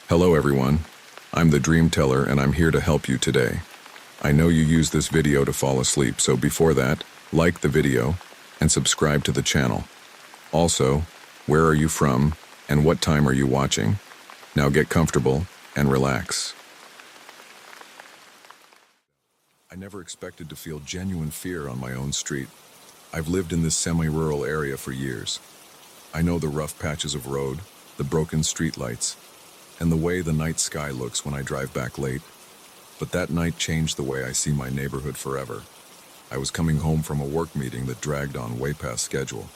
Hello everyone, I'm the DreamTeller and I'm here to help you today. I know you use this video to fall asleep, so before that, like the video and subscribe to the channel. Also, where are you from and what time are you watching? Now get comfortable and relax. I never expected to feel genuine fear on my own street. I've lived in this semi-rural area for years. I know the rough patches of road, the broken streetlights, and the way the night sky looks when I drive back late. But that night changed the way I see my neighborhood forever. I was coming home from a work meeting that dragged on way past schedule.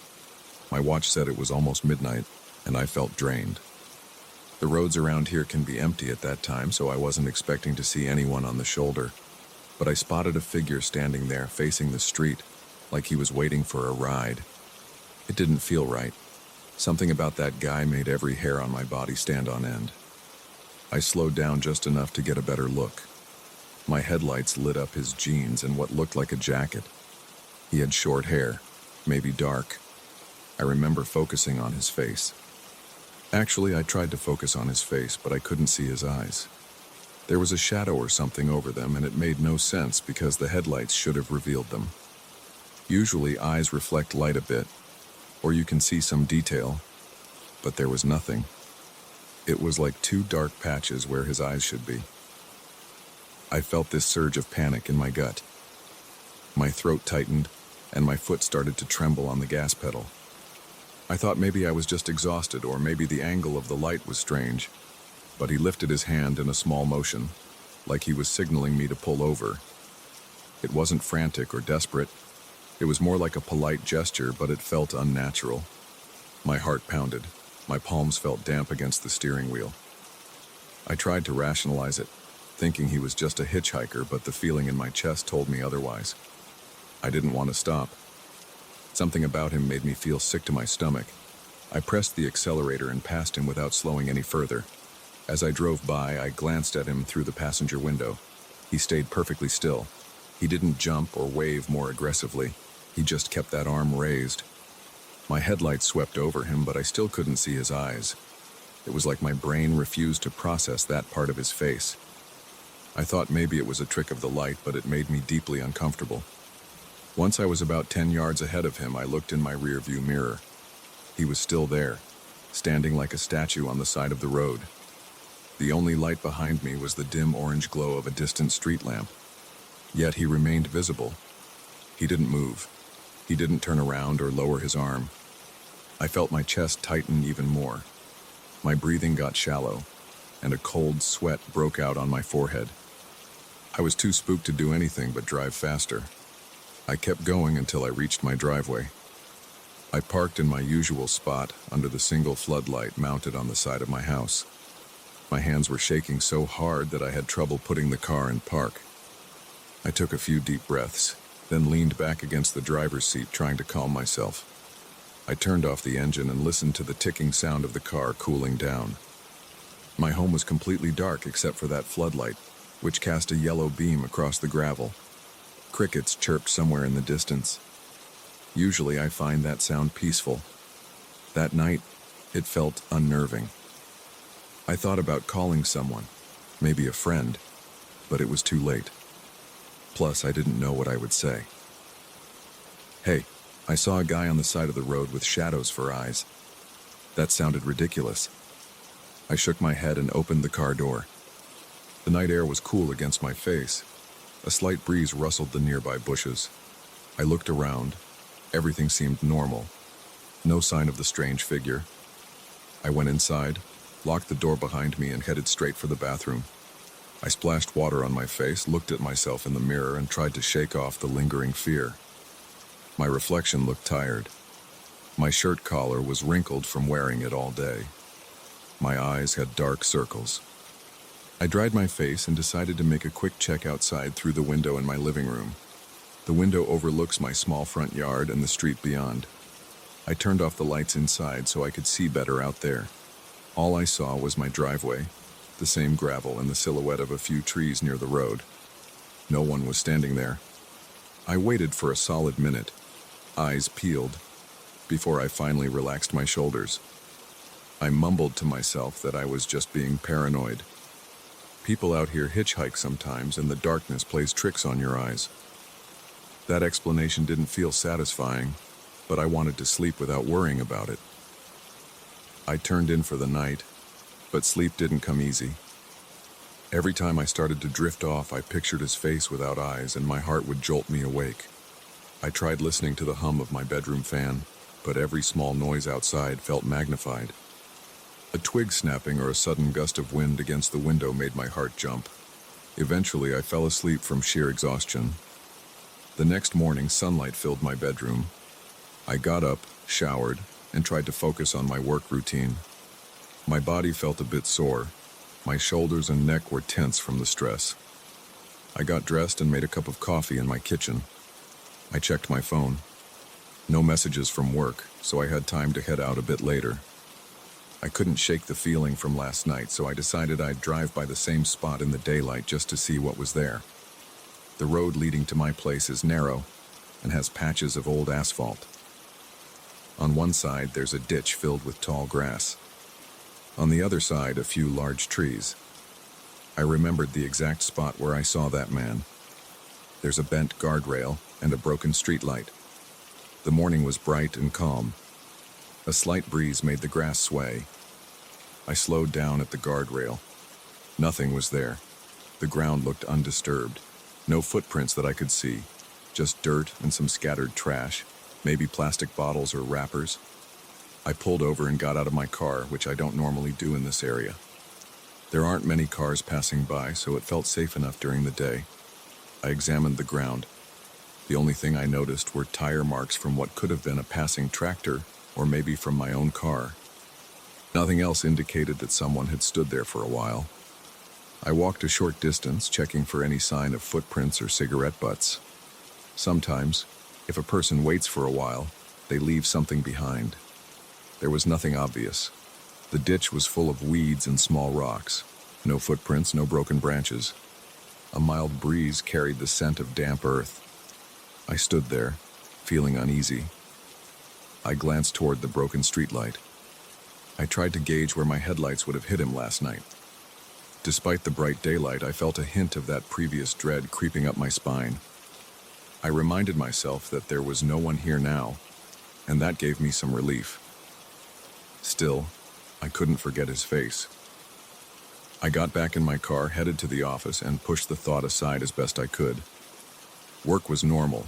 My watch said it was almost midnight, and I felt drained. The roads around here can be empty at that time, so I wasn't expecting to see anyone on the shoulder. But I spotted a figure standing there facing the street, like he was waiting for a ride. It didn't feel right. Something about that guy made every hair on my body stand on end. I slowed down just enough to get a better look. My headlights lit up his jeans and what looked like a jacket. He had short hair, maybe dark. I remember focusing on his face. Actually, I tried to focus on his face, but I couldn't see his eyes. There was a shadow or something over them, and it made no sense because the headlights should have revealed them. Usually, eyes reflect light a bit, or you can see some detail, but there was nothing. It was like two dark patches where his eyes should be. I felt this surge of panic in my gut. My throat tightened, and my foot started to tremble on the gas pedal. I thought maybe I was just exhausted, or maybe the angle of the light was strange, but he lifted his hand in a small motion, like he was signaling me to pull over. It wasn't frantic or desperate. It was more like a polite gesture, but it felt unnatural. My heart pounded. My palms felt damp against the steering wheel. I tried to rationalize it, thinking he was just a hitchhiker, but the feeling in my chest told me otherwise. I didn't want to stop. Something about him made me feel sick to my stomach. I pressed the accelerator and passed him without slowing any further. As I drove by, I glanced at him through the passenger window. He stayed perfectly still. He didn't jump or wave more aggressively. He just kept that arm raised. My headlights swept over him, but I still couldn't see his eyes. It was like my brain refused to process that part of his face. I thought maybe it was a trick of the light, but it made me deeply uncomfortable. Once I was about 10 yards ahead of him, I looked in my rearview mirror. He was still there, standing like a statue on the side of the road. The only light behind me was the dim orange glow of a distant street lamp. Yet he remained visible. He didn't move. He didn't turn around or lower his arm. I felt my chest tighten even more. My breathing got shallow, and a cold sweat broke out on my forehead. I was too spooked to do anything but drive faster. I kept going until I reached my driveway. I parked in my usual spot under the single floodlight mounted on the side of my house. My hands were shaking so hard that I had trouble putting the car in park. I took a few deep breaths, then leaned back against the driver's seat trying to calm myself. I turned off the engine and listened to the ticking sound of the car cooling down. My home was completely dark except for that floodlight, which cast a yellow beam across the gravel. Crickets chirped somewhere in the distance. Usually I find that sound peaceful. That night, it felt unnerving. I thought about calling someone, maybe a friend, but it was too late. Plus, I didn't know what I would say. Hey, I saw a guy on the side of the road with shadows for eyes. That sounded ridiculous. I shook my head and opened the car door. The night air was cool against my face. A slight breeze rustled the nearby bushes. I looked around. Everything seemed normal. No sign of the strange figure. I went inside, locked the door behind me, and headed straight for the bathroom. I splashed water on my face, looked at myself in the mirror, and tried to shake off the lingering fear. My reflection looked tired. My shirt collar was wrinkled from wearing it all day. My eyes had dark circles. I dried my face and decided to make a quick check outside through the window in my living room. The window overlooks my small front yard and the street beyond. I turned off the lights inside so I could see better out there. All I saw was my driveway, the same gravel and the silhouette of a few trees near the road. No one was standing there. I waited for a solid minute, eyes peeled, before I finally relaxed my shoulders. I mumbled to myself that I was just being paranoid. People out here hitchhike sometimes, and the darkness plays tricks on your eyes. That explanation didn't feel satisfying, but I wanted to sleep without worrying about it. I turned in for the night, but sleep didn't come easy. Every time I started to drift off, I pictured his face without eyes, and my heart would jolt me awake. I tried listening to the hum of my bedroom fan, but every small noise outside felt magnified. A twig snapping or a sudden gust of wind against the window made my heart jump. Eventually, I fell asleep from sheer exhaustion. The next morning, sunlight filled my bedroom. I got up, showered, and tried to focus on my work routine. My body felt a bit sore. My shoulders and neck were tense from the stress. I got dressed and made a cup of coffee in my kitchen. I checked my phone. No messages from work, so I had time to head out a bit later. I couldn't shake the feeling from last night, so I decided I'd drive by the same spot in the daylight just to see what was there. The road leading to my place is narrow and has patches of old asphalt. On one side, there's a ditch filled with tall grass. On the other side, a few large trees. I remembered the exact spot where I saw that man. There's a bent guardrail and a broken streetlight. The morning was bright and calm. A slight breeze made the grass sway. I slowed down at the guardrail. Nothing was there. The ground looked undisturbed. No footprints that I could see. Just dirt and some scattered trash, maybe plastic bottles or wrappers. I pulled over and got out of my car, which I don't normally do in this area. There aren't many cars passing by, so it felt safe enough during the day. I examined the ground. The only thing I noticed were tire marks from what could have been a passing tractor, or maybe from my own car. Nothing else indicated that someone had stood there for a while. I walked a short distance, checking for any sign of footprints or cigarette butts. Sometimes, if a person waits for a while, they leave something behind. There was nothing obvious. The ditch was full of weeds and small rocks. No footprints, no broken branches. A mild breeze carried the scent of damp earth. I stood there, feeling uneasy. I glanced toward the broken streetlight. I tried to gauge where my headlights would have hit him last night. Despite the bright daylight, I felt a hint of that previous dread creeping up my spine. I reminded myself that there was no one here now, and that gave me some relief. Still, I couldn't forget his face. I got back in my car, headed to the office, and pushed the thought aside as best I could. Work was normal.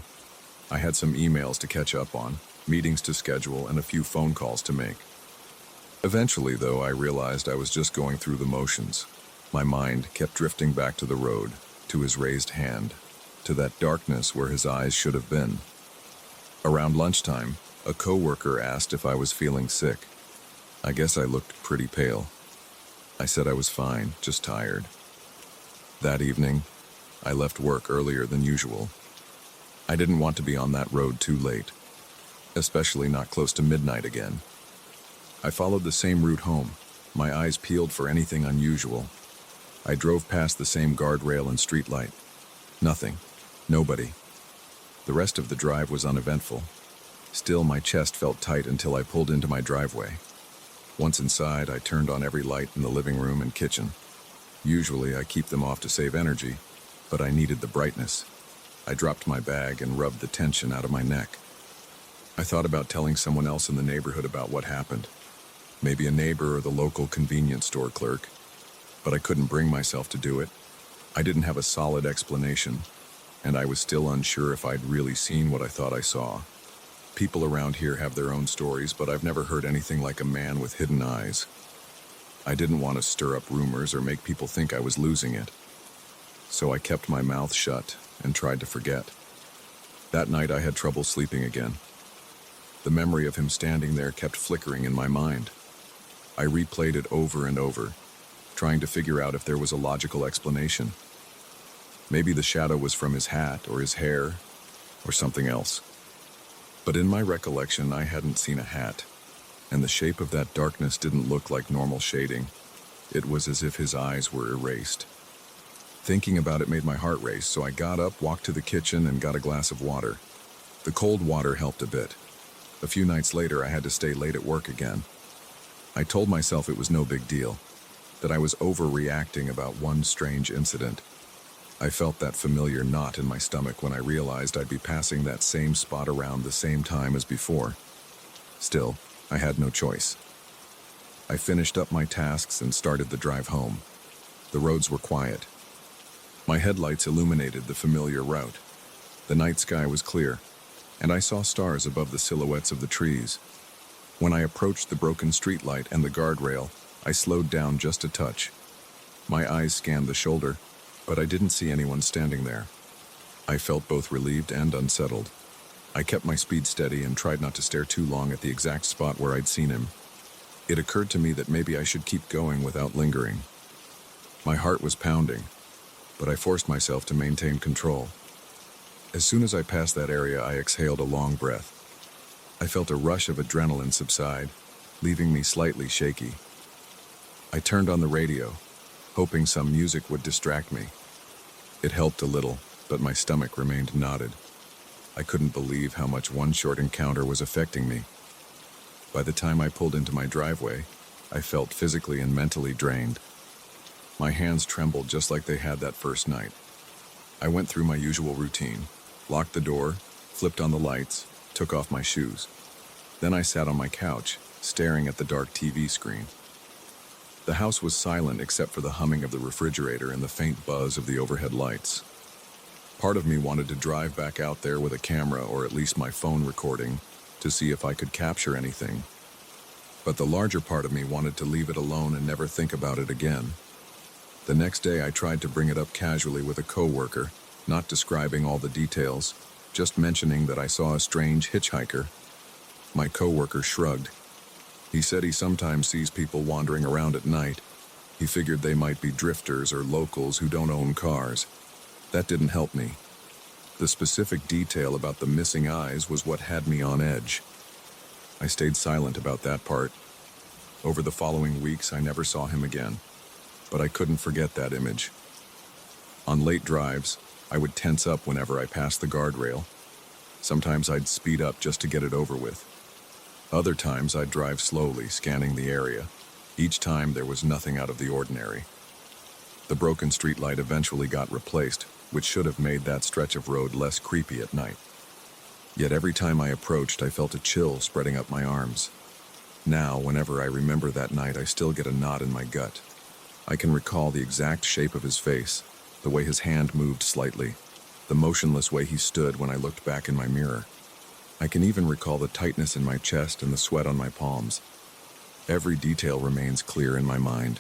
I had some emails to catch up on, meetings to schedule, and a few phone calls to make. Eventually, though, I realized I was just going through the motions. My mind kept drifting back to the road, to his raised hand, to that darkness where his eyes should have been. Around lunchtime, a coworker asked if I was feeling sick. I guess I looked pretty pale. I said I was fine, just tired. That evening, I left work earlier than usual. I didn't want to be on that road too late, especially not close to midnight again. I followed the same route home, my eyes peeled for anything unusual. I drove past the same guardrail and streetlight. Nothing. Nobody. The rest of the drive was uneventful. Still, my chest felt tight until I pulled into my driveway. Once inside, I turned on every light in the living room and kitchen. Usually, I keep them off to save energy, but I needed the brightness. I dropped my bag and rubbed the tension out of my neck. I thought about telling someone else in the neighborhood about what happened. Maybe a neighbor or the local convenience store clerk. But I couldn't bring myself to do it. I didn't have a solid explanation, and I was still unsure if I'd really seen what I thought I saw. People around here have their own stories, but I've never heard anything like a man with hidden eyes. I didn't want to stir up rumors or make people think I was losing it. So I kept my mouth shut and tried to forget. That night I had trouble sleeping again. The memory of him standing there kept flickering in my mind. I replayed it over and over, trying to figure out if there was a logical explanation. Maybe the shadow was from his hat or his hair or something else. But in my recollection, I hadn't seen a hat, and the shape of that darkness didn't look like normal shading. It was as if his eyes were erased. Thinking about it made my heart race, so I got up, walked to the kitchen, and got a glass of water. The cold water helped a bit. A few nights later, I had to stay late at work again. I told myself it was no big deal, that I was overreacting about one strange incident. I felt that familiar knot in my stomach when I realized I'd be passing that same spot around the same time as before. Still, I had no choice. I finished up my tasks and started the drive home. The roads were quiet. My headlights illuminated the familiar route. The night sky was clear, and I saw stars above the silhouettes of the trees. When I approached the broken streetlight and the guardrail, I slowed down just a touch. My eyes scanned the shoulder, but I didn't see anyone standing there. I felt both relieved and unsettled. I kept my speed steady and tried not to stare too long at the exact spot where I'd seen him. It occurred to me that maybe I should keep going without lingering. My heart was pounding, but I forced myself to maintain control. As soon as I passed that area, I exhaled a long breath. I felt a rush of adrenaline subside, leaving me slightly shaky. I turned on the radio, hoping some music would distract me. It helped a little, but my stomach remained knotted. I couldn't believe how much one short encounter was affecting me. By the time I pulled into my driveway, I felt physically and mentally drained. My hands trembled just like they had that first night. I went through my usual routine, locked the door, flipped on the lights, took off my shoes. Then I sat on my couch, staring at the dark TV screen. The house was silent except for the humming of the refrigerator and the faint buzz of the overhead lights. Part of me wanted to drive back out there with a camera or at least my phone recording to see if I could capture anything. But the larger part of me wanted to leave it alone and never think about it again. The next day I tried to bring it up casually with a coworker, not describing all the details, just mentioning that I saw a strange hitchhiker. My coworker shrugged. He said he sometimes sees people wandering around at night. He figured they might be drifters or locals who don't own cars. That didn't help me. The specific detail about the missing eyes was what had me on edge. I stayed silent about that part. Over the following weeks, I never saw him again, but I couldn't forget that image. On late drives, I would tense up whenever I passed the guardrail. Sometimes I'd speed up just to get it over with. Other times I'd drive slowly, scanning the area. Each time there was nothing out of the ordinary. The broken streetlight eventually got replaced, which should have made that stretch of road less creepy at night. Yet every time I approached, I felt a chill spreading up my arms. Now, whenever I remember that night, I still get a knot in my gut. I can recall the exact shape of his face, the way his hand moved slightly, the motionless way he stood when I looked back in my mirror. I can even recall the tightness in my chest and the sweat on my palms. Every detail remains clear in my mind.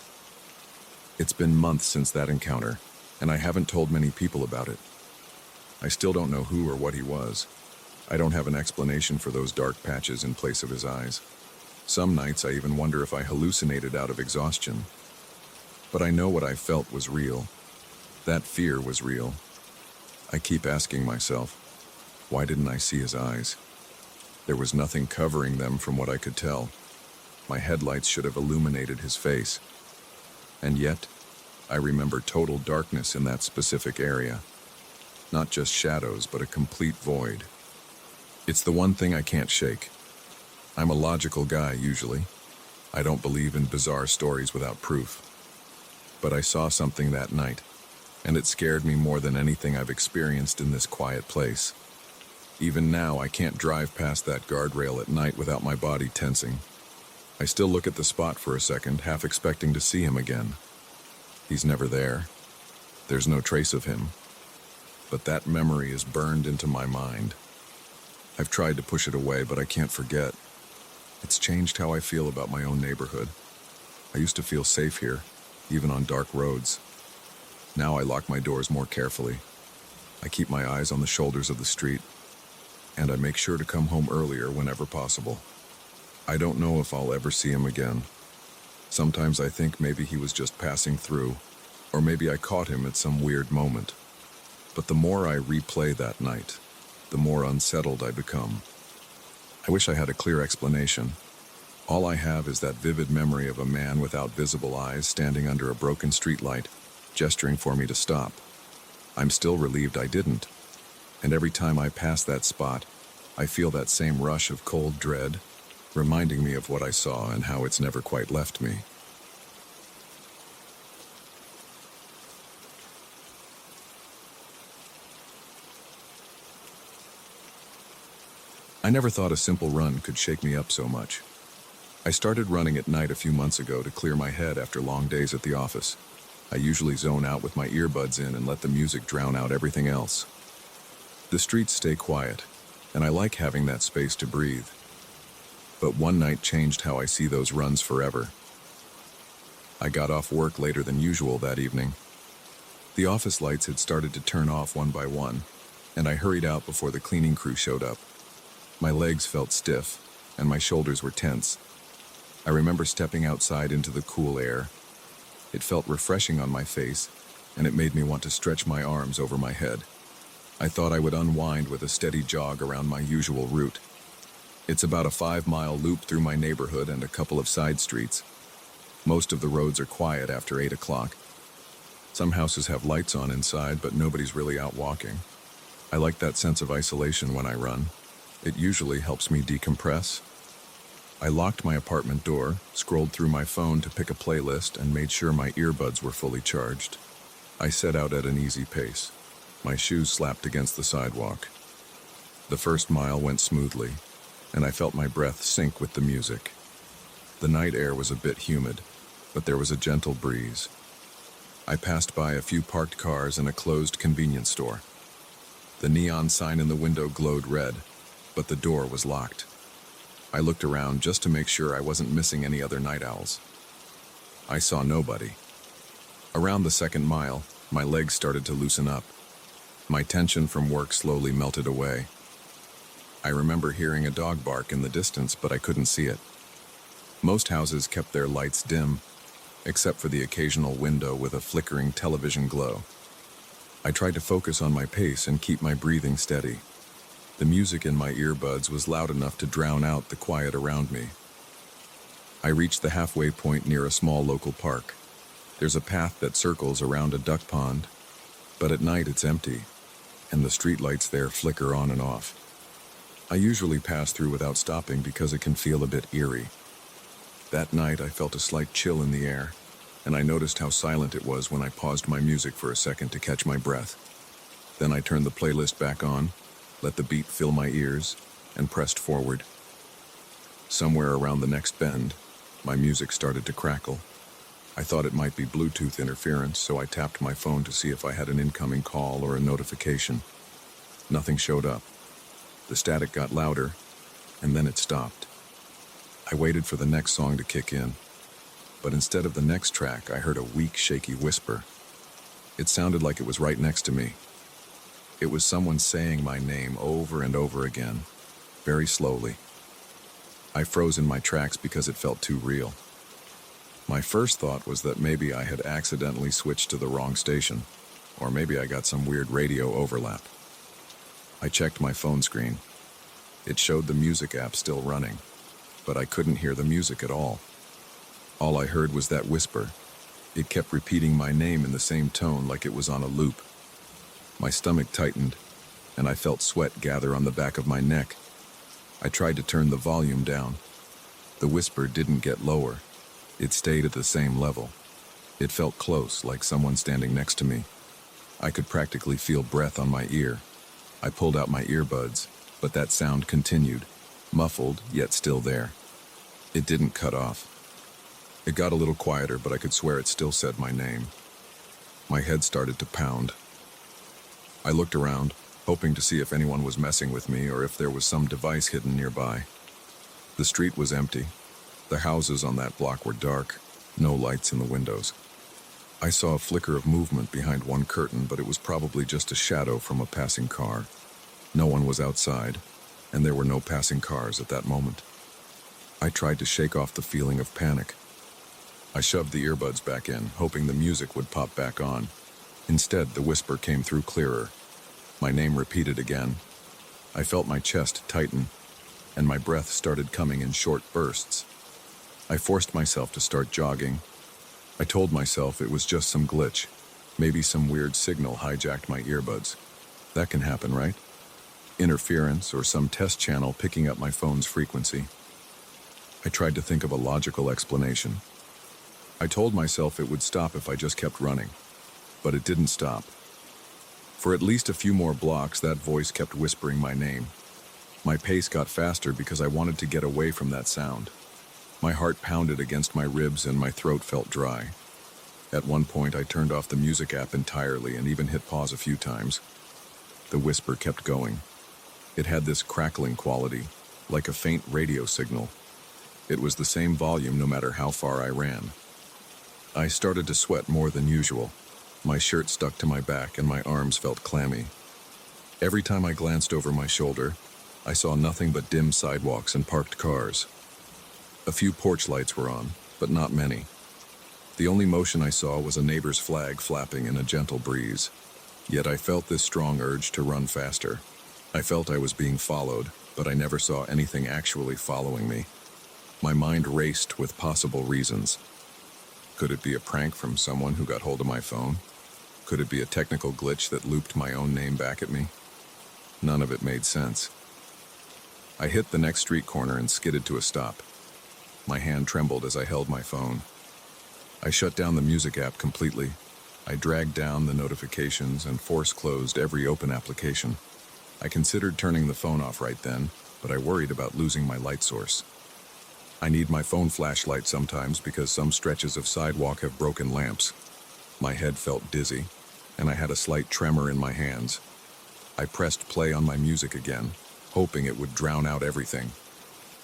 It's been months since that encounter, and I haven't told many people about it. I still don't know who or what he was. I don't have an explanation for those dark patches in place of his eyes. Some nights I even wonder if I hallucinated out of exhaustion. But I know what I felt was real. That fear was real. I keep asking myself, why didn't I see his eyes? There was nothing covering them from what I could tell. My headlights should have illuminated his face. And yet, I remember total darkness in that specific area. Not just shadows, but a complete void. It's the one thing I can't shake. I'm a logical guy, usually. I don't believe in bizarre stories without proof. But I saw something that night, and it scared me more than anything I've experienced in this quiet place. Even now, I can't drive past that guardrail at night without my body tensing. I still look at the spot for a second, half expecting to see him again. He's never there. There's no trace of him. But that memory is burned into my mind. I've tried to push it away, but I can't forget. It's changed how I feel about my own neighborhood. I used to feel safe here, even on dark roads. Now I lock my doors more carefully. I keep my eyes on the shoulders of the street, and I make sure to come home earlier whenever possible. I don't know if I'll ever see him again. Sometimes I think maybe he was just passing through, or maybe I caught him at some weird moment. But the more I replay that night, the more unsettled I become. I wish I had a clear explanation. All I have is that vivid memory of a man without visible eyes standing under a broken streetlight, gesturing for me to stop. I'm still relieved I didn't. And every time I pass that spot, I feel that same rush of cold dread. reminding me of what I saw and how it's never quite left me. I never thought a simple run could shake me up so much. I started running at night a few months ago to clear my head after long days at the office. I usually zone out with my earbuds in and let the music drown out everything else. The streets stay quiet, and I like having that space to breathe. But one night changed how I see those runs forever. I got off work later than usual that evening. The office lights had started to turn off one by one, and I hurried out before the cleaning crew showed up. My legs felt stiff, and my shoulders were tense. I remember stepping outside into the cool air. It felt refreshing on my face, and it made me want to stretch my arms over my head. I thought I would unwind with a steady jog around my usual route. It's about a 5-mile loop through my neighborhood and a couple of side streets. Most of the roads are quiet after 8 o'clock. Some houses have lights on inside, but nobody's really out walking. I like that sense of isolation when I run. It usually helps me decompress. I locked my apartment door, scrolled through my phone to pick a playlist, and made sure my earbuds were fully charged. I set out at an easy pace. My shoes slapped against the sidewalk. The first mile went smoothly, and I felt my breath sink with the music. The night air was a bit humid, but there was a gentle breeze. I passed by a few parked cars and a closed convenience store. The neon sign in the window glowed red, but the door was locked. I looked around just to make sure I wasn't missing any other night owls. I saw nobody. Around the second mile, my legs started to loosen up. My tension from work slowly melted away. I remember hearing a dog bark in the distance, but I couldn't see it. Most houses kept their lights dim, except for the occasional window with a flickering television glow. I tried to focus on my pace and keep my breathing steady. The music in my earbuds was loud enough to drown out the quiet around me. I reached the halfway point near a small local park. There's a path that circles around a duck pond, but at night it's empty, and the streetlights there flicker on and off. I usually pass through without stopping because it can feel a bit eerie. That night I felt a slight chill in the air, and I noticed how silent it was when I paused my music for a second to catch my breath. Then I turned the playlist back on, let the beat fill my ears, and pressed forward. Somewhere around the next bend, my music started to crackle. I thought it might be Bluetooth interference, so I tapped my phone to see if I had an incoming call or a notification. Nothing showed up. The static got louder, and then it stopped. I waited for the next song to kick in, but instead of the next track, I heard a weak, shaky whisper. It sounded like it was right next to me. It was someone saying my name over and over again, very slowly. I froze in my tracks because it felt too real. My first thought was that maybe I had accidentally switched to the wrong station, or maybe I got some weird radio overlap. I checked my phone screen. It showed the music app still running, but I couldn't hear the music at all. All I heard was that whisper. It kept repeating my name in the same tone like it was on a loop. My stomach tightened, and I felt sweat gather on the back of my neck. I tried to turn the volume down. The whisper didn't get lower. It stayed at the same level. It felt close, like someone standing next to me. I could practically feel breath on my ear. I pulled out my earbuds, but that sound continued, muffled, yet still there. It didn't cut off. It got a little quieter, but I could swear it still said my name. My head started to pound. I looked around, hoping to see if anyone was messing with me or if there was some device hidden nearby. The street was empty. The houses on that block were dark, no lights in the windows. I saw a flicker of movement behind one curtain, but it was probably just a shadow from a passing car. No one was outside, and there were no passing cars at that moment. I tried to shake off the feeling of panic. I shoved the earbuds back in, hoping the music would pop back on. Instead, the whisper came through clearer. My name repeated again. I felt my chest tighten, and my breath started coming in short bursts. I forced myself to start jogging. I told myself it was just some glitch. Maybe some weird signal hijacked my earbuds. That can happen, right? Interference or some test channel picking up my phone's frequency. I tried to think of a logical explanation. I told myself it would stop if I just kept running, but it didn't stop. For at least a few more blocks, that voice kept whispering my name. My pace got faster because I wanted to get away from that sound. My heart pounded against my ribs and my throat felt dry. At one point, I turned off the music app entirely and even hit pause a few times. The whisper kept going. It had this crackling quality, like a faint radio signal. It was the same volume no matter how far I ran. I started to sweat more than usual. My shirt stuck to my back and my arms felt clammy. Every time I glanced over my shoulder, I saw nothing but dim sidewalks and parked cars. A few porch lights were on, but not many. The only motion I saw was a neighbor's flag flapping in a gentle breeze. Yet I felt this strong urge to run faster. I felt I was being followed, but I never saw anything actually following me. My mind raced with possible reasons. Could it be a prank from someone who got hold of my phone? Could it be a technical glitch that looped my own name back at me? None of it made sense. I hit the next street corner and skidded to a stop. My hand trembled as I held my phone. I shut down the music app completely. I dragged down the notifications and force-closed every open application. I considered turning the phone off right then, but I worried about losing my light source. I need my phone flashlight sometimes because some stretches of sidewalk have broken lamps. My head felt dizzy, and I had a slight tremor in my hands. I pressed play on my music again, hoping it would drown out everything.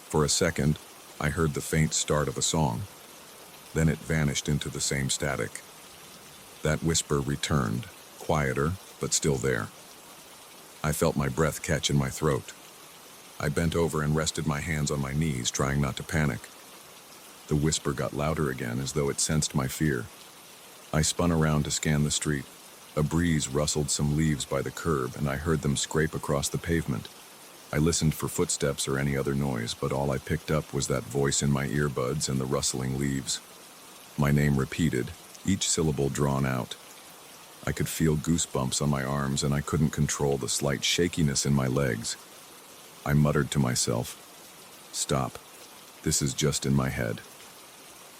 For a second, I heard the faint start of a song. Then it vanished into the same static. That whisper returned, quieter, but still there. I felt my breath catch in my throat. I bent over and rested my hands on my knees, trying not to panic. The whisper got louder again, as though it sensed my fear. I spun around to scan the street. A breeze rustled some leaves by the curb, and I heard them scrape across the pavement. I listened for footsteps or any other noise, but all I picked up was that voice in my earbuds and the rustling leaves. My name repeated, each syllable drawn out. I could feel goosebumps on my arms, and I couldn't control the slight shakiness in my legs. I muttered to myself, "Stop. This is just in my head."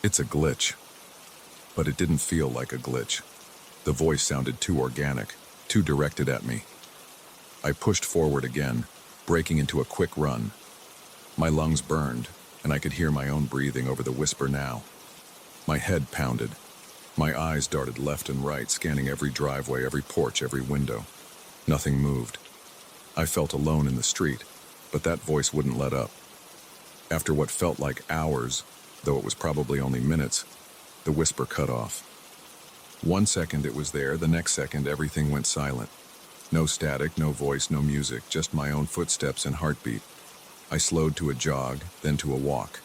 It's a glitch. But it didn't feel like a glitch. The voice sounded too organic, too directed at me. I pushed forward again, breaking into a quick run. My lungs burned, and I could hear my own breathing over the whisper now. My head pounded. My eyes darted left and right, scanning every driveway, every porch, every window. Nothing moved. I felt alone in the street, but that voice wouldn't let up. After what felt like hours, though it was probably only minutes, the whisper cut off. 1 second it was there, the next second everything went silent. No static, no voice, no music, just my own footsteps and heartbeat. I slowed to a jog, then to a walk.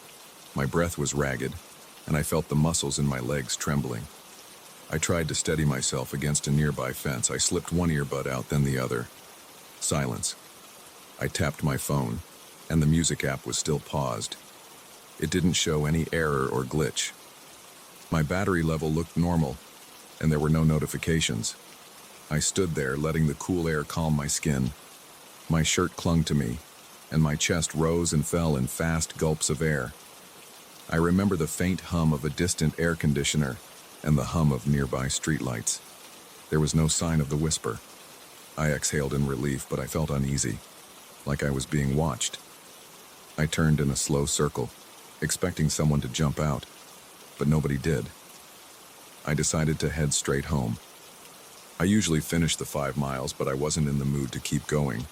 My breath was ragged, and I felt the muscles in my legs trembling. I tried to steady myself against a nearby fence. I slipped one earbud out, then the other. Silence. I tapped my phone, and the music app was still paused. It didn't show any error or glitch. My battery level looked normal, and there were no notifications. I stood there, letting the cool air calm my skin. My shirt clung to me, and my chest rose and fell in fast gulps of air. I remember the faint hum of a distant air conditioner and the hum of nearby streetlights. There was no sign of the whisper. I exhaled in relief, but I felt uneasy, like I was being watched. I turned in a slow circle, expecting someone to jump out, but nobody did. I decided to head straight home. I usually finish the 5 miles, but I wasn't in the mood to keep going.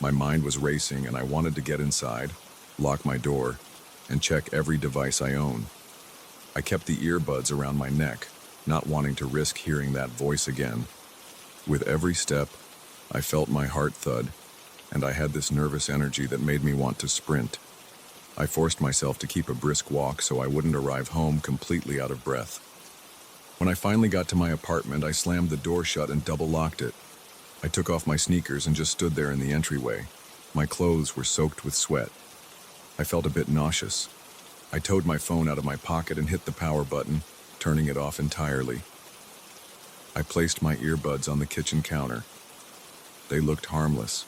My mind was racing, and I wanted to get inside, lock my door, and check every device I own. I kept the earbuds around my neck, not wanting to risk hearing that voice again. With every step, I felt my heart thud, and I had this nervous energy that made me want to sprint. I forced myself to keep a brisk walk so I wouldn't arrive home completely out of breath. When I finally got to my apartment, I slammed the door shut and double-locked it. I took off my sneakers and just stood there in the entryway. My clothes were soaked with sweat. I felt a bit nauseous. I towed my phone out of my pocket and hit the power button, turning it off entirely. I placed my earbuds on the kitchen counter. They looked harmless.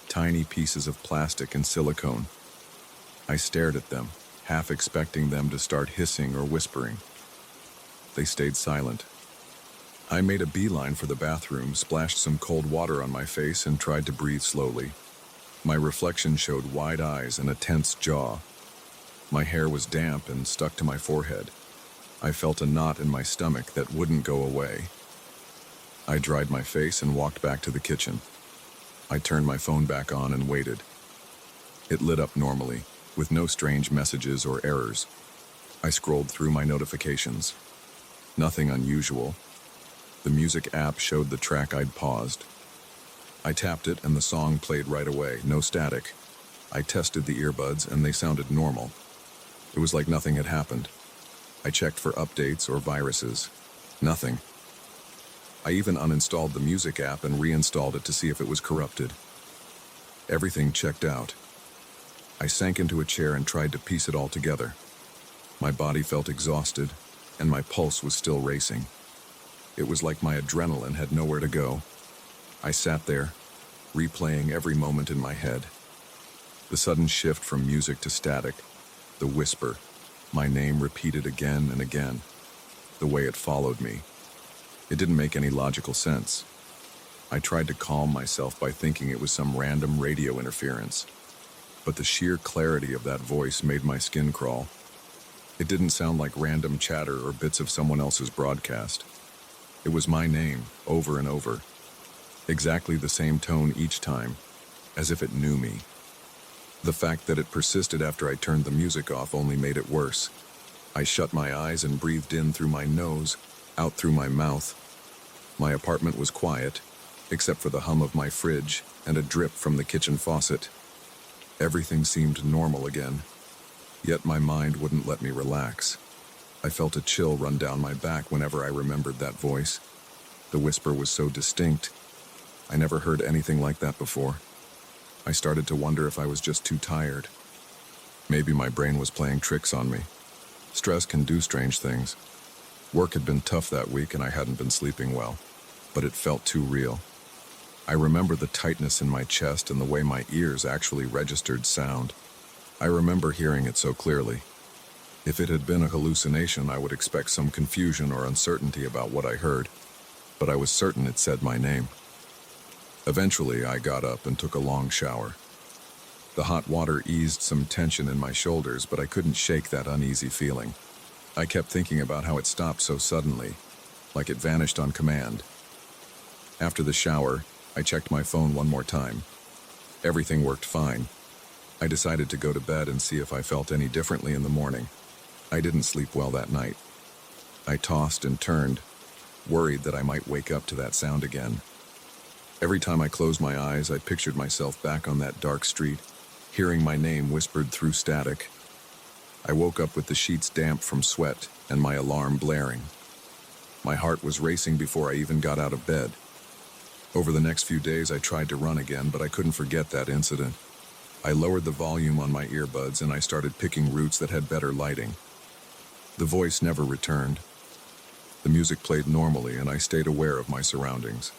Tiny pieces of plastic and silicone. I stared at them, half expecting them to start hissing or whispering. They stayed silent. I made a beeline for the bathroom, splashed some cold water on my face, and tried to breathe slowly. My reflection showed wide eyes and a tense jaw. My hair was damp and stuck to my forehead. I felt a knot in my stomach that wouldn't go away. I dried my face and walked back to the kitchen. I turned my phone back on and waited. It lit up normally, with no strange messages or errors. I scrolled through my notifications. Nothing unusual. The music app showed the track I'd paused. I tapped it and the song played right away, no static. I tested the earbuds and they sounded normal. It was like nothing had happened. I checked for updates or viruses. Nothing. I even uninstalled the music app and reinstalled it to see if it was corrupted. Everything checked out. I sank into a chair and tried to piece it all together. My body felt exhausted, and my pulse was still racing. It was like my adrenaline had nowhere to go. I sat there, replaying every moment in my head. The sudden shift from music to static, the whisper, my name repeated again and again, the way it followed me. It didn't make any logical sense. I tried to calm myself by thinking it was some random radio interference, but the sheer clarity of that voice made my skin crawl. It didn't sound like random chatter or bits of someone else's broadcast. It was my name, over and over. Exactly the same tone each time, as if it knew me. The fact that it persisted after I turned the music off only made it worse. I shut my eyes and breathed in through my nose, out through my mouth. My apartment was quiet, except for the hum of my fridge and a drip from the kitchen faucet. Everything seemed normal again, yet my mind wouldn't let me relax. I felt a chill run down my back whenever I remembered that voice. The whisper was so distinct. I never heard anything like that before. I started to wonder if I was just too tired. Maybe my brain was playing tricks on me. Stress can do strange things. Work had been tough that week and I hadn't been sleeping well, but it felt too real. I remember the tightness in my chest and the way my ears actually registered sound. I remember hearing it so clearly. If it had been a hallucination, I would expect some confusion or uncertainty about what I heard, but I was certain it said my name. Eventually, I got up and took a long shower. The hot water eased some tension in my shoulders, but I couldn't shake that uneasy feeling. I kept thinking about how it stopped so suddenly, like it vanished on command. After the shower, I checked my phone one more time. Everything worked fine. I decided to go to bed and see if I felt any differently in the morning. I didn't sleep well that night. I tossed and turned, worried that I might wake up to that sound again. Every time I closed my eyes, I pictured myself back on that dark street, hearing my name whispered through static. I woke up with the sheets damp from sweat and my alarm blaring. My heart was racing before I even got out of bed. Over the next few days, I tried to run again, but I couldn't forget that incident. I lowered the volume on my earbuds and I started picking routes that had better lighting. The voice never returned. The music played normally and I stayed aware of my surroundings.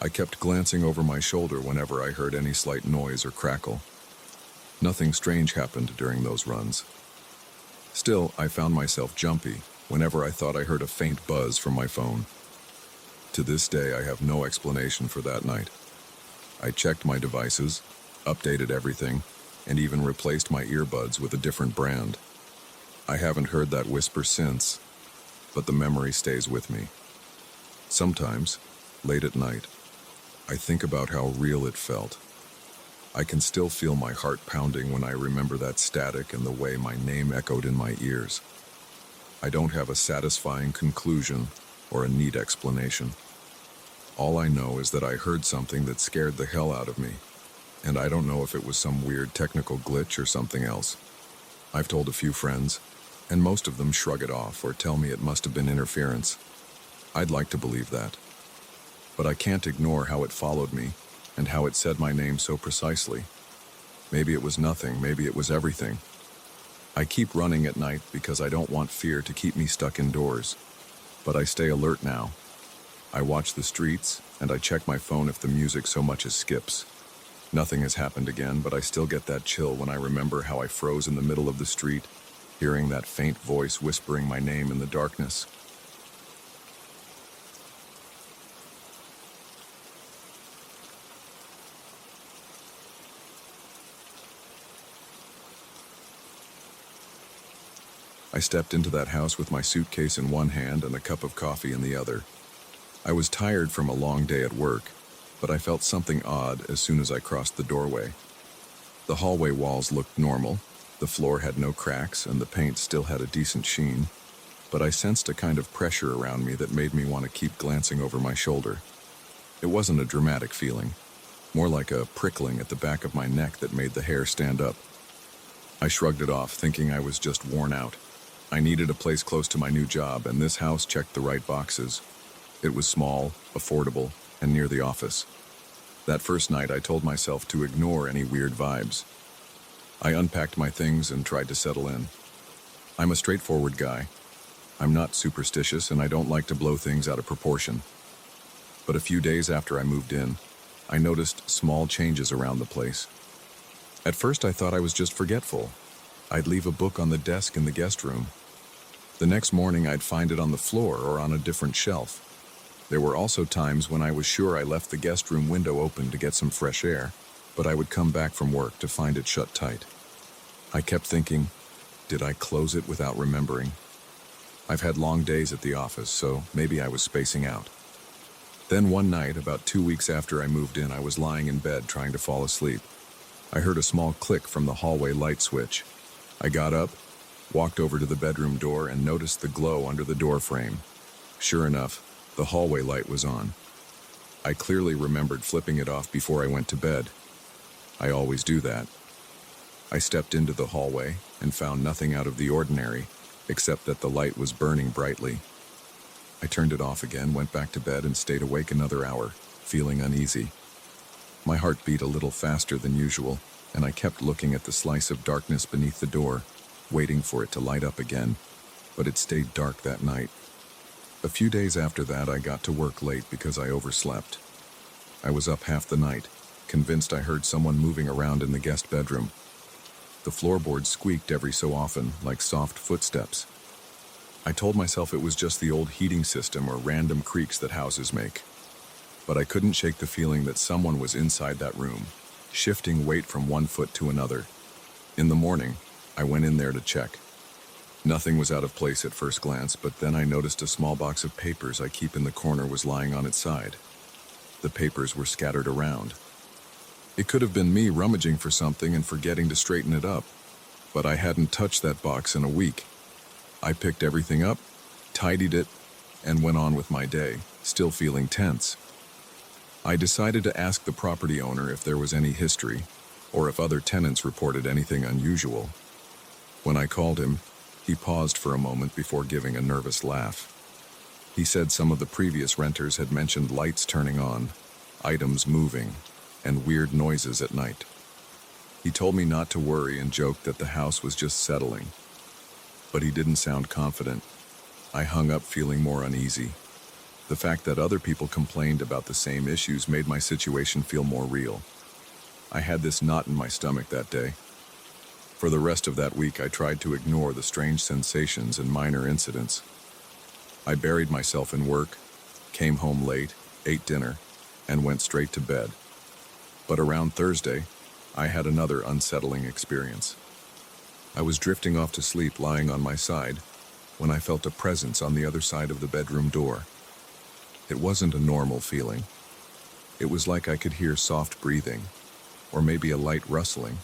I kept glancing over my shoulder whenever I heard any slight noise or crackle. Nothing strange happened during those runs. Still, I found myself jumpy whenever I thought I heard a faint buzz from my phone. To this day, I have no explanation for that night. I checked my devices, updated everything, and even replaced my earbuds with a different brand. I haven't heard that whisper since, but the memory stays with me. Sometimes, late at night, I think about how real it felt. I can still feel my heart pounding when I remember that static and the way my name echoed in my ears. I don't have a satisfying conclusion or a neat explanation. All I know is that I heard something that scared the hell out of me, and I don't know if it was some weird technical glitch or something else. I've told a few friends, and most of them shrug it off or tell me it must have been interference. I'd like to believe that. But I can't ignore how it followed me and how it said my name so precisely. Maybe it was nothing, maybe it was everything. I keep running at night because I don't want fear to keep me stuck indoors. But I stay alert now. I watch the streets, and I check my phone if the music so much as skips. Nothing has happened again, but I still get that chill when I remember how I froze in the middle of the street, hearing that faint voice whispering my name in the darkness. I stepped into that house with my suitcase in one hand and a cup of coffee in the other. I was tired from a long day at work, but I felt something odd as soon as I crossed the doorway. The hallway walls looked normal, the floor had no cracks, and the paint still had a decent sheen, but I sensed a kind of pressure around me that made me want to keep glancing over my shoulder. It wasn't a dramatic feeling, more like a prickling at the back of my neck that made the hair stand up. I shrugged it off, thinking I was just worn out. I needed a place close to my new job, and this house checked the right boxes. It was small, affordable, and near the office. That first night, I told myself to ignore any weird vibes. I unpacked my things and tried to settle in. I'm a straightforward guy. I'm not superstitious, and I don't like to blow things out of proportion. But a few days after I moved in, I noticed small changes around the place. At first, I thought I was just forgetful. I'd leave a book on the desk in the guest room. The next morning, I'd find it on the floor or on a different shelf. There were also times when I was sure I left the guest room window open to get some fresh air, but I would come back from work to find it shut tight. I kept thinking, did I close it without remembering? I've had long days at the office, so maybe I was spacing out. Then one night, about 2 weeks after I moved in, I was lying in bed trying to fall asleep. I heard a small click from the hallway light switch. I got up, walked over to the bedroom door, and noticed the glow under the door frame. Sure enough, the hallway light was on. I clearly remembered flipping it off before I went to bed. I always do that. I stepped into the hallway and found nothing out of the ordinary, except that the light was burning brightly. I turned it off again, went back to bed, and stayed awake another hour, feeling uneasy. My heart beat a little faster than usual, and I kept looking at the slice of darkness beneath the door, waiting for it to light up again, but it stayed dark that night. A few days after that, I got to work late because I overslept. I was up half the night, convinced I heard someone moving around in the guest bedroom. The floorboards squeaked every so often, like soft footsteps. I told myself it was just the old heating system or random creaks that houses make. But I couldn't shake the feeling that someone was inside that room, shifting weight from one foot to another. In the morning, I went in there to check. Nothing was out of place at first glance, but then I noticed a small box of papers I keep in the corner was lying on its side. The papers were scattered around. It could have been me rummaging for something and forgetting to straighten it up, but I hadn't touched that box in a week. I picked everything up, tidied it, and went on with my day, still feeling tense. I decided to ask the property owner if there was any history, or if other tenants reported anything unusual. When I called him, he paused for a moment before giving a nervous laugh. He said some of the previous renters had mentioned lights turning on, items moving, and weird noises at night. He told me not to worry and joked that the house was just settling. But he didn't sound confident. I hung up feeling more uneasy. The fact that other people complained about the same issues made my situation feel more real. I had this knot in my stomach that day. For the rest of that week, I tried to ignore the strange sensations and minor incidents. I buried myself in work, came home late, ate dinner, and went straight to bed. But around Thursday, I had another unsettling experience. I was drifting off to sleep lying on my side when I felt a presence on the other side of the bedroom door. It wasn't a normal feeling. It was like I could hear soft breathing, or maybe a light rustling,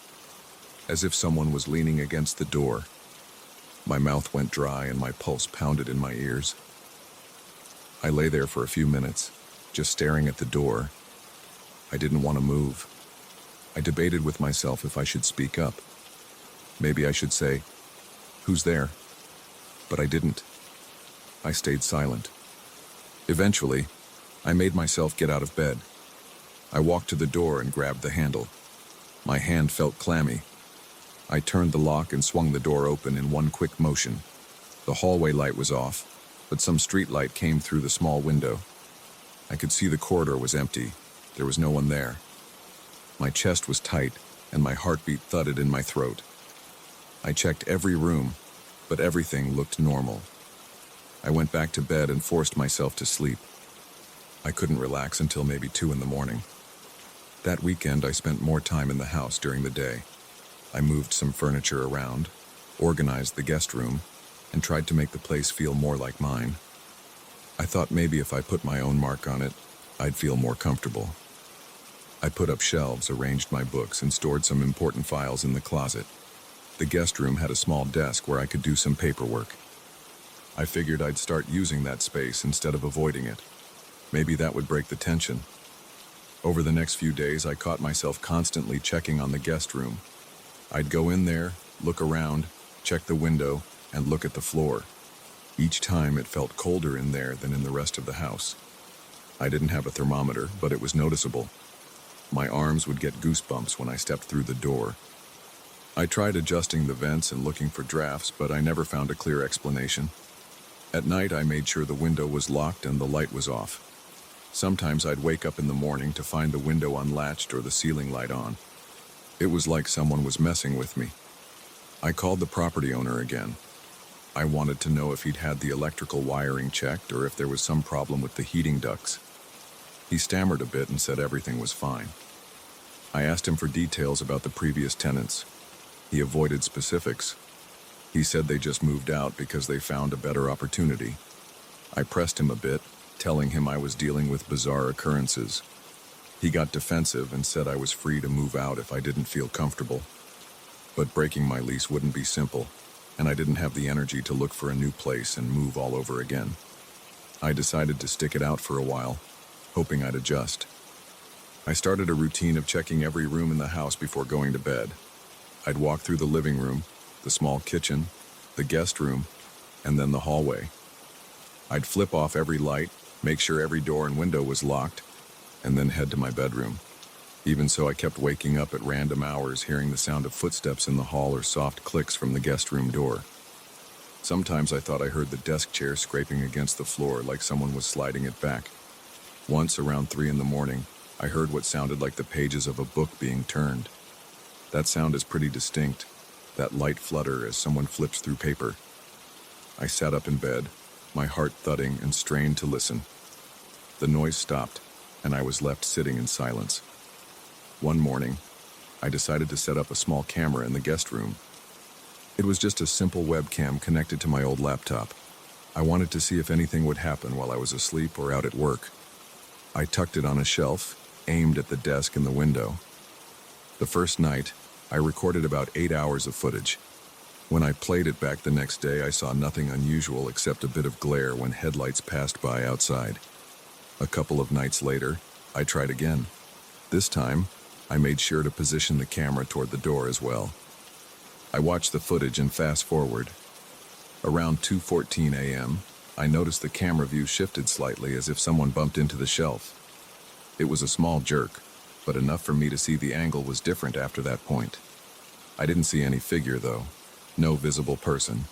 as if someone was leaning against the door. My mouth went dry and my pulse pounded in my ears. I lay there for a few minutes, just staring at the door. I didn't want to move. I debated with myself if I should speak up. Maybe I should say, "Who's there?" But I didn't. I stayed silent. Eventually, I made myself get out of bed. I walked to the door and grabbed the handle. My hand felt clammy. I turned the lock and swung the door open in one quick motion. The hallway light was off, but some street light came through the small window. I could see the corridor was empty. There was no one there. My chest was tight, and my heartbeat thudded in my throat. I checked every room, but everything looked normal. I went back to bed and forced myself to sleep. I couldn't relax until maybe 2 in the morning. That weekend, I spent more time in the house during the day. I moved some furniture around, organized the guest room, and tried to make the place feel more like mine. I thought maybe if I put my own mark on it, I'd feel more comfortable. I put up shelves, arranged my books, and stored some important files in the closet. The guest room had a small desk where I could do some paperwork. I figured I'd start using that space instead of avoiding it. Maybe that would break the tension. Over the next few days, I caught myself constantly checking on the guest room. I'd go in there, look around, check the window, and look at the floor. Each time it felt colder in there than in the rest of the house. I didn't have a thermometer, but it was noticeable. My arms would get goosebumps when I stepped through the door. I tried adjusting the vents and looking for drafts, but I never found a clear explanation. At night, I made sure the window was locked and the light was off. Sometimes I'd wake up in the morning to find the window unlatched or the ceiling light on. It was like someone was messing with me. I called the property owner again. I wanted to know if he'd had the electrical wiring checked or if there was some problem with the heating ducts. He stammered a bit and said everything was fine. I asked him for details about the previous tenants. He avoided specifics. He said they just moved out because they found a better opportunity. I pressed him a bit, telling him I was dealing with bizarre occurrences. He got defensive and said I was free to move out if I didn't feel comfortable. But breaking my lease wouldn't be simple, and I didn't have the energy to look for a new place and move all over again. I decided to stick it out for a while, hoping I'd adjust. I started a routine of checking every room in the house before going to bed. I'd walk through the living room, the small kitchen, the guest room, and then the hallway. I'd flip off every light, make sure every door and window was locked, and then head to my bedroom. Even so, I kept waking up at random hours, hearing the sound of footsteps in the hall or soft clicks from the guest room door. Sometimes I thought I heard the desk chair scraping against the floor like someone was sliding it back. Once, around 3 in the morning, I heard what sounded like the pages of a book being turned. That sound is pretty distinct, that light flutter as someone flips through paper. I sat up in bed, my heart thudding, and strained to listen. The noise stopped, and I was left sitting in silence. One morning, I decided to set up a small camera in the guest room. It was just a simple webcam connected to my old laptop. I wanted to see if anything would happen while I was asleep or out at work. I tucked it on a shelf, aimed at the desk and the window. The first night, I recorded about 8 hours of footage. When I played it back the next day, I saw nothing unusual except a bit of glare when headlights passed by outside. A couple of nights later, I tried again. This time, I made sure to position the camera toward the door as well. I watched the footage and fast forward. Around 2:14 a.m., I noticed the camera view shifted slightly as if someone bumped into the shelf. It was a small jerk, but enough for me to see the angle was different after that point. I didn't see any figure though, no visible person,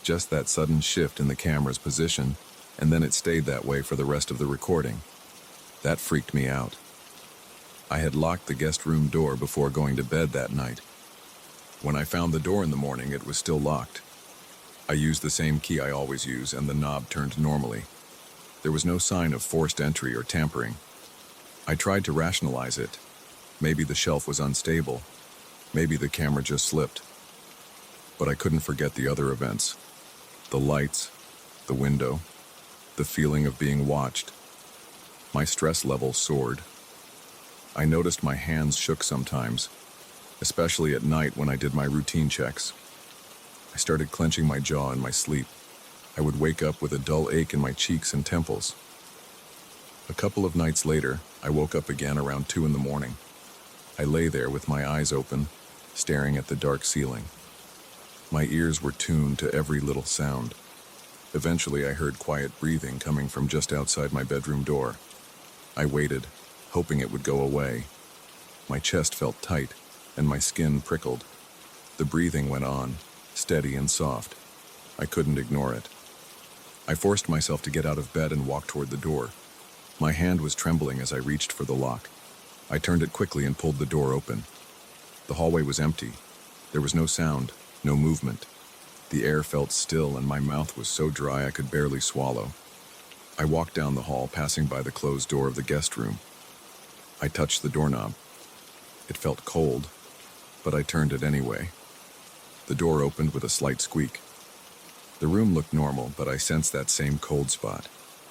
just that sudden shift in the camera's position, and then it stayed that way for the rest of the recording. That freaked me out. I had locked the guest room door before going to bed that night. When I found the door in the morning, it was still locked. I used the same key I always use, and the knob turned normally. There was no sign of forced entry or tampering. I tried to rationalize it. Maybe the shelf was unstable. Maybe the camera just slipped. But I couldn't forget the other events. The lights, the window, the feeling of being watched. My stress level soared. I noticed my hands shook sometimes, especially at night when I did my routine checks. I started clenching my jaw in my sleep. I would wake up with a dull ache in my cheeks and temples. A couple of nights later, I woke up again around 2 in the morning. I lay there with my eyes open, staring at the dark ceiling. My ears were tuned to every little sound. Eventually, I heard quiet breathing coming from just outside my bedroom door. I waited, hoping it would go away. My chest felt tight, and my skin prickled. The breathing went on, steady and soft. I couldn't ignore it. I forced myself to get out of bed and walk toward the door. My hand was trembling as I reached for the lock. I turned it quickly and pulled the door open. The hallway was empty. There was no sound, no movement. The air felt still and my mouth was so dry I could barely swallow. I walked down the hall, passing by the closed door of the guest room. I touched the doorknob. It felt cold, but I turned it anyway. The door opened with a slight squeak. The room looked normal, but I sensed that same cold spot.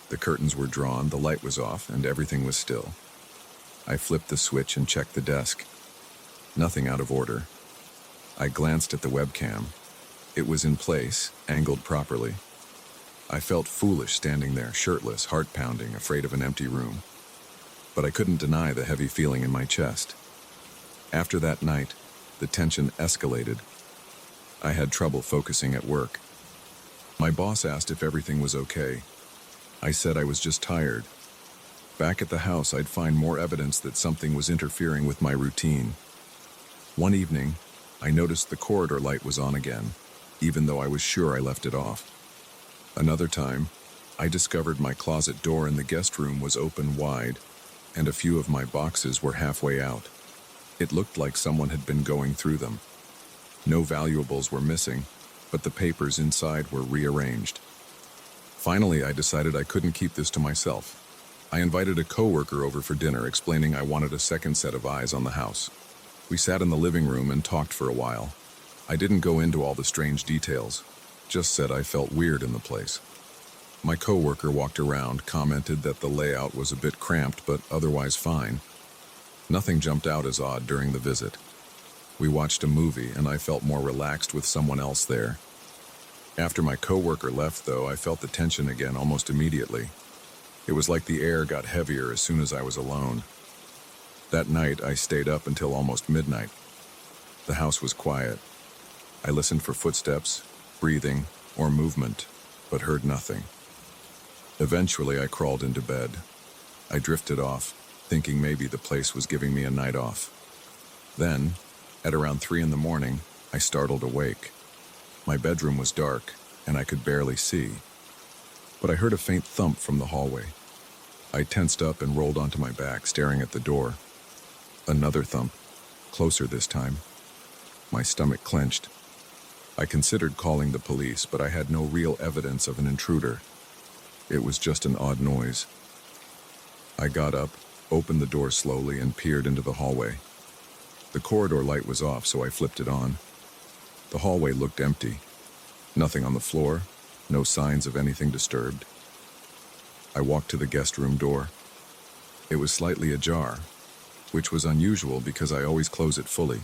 The curtains were drawn, the light was off, and everything was still. I flipped the switch and checked the desk. Nothing out of order. I glanced at the webcam. It was in place, angled properly. I felt foolish standing there, shirtless, heart pounding, afraid of an empty room. But I couldn't deny the heavy feeling in my chest. After that night, the tension escalated. I had trouble focusing at work. My boss asked if everything was okay. I said I was just tired. Back at the house, I'd find more evidence that something was interfering with my routine. One evening, I noticed the corridor light was on again, even though I was sure I left it off. Another time, I discovered my closet door in the guest room was open wide, and a few of my boxes were halfway out. It looked like someone had been going through them. No valuables were missing, but the papers inside were rearranged. Finally, I decided I couldn't keep this to myself. I invited a coworker over for dinner, explaining I wanted a second set of eyes on the house. We sat in the living room and talked for a while. I didn't go into all the strange details, just said I felt weird in the place. My coworker walked around, commented that the layout was a bit cramped but otherwise fine. Nothing jumped out as odd during the visit. We watched a movie and I felt more relaxed with someone else there. After my coworker left, though, I felt the tension again almost immediately. It was like the air got heavier as soon as I was alone. That night, I stayed up until almost midnight. The house was quiet. I listened for footsteps, breathing, or movement, but heard nothing. Eventually, I crawled into bed. I drifted off, thinking maybe the place was giving me a night off. Then, at around 3 a.m, I startled awake. My bedroom was dark, and I could barely see. But I heard a faint thump from the hallway. I tensed up and rolled onto my back, staring at the door. Another thump, closer this time. My stomach clenched. I considered calling the police, but I had no real evidence of an intruder. It was just an odd noise. I got up, opened the door slowly, and peered into the hallway. The corridor light was off, so I flipped it on. The hallway looked empty. Nothing on the floor, no signs of anything disturbed. I walked to the guest room door. It was slightly ajar, which was unusual because I always close it fully.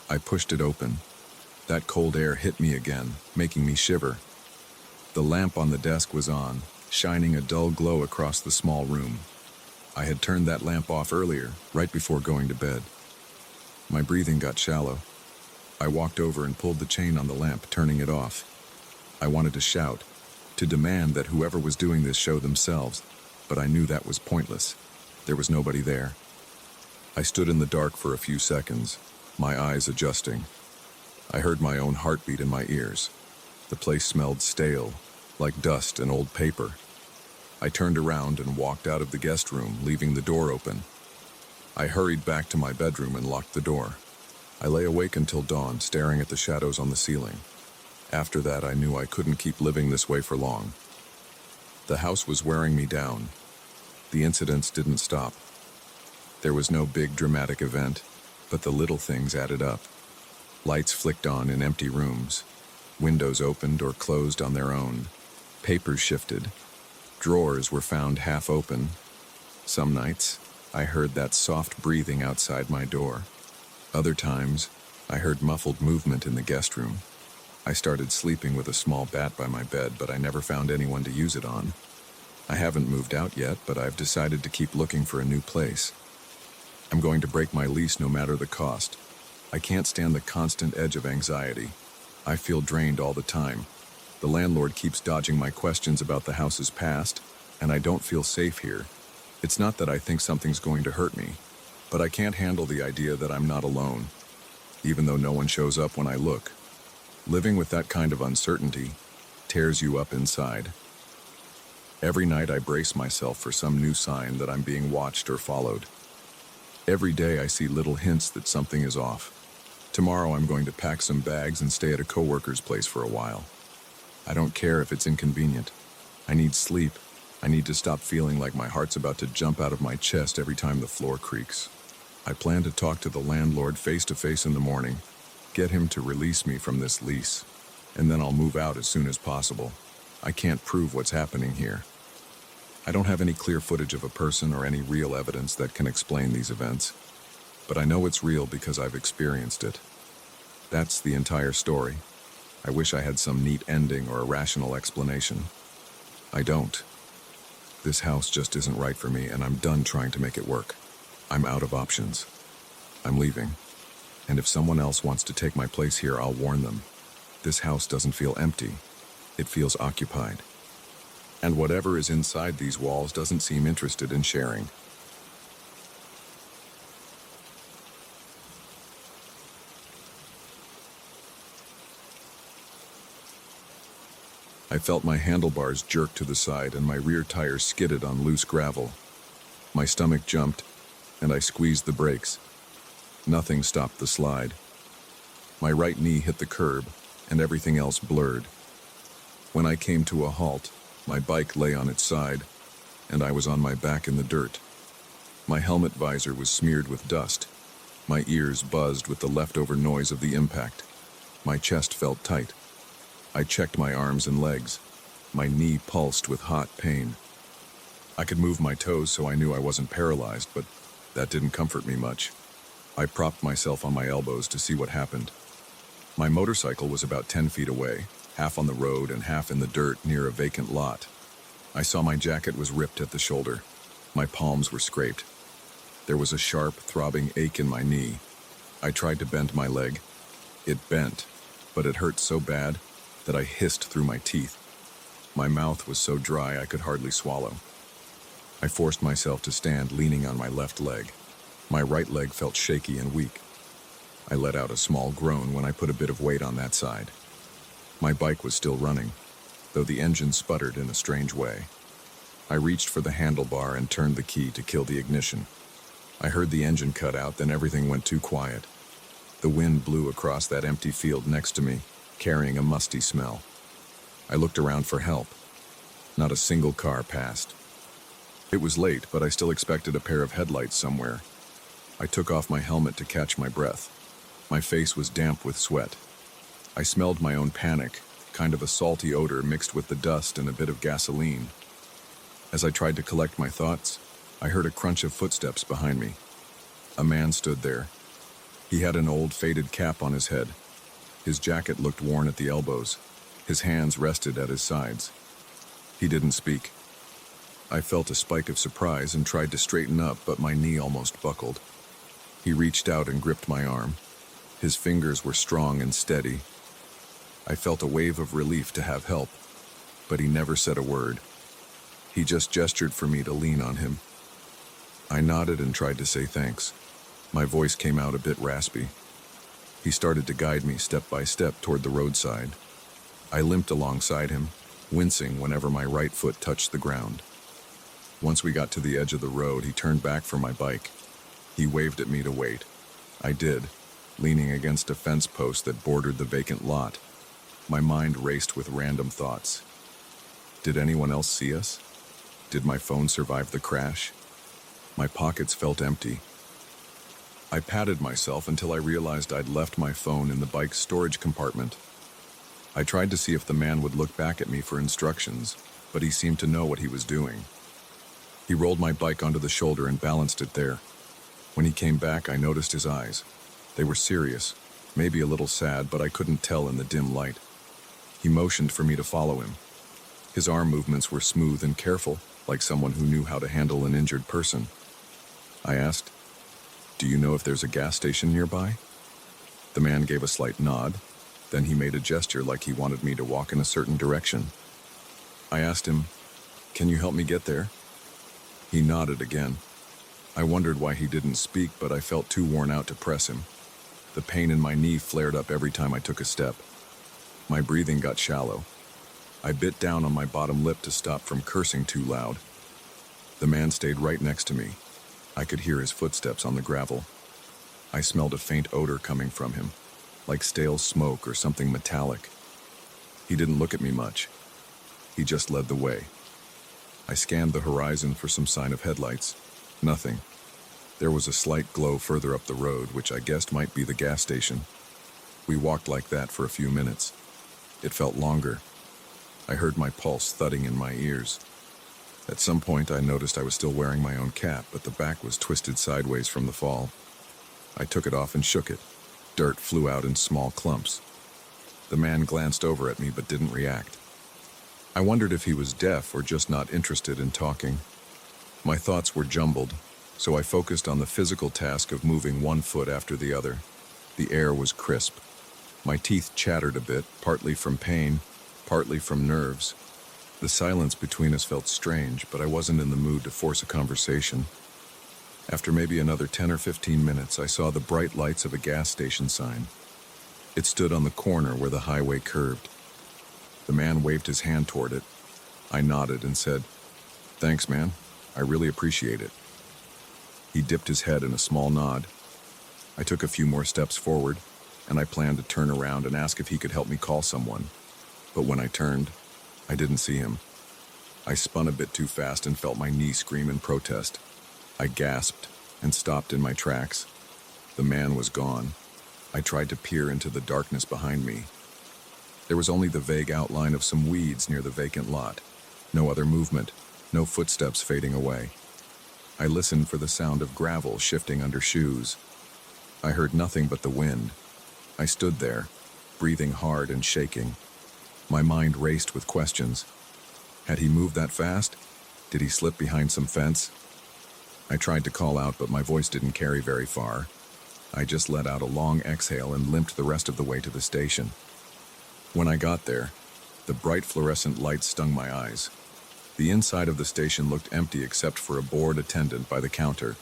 I pushed it open. That cold air hit me again, making me shiver. The lamp on the desk was on, shining a dull glow across the small room. I had turned that lamp off earlier, right before going to bed. My breathing got shallow. I walked over and pulled the chain on the lamp, turning it off. I wanted to shout, to demand that whoever was doing this show themselves, but I knew that was pointless. There was nobody there. I stood in the dark for a few seconds, my eyes adjusting. I heard my own heartbeat in my ears. The place smelled stale, like dust and old paper. I turned around and walked out of the guest room, leaving the door open. I hurried back to my bedroom and locked the door. I lay awake until dawn, staring at the shadows on the ceiling. After that, I knew I couldn't keep living this way for long. The house was wearing me down. The incidents didn't stop. There was no big dramatic event, but the little things added up. Lights flicked on in empty rooms. Windows opened or closed on their own. Papers shifted. Drawers were found half open. Some nights, I heard that soft breathing outside my door. Other times, I heard muffled movement in the guest room. I started sleeping with a small bat by my bed, but I never found anyone to use it on. I haven't moved out yet, but I've decided to keep looking for a new place. I'm going to break my lease no matter the cost. I can't stand the constant edge of anxiety. I feel drained all the time. The landlord keeps dodging my questions about the house's past, and I don't feel safe here. It's not that I think something's going to hurt me, but I can't handle the idea that I'm not alone, even though no one shows up when I look. Living with that kind of uncertainty tears you up inside. Every night I brace myself for some new sign that I'm being watched or followed. Every day I see little hints that something is off. Tomorrow I'm going to pack some bags and stay at a coworker's place for a while. I don't care if it's inconvenient. I need sleep. I need to stop feeling like my heart's about to jump out of my chest every time the floor creaks. I plan to talk to the landlord face to face in the morning, get him to release me from this lease, and then I'll move out as soon as possible. I can't prove what's happening here. I don't have any clear footage of a person or any real evidence that can explain these events, but I know it's real because I've experienced it. That's the entire story. I wish I had some neat ending or a rational explanation. I don't. This house just isn't right for me, and I'm done trying to make it work. I'm out of options. I'm leaving. And if someone else wants to take my place here, I'll warn them. This house doesn't feel empty. It feels occupied. And whatever is inside these walls doesn't seem interested in sharing. I felt my handlebars jerk to the side and my rear tire skidded on loose gravel. My stomach jumped, and I squeezed the brakes. Nothing stopped the slide. My right knee hit the curb, and everything else blurred. When I came to a halt, my bike lay on its side, and I was on my back in the dirt. My helmet visor was smeared with dust. My ears buzzed with the leftover noise of the impact. My chest felt tight. I checked my arms and legs. My knee pulsed with hot pain. I could move my toes, so I knew I wasn't paralyzed, but that didn't comfort me much. I propped myself on my elbows to see what happened. My motorcycle was about 10 feet away, half on the road and half in the dirt near a vacant lot. I saw my jacket was ripped at the shoulder. My palms were scraped. There was a sharp, throbbing ache in my knee. I tried to bend my leg. It bent, but it hurt so bad that I hissed through my teeth. My mouth was so dry I could hardly swallow. I forced myself to stand leaning on my left leg. My right leg felt shaky and weak. I let out a small groan when I put a bit of weight on that side. My bike was still running, though the engine sputtered in a strange way. I reached for the handlebar and turned the key to kill the ignition. I heard the engine cut out, then everything went too quiet. The wind blew across that empty field next to me, carrying a musty smell. I looked around for help. Not a single car passed. It was late, but I still expected a pair of headlights somewhere. I took off my helmet to catch my breath. My face was damp with sweat. I smelled my own panic, kind of a salty odor mixed with the dust and a bit of gasoline. As I tried to collect my thoughts, I heard a crunch of footsteps behind me. A man stood there. He had an old faded cap on his head. His jacket looked worn at the elbows. His hands rested at his sides. He didn't speak. I felt a spike of surprise and tried to straighten up, but my knee almost buckled. He reached out and gripped my arm. His fingers were strong and steady. I felt a wave of relief to have help, but he never said a word. He just gestured for me to lean on him. I nodded and tried to say thanks. My voice came out a bit raspy. He started to guide me step by step toward the roadside. I limped alongside him, wincing whenever my right foot touched the ground. Once we got to the edge of the road, he turned back for my bike. He waved at me to wait. I did, leaning against a fence post that bordered the vacant lot. My mind raced with random thoughts. Did anyone else see us? Did my phone survive the crash? My pockets felt empty. I patted myself until I realized I'd left my phone in the bike's storage compartment. I tried to see if the man would look back at me for instructions, but he seemed to know what he was doing. He rolled my bike onto the shoulder and balanced it there. When he came back, I noticed his eyes. They were serious, maybe a little sad, but I couldn't tell in the dim light. He motioned for me to follow him. His arm movements were smooth and careful, like someone who knew how to handle an injured person. I asked, "Do you know if there's a gas station nearby?" The man gave a slight nod. Then he made a gesture like he wanted me to walk in a certain direction. I asked him, "Can you help me get there?" He nodded again. I wondered why he didn't speak, but I felt too worn out to press him. The pain in my knee flared up every time I took a step. My breathing got shallow. I bit down on my bottom lip to stop from cursing too loud. The man stayed right next to me. I could hear his footsteps on the gravel. I smelled a faint odor coming from him, like stale smoke or something metallic. He didn't look at me much. He just led the way. I scanned the horizon for some sign of headlights. Nothing. There was a slight glow further up the road, which I guessed might be the gas station. We walked like that for a few minutes. It felt longer. I heard my pulse thudding in my ears. At some point, I noticed I was still wearing my own cap, but the back was twisted sideways from the fall. I took it off and shook it. Dirt flew out in small clumps. The man glanced over at me but didn't react. I wondered if he was deaf or just not interested in talking. My thoughts were jumbled, so I focused on the physical task of moving one foot after the other. The air was crisp. My teeth chattered a bit, partly from pain, partly from nerves. The silence between us felt strange, but I wasn't in the mood to force a conversation. After maybe another 10 or 15 minutes, I saw the bright lights of a gas station sign. It stood on the corner where the highway curved. The man waved his hand toward it. I nodded and said, "Thanks, man. I really appreciate it." He dipped his head in a small nod. I took a few more steps forward, and I planned to turn around and ask if he could help me call someone. But when I turned, I didn't see him. I spun a bit too fast and felt my knee scream in protest. I gasped and stopped in my tracks. The man was gone. I tried to peer into the darkness behind me. There was only the vague outline of some weeds near the vacant lot. No other movement, no footsteps fading away. I listened for the sound of gravel shifting under shoes. I heard nothing but the wind. I stood there, breathing hard and shaking. My mind raced with questions. Had he moved that fast? Did he slip behind some fence? I tried to call out, but my voice didn't carry very far. I just let out a long exhale and limped the rest of the way to the station. When I got there, the bright fluorescent lights stung my eyes. The inside of the station looked empty except for a bored attendant by the counter.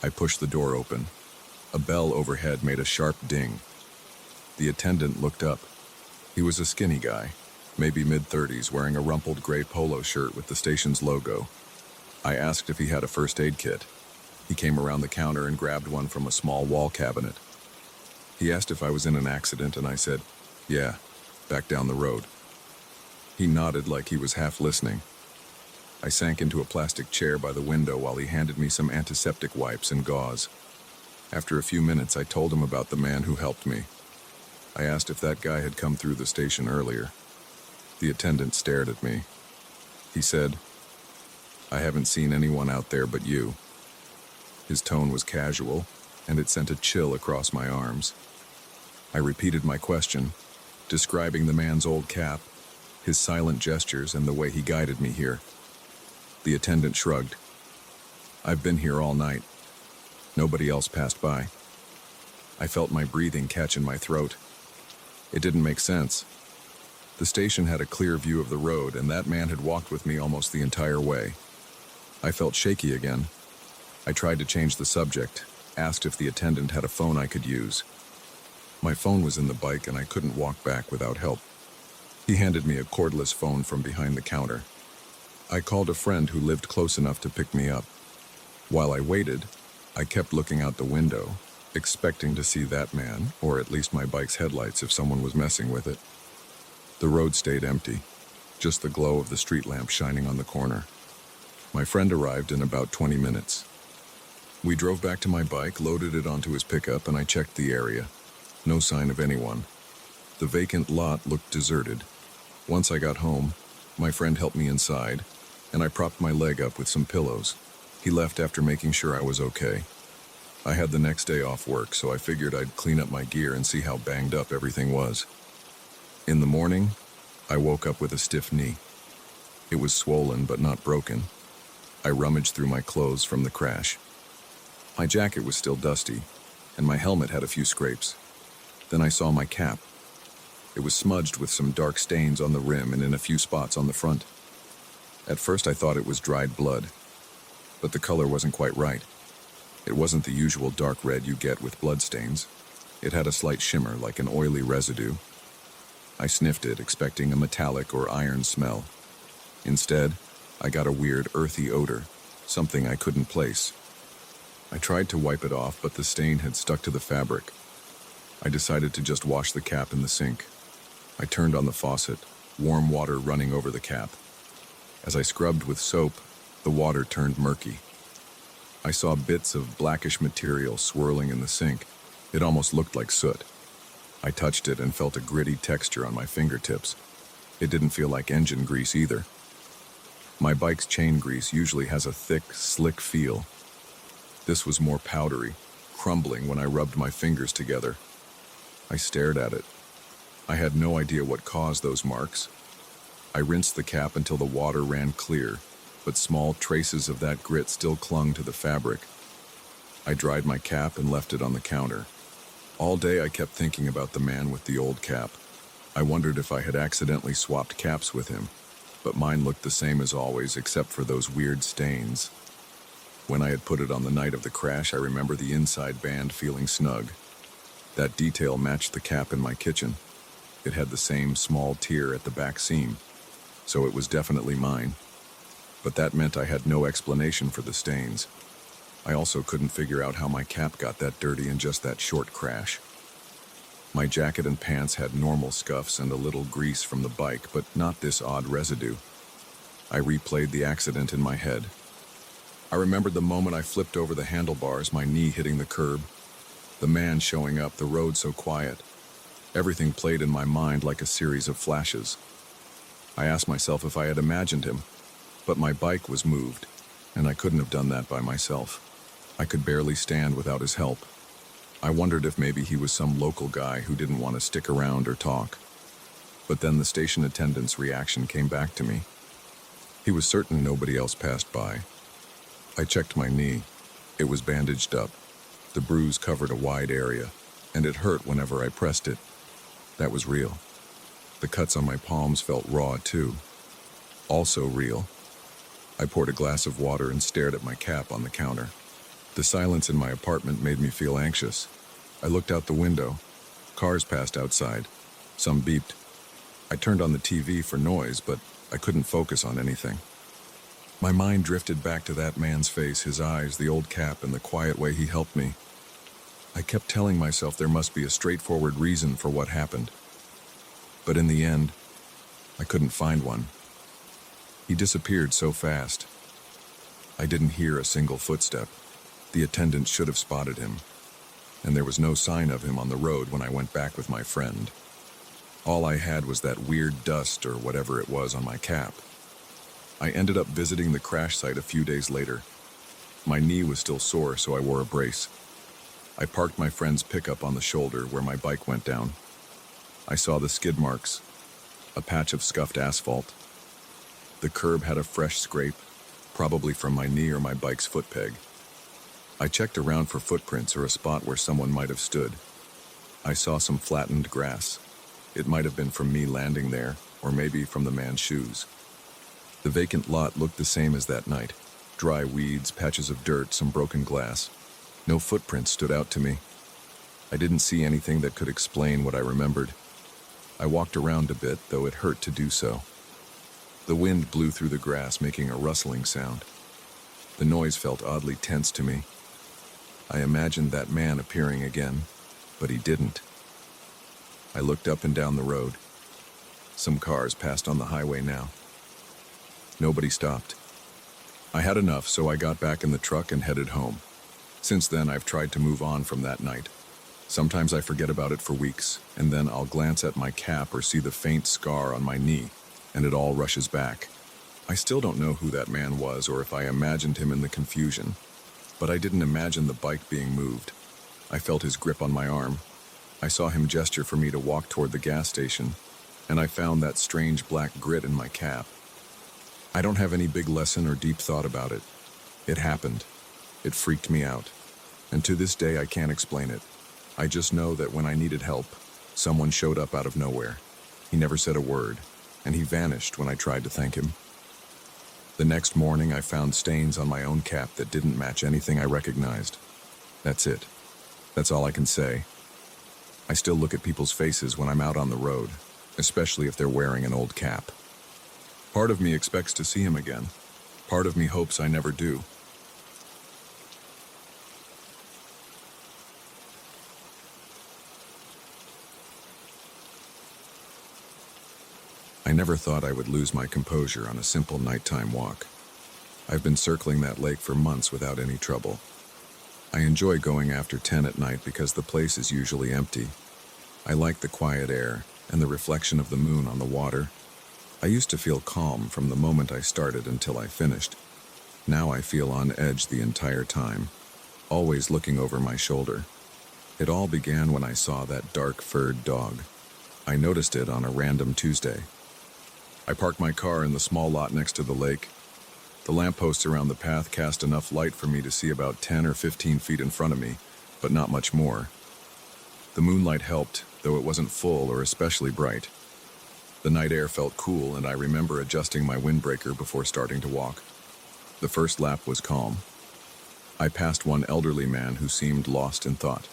I pushed the door open. A bell overhead made a sharp ding. The attendant looked up. He was a skinny guy, maybe mid-30s, wearing a rumpled gray polo shirt with the station's logo. I asked if he had a first aid kit. He came around the counter and grabbed one from a small wall cabinet. He asked if I was in an accident, and I said, "Yeah, back down the road." He nodded like he was half listening. I sank into a plastic chair by the window while he handed me some antiseptic wipes and gauze. After a few minutes, I told him about the man who helped me. I asked if that guy had come through the station earlier. The attendant stared at me. He said, "I haven't seen anyone out there but you." His tone was casual, and it sent a chill across my arms. I repeated my question, describing the man's old cap, his silent gestures, and the way he guided me here. The attendant shrugged. "I've been here all night. Nobody else passed by." I felt my breathing catch in my throat. It didn't make sense. The station had a clear view of the road, and that man had walked with me almost the entire way. I felt shaky again. I tried to change the subject, asked if the attendant had a phone I could use. My phone was in the bike, and I couldn't walk back without help. He handed me a cordless phone from behind the counter. I called a friend who lived close enough to pick me up. While I waited, I kept looking out the window, expecting to see that man, or at least my bike's headlights if someone was messing with it. The road stayed empty, just the glow of the street lamp shining on the corner. My friend arrived in about 20 minutes. We drove back to my bike, loaded it onto his pickup, and I checked the area. No sign of anyone. The vacant lot looked deserted. Once I got home, my friend helped me inside, and I propped my leg up with some pillows. He left after making sure I was okay. I had the next day off work, so I figured I'd clean up my gear and see how banged up everything was. In the morning, I woke up with a stiff knee. It was swollen but not broken. I rummaged through my clothes from the crash. My jacket was still dusty, and my helmet had a few scrapes. Then I saw my cap. It was smudged with some dark stains on the rim and in a few spots on the front. At first I thought it was dried blood, but the color wasn't quite right. It wasn't the usual dark red you get with bloodstains. It had a slight shimmer like an oily residue. I sniffed it, expecting a metallic or iron smell. Instead, I got a weird earthy odor, something I couldn't place. I tried to wipe it off, but the stain had stuck to the fabric. I decided to just wash the cap in the sink. I turned on the faucet, warm water running over the cap. As I scrubbed with soap, the water turned murky. I saw bits of blackish material swirling in the sink. It almost looked like soot. I touched it and felt a gritty texture on my fingertips. It didn't feel like engine grease either. My bike's chain grease usually has a thick, slick feel. This was more powdery, crumbling when I rubbed my fingers together. I stared at it. I had no idea what caused those marks. I rinsed the cap until the water ran clear, but small traces of that grit still clung to the fabric. I dried my cap and left it on the counter. All day I kept thinking about the man with the old cap. I wondered if I had accidentally swapped caps with him, but mine looked the same as always except for those weird stains. When I had put it on the night of the crash, I remember the inside band feeling snug. That detail matched the cap in my kitchen. It had the same small tear at the back seam, so it was definitely mine. But that meant I had no explanation for the stains. I also couldn't figure out how my cap got that dirty in just that short crash. My jacket and pants had normal scuffs and a little grease from the bike, but not this odd residue. I replayed the accident in my head. I remembered the moment I flipped over the handlebars, my knee hitting the curb. The man showing up, the road so quiet. Everything played in my mind like a series of flashes. I asked myself if I had imagined him, but my bike was moved, and I couldn't have done that by myself. I could barely stand without his help. I wondered if maybe he was some local guy who didn't want to stick around or talk. But then the station attendant's reaction came back to me. He was certain nobody else passed by. I checked my knee. It was bandaged up. The bruise covered a wide area, and it hurt whenever I pressed it. That was real. The cuts on my palms felt raw too. Also real. I poured a glass of water and stared at my cap on the counter. The silence in my apartment made me feel anxious. I looked out the window. Cars passed outside. Some beeped. I turned on the TV for noise, but I couldn't focus on anything. My mind drifted back to that man's face, his eyes, the old cap, and the quiet way he helped me. I kept telling myself there must be a straightforward reason for what happened. But in the end, I couldn't find one. He disappeared so fast. I didn't hear a single footstep. The attendant should have spotted him, and there was no sign of him on the road when I went back with my friend. All I had was that weird dust or whatever it was on my cap. I ended up visiting the crash site a few days later. My knee was still sore, so I wore a brace. I parked my friend's pickup on the shoulder where my bike went down. I saw the skid marks, a patch of scuffed asphalt. The curb had a fresh scrape, probably from my knee or my bike's foot peg. I checked around for footprints or a spot where someone might have stood. I saw some flattened grass. It might have been from me landing there, or maybe from the man's shoes. The vacant lot looked the same as that night. Dry weeds, patches of dirt, some broken glass. No footprints stood out to me. I didn't see anything that could explain what I remembered. I walked around a bit, though it hurt to do so. The wind blew through the grass, making a rustling sound. The noise felt oddly tense to me. I imagined that man appearing again, but he didn't. I looked up and down the road. Some cars passed on the highway now. Nobody stopped. I had enough, so I got back in the truck and headed home. Since then, I've tried to move on from that night. Sometimes I forget about it for weeks, and then I'll glance at my cap or see the faint scar on my knee, and it all rushes back. I still don't know who that man was or if I imagined him in the confusion, but I didn't imagine the bike being moved. I felt his grip on my arm. I saw him gesture for me to walk toward the gas station, and I found that strange black grit in my cap. I don't have any big lesson or deep thought about it. It happened. It freaked me out. And to this day, I can't explain it. I just know that when I needed help, someone showed up out of nowhere. He never said a word, and he vanished when I tried to thank him. The next morning, I found stains on my own cap that didn't match anything I recognized. That's it. That's all I can say. I still look at people's faces when I'm out on the road, especially if they're wearing an old cap. Part of me expects to see him again. Part of me hopes I never do. I never thought I would lose my composure on a simple nighttime walk. I've been circling that lake for months without any trouble. I enjoy going after 10 at night because the place is usually empty. I like the quiet air and the reflection of the moon on the water. I used to feel calm from the moment I started until I finished. Now I feel on edge the entire time, always looking over my shoulder. It all began when I saw that dark furred dog. I noticed it on a random Tuesday. I parked my car in the small lot next to the lake. The lampposts around the path cast enough light for me to see about 10 or 15 feet in front of me, but not much more. The moonlight helped, though it wasn't full or especially bright. The night air felt cool, and I remember adjusting my windbreaker before starting to walk. The first lap was calm. I passed one elderly man who seemed lost in thought.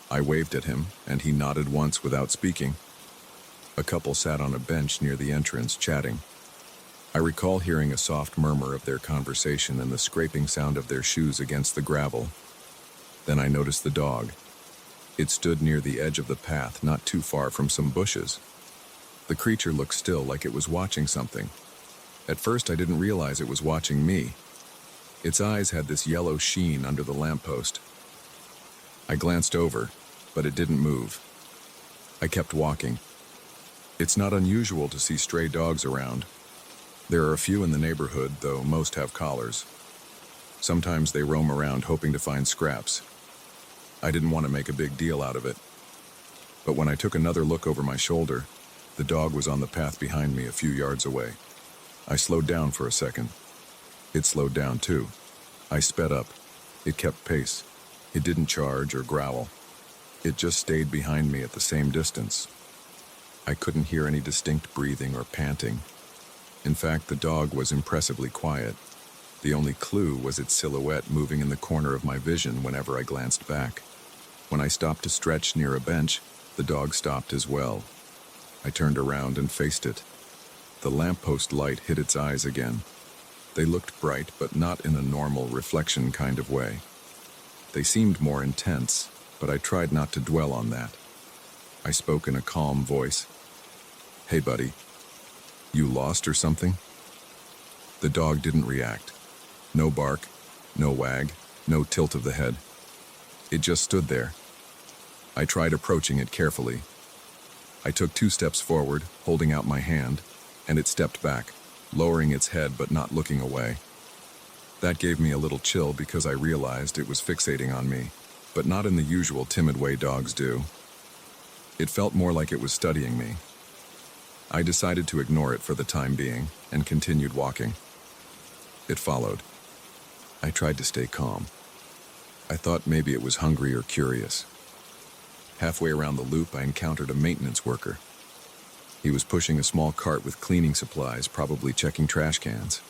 I waved at him, and he nodded once without speaking. A couple sat on a bench near the entrance, chatting. I recall hearing a soft murmur of their conversation and the scraping sound of their shoes against the gravel. Then I noticed the dog. It stood near the edge of the path, not too far from some bushes. The creature looked still, like it was watching something. At first, I didn't realize it was watching me. Its eyes had this yellow sheen under the lamppost. I glanced over, but it didn't move. I kept walking. It's not unusual to see stray dogs around. There are a few in the neighborhood, though most have collars. Sometimes they roam around hoping to find scraps. I didn't want to make a big deal out of it. But when I took another look over my shoulder, the dog was on the path behind me a few yards away. I slowed down for a second. It slowed down too. I sped up. It kept pace. It didn't charge or growl. It just stayed behind me at the same distance. I couldn't hear any distinct breathing or panting. In fact, the dog was impressively quiet. The only clue was its silhouette moving in the corner of my vision whenever I glanced back. When I stopped to stretch near a bench, the dog stopped as well. I turned around and faced it. The lamppost light hit its eyes again. They looked bright, but not in a normal reflection kind of way. They seemed more intense, but I tried not to dwell on that. I spoke in a calm voice. "Hey, buddy. You lost or something?" The dog didn't react. No bark, no wag, no tilt of the head. It just stood there. I tried approaching it carefully. I took 2 steps forward, holding out my hand, and it stepped back, lowering its head but not looking away. That gave me a little chill because I realized it was fixating on me, but not in the usual timid way dogs do. It felt more like it was studying me. I decided to ignore it for the time being and continued walking. It followed. I tried to stay calm. I thought maybe it was hungry or curious. Halfway around the loop, I encountered a maintenance worker. He was pushing a small cart with cleaning supplies, probably checking trash cans.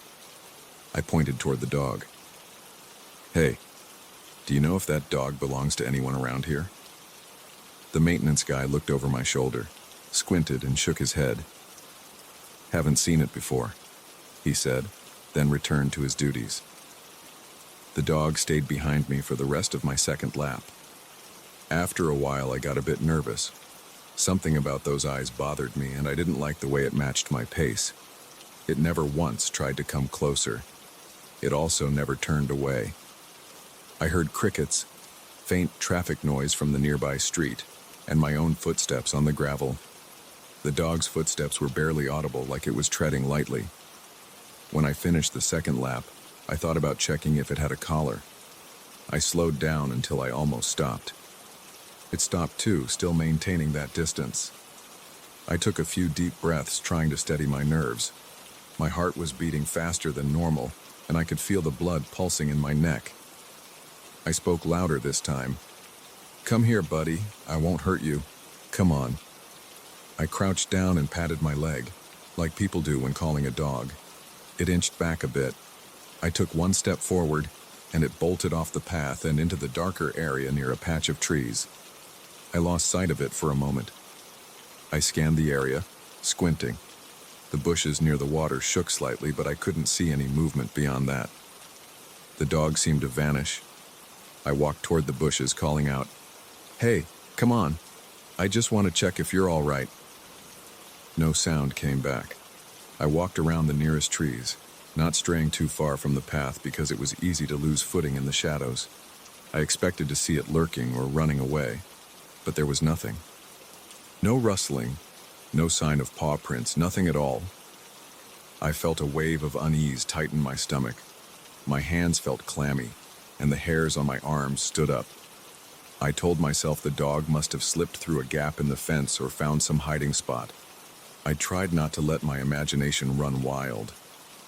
I pointed toward the dog. "Hey, do you know if that dog belongs to anyone around here?" The maintenance guy looked over my shoulder, squinted and shook his head. "Haven't seen it before," he said, then returned to his duties. The dog stayed behind me for the rest of my second lap. After a while, I got a bit nervous. Something about those eyes bothered me, and I didn't like the way it matched my pace. It never once tried to come closer. It also never turned away. I heard crickets, faint traffic noise from the nearby street, and my own footsteps on the gravel. The dog's footsteps were barely audible, like it was treading lightly. When I finished the second lap, I thought about checking if it had a collar. I slowed down until I almost stopped. It stopped too, still maintaining that distance. I took a few deep breaths, trying to steady my nerves. My heart was beating faster than normal, and I could feel the blood pulsing in my neck. I spoke louder this time. "Come here, buddy. I won't hurt you. Come on." I crouched down and patted my leg, like people do when calling a dog. It inched back a bit. I took 1 step forward, and it bolted off the path and into the darker area near a patch of trees. I lost sight of it for a moment. I scanned the area, squinting. The bushes near the water shook slightly, but I couldn't see any movement beyond that. The dog seemed to vanish. I walked toward the bushes, calling out, "Hey, come on. I just want to check if you're all right." No sound came back. I walked around the nearest trees, not straying too far from the path because it was easy to lose footing in the shadows. I expected to see it lurking or running away, but there was nothing. No rustling, no sign of paw prints, nothing at all. I felt a wave of unease tighten my stomach. My hands felt clammy, and the hairs on my arms stood up. I told myself the dog must have slipped through a gap in the fence or found some hiding spot. I tried not to let my imagination run wild.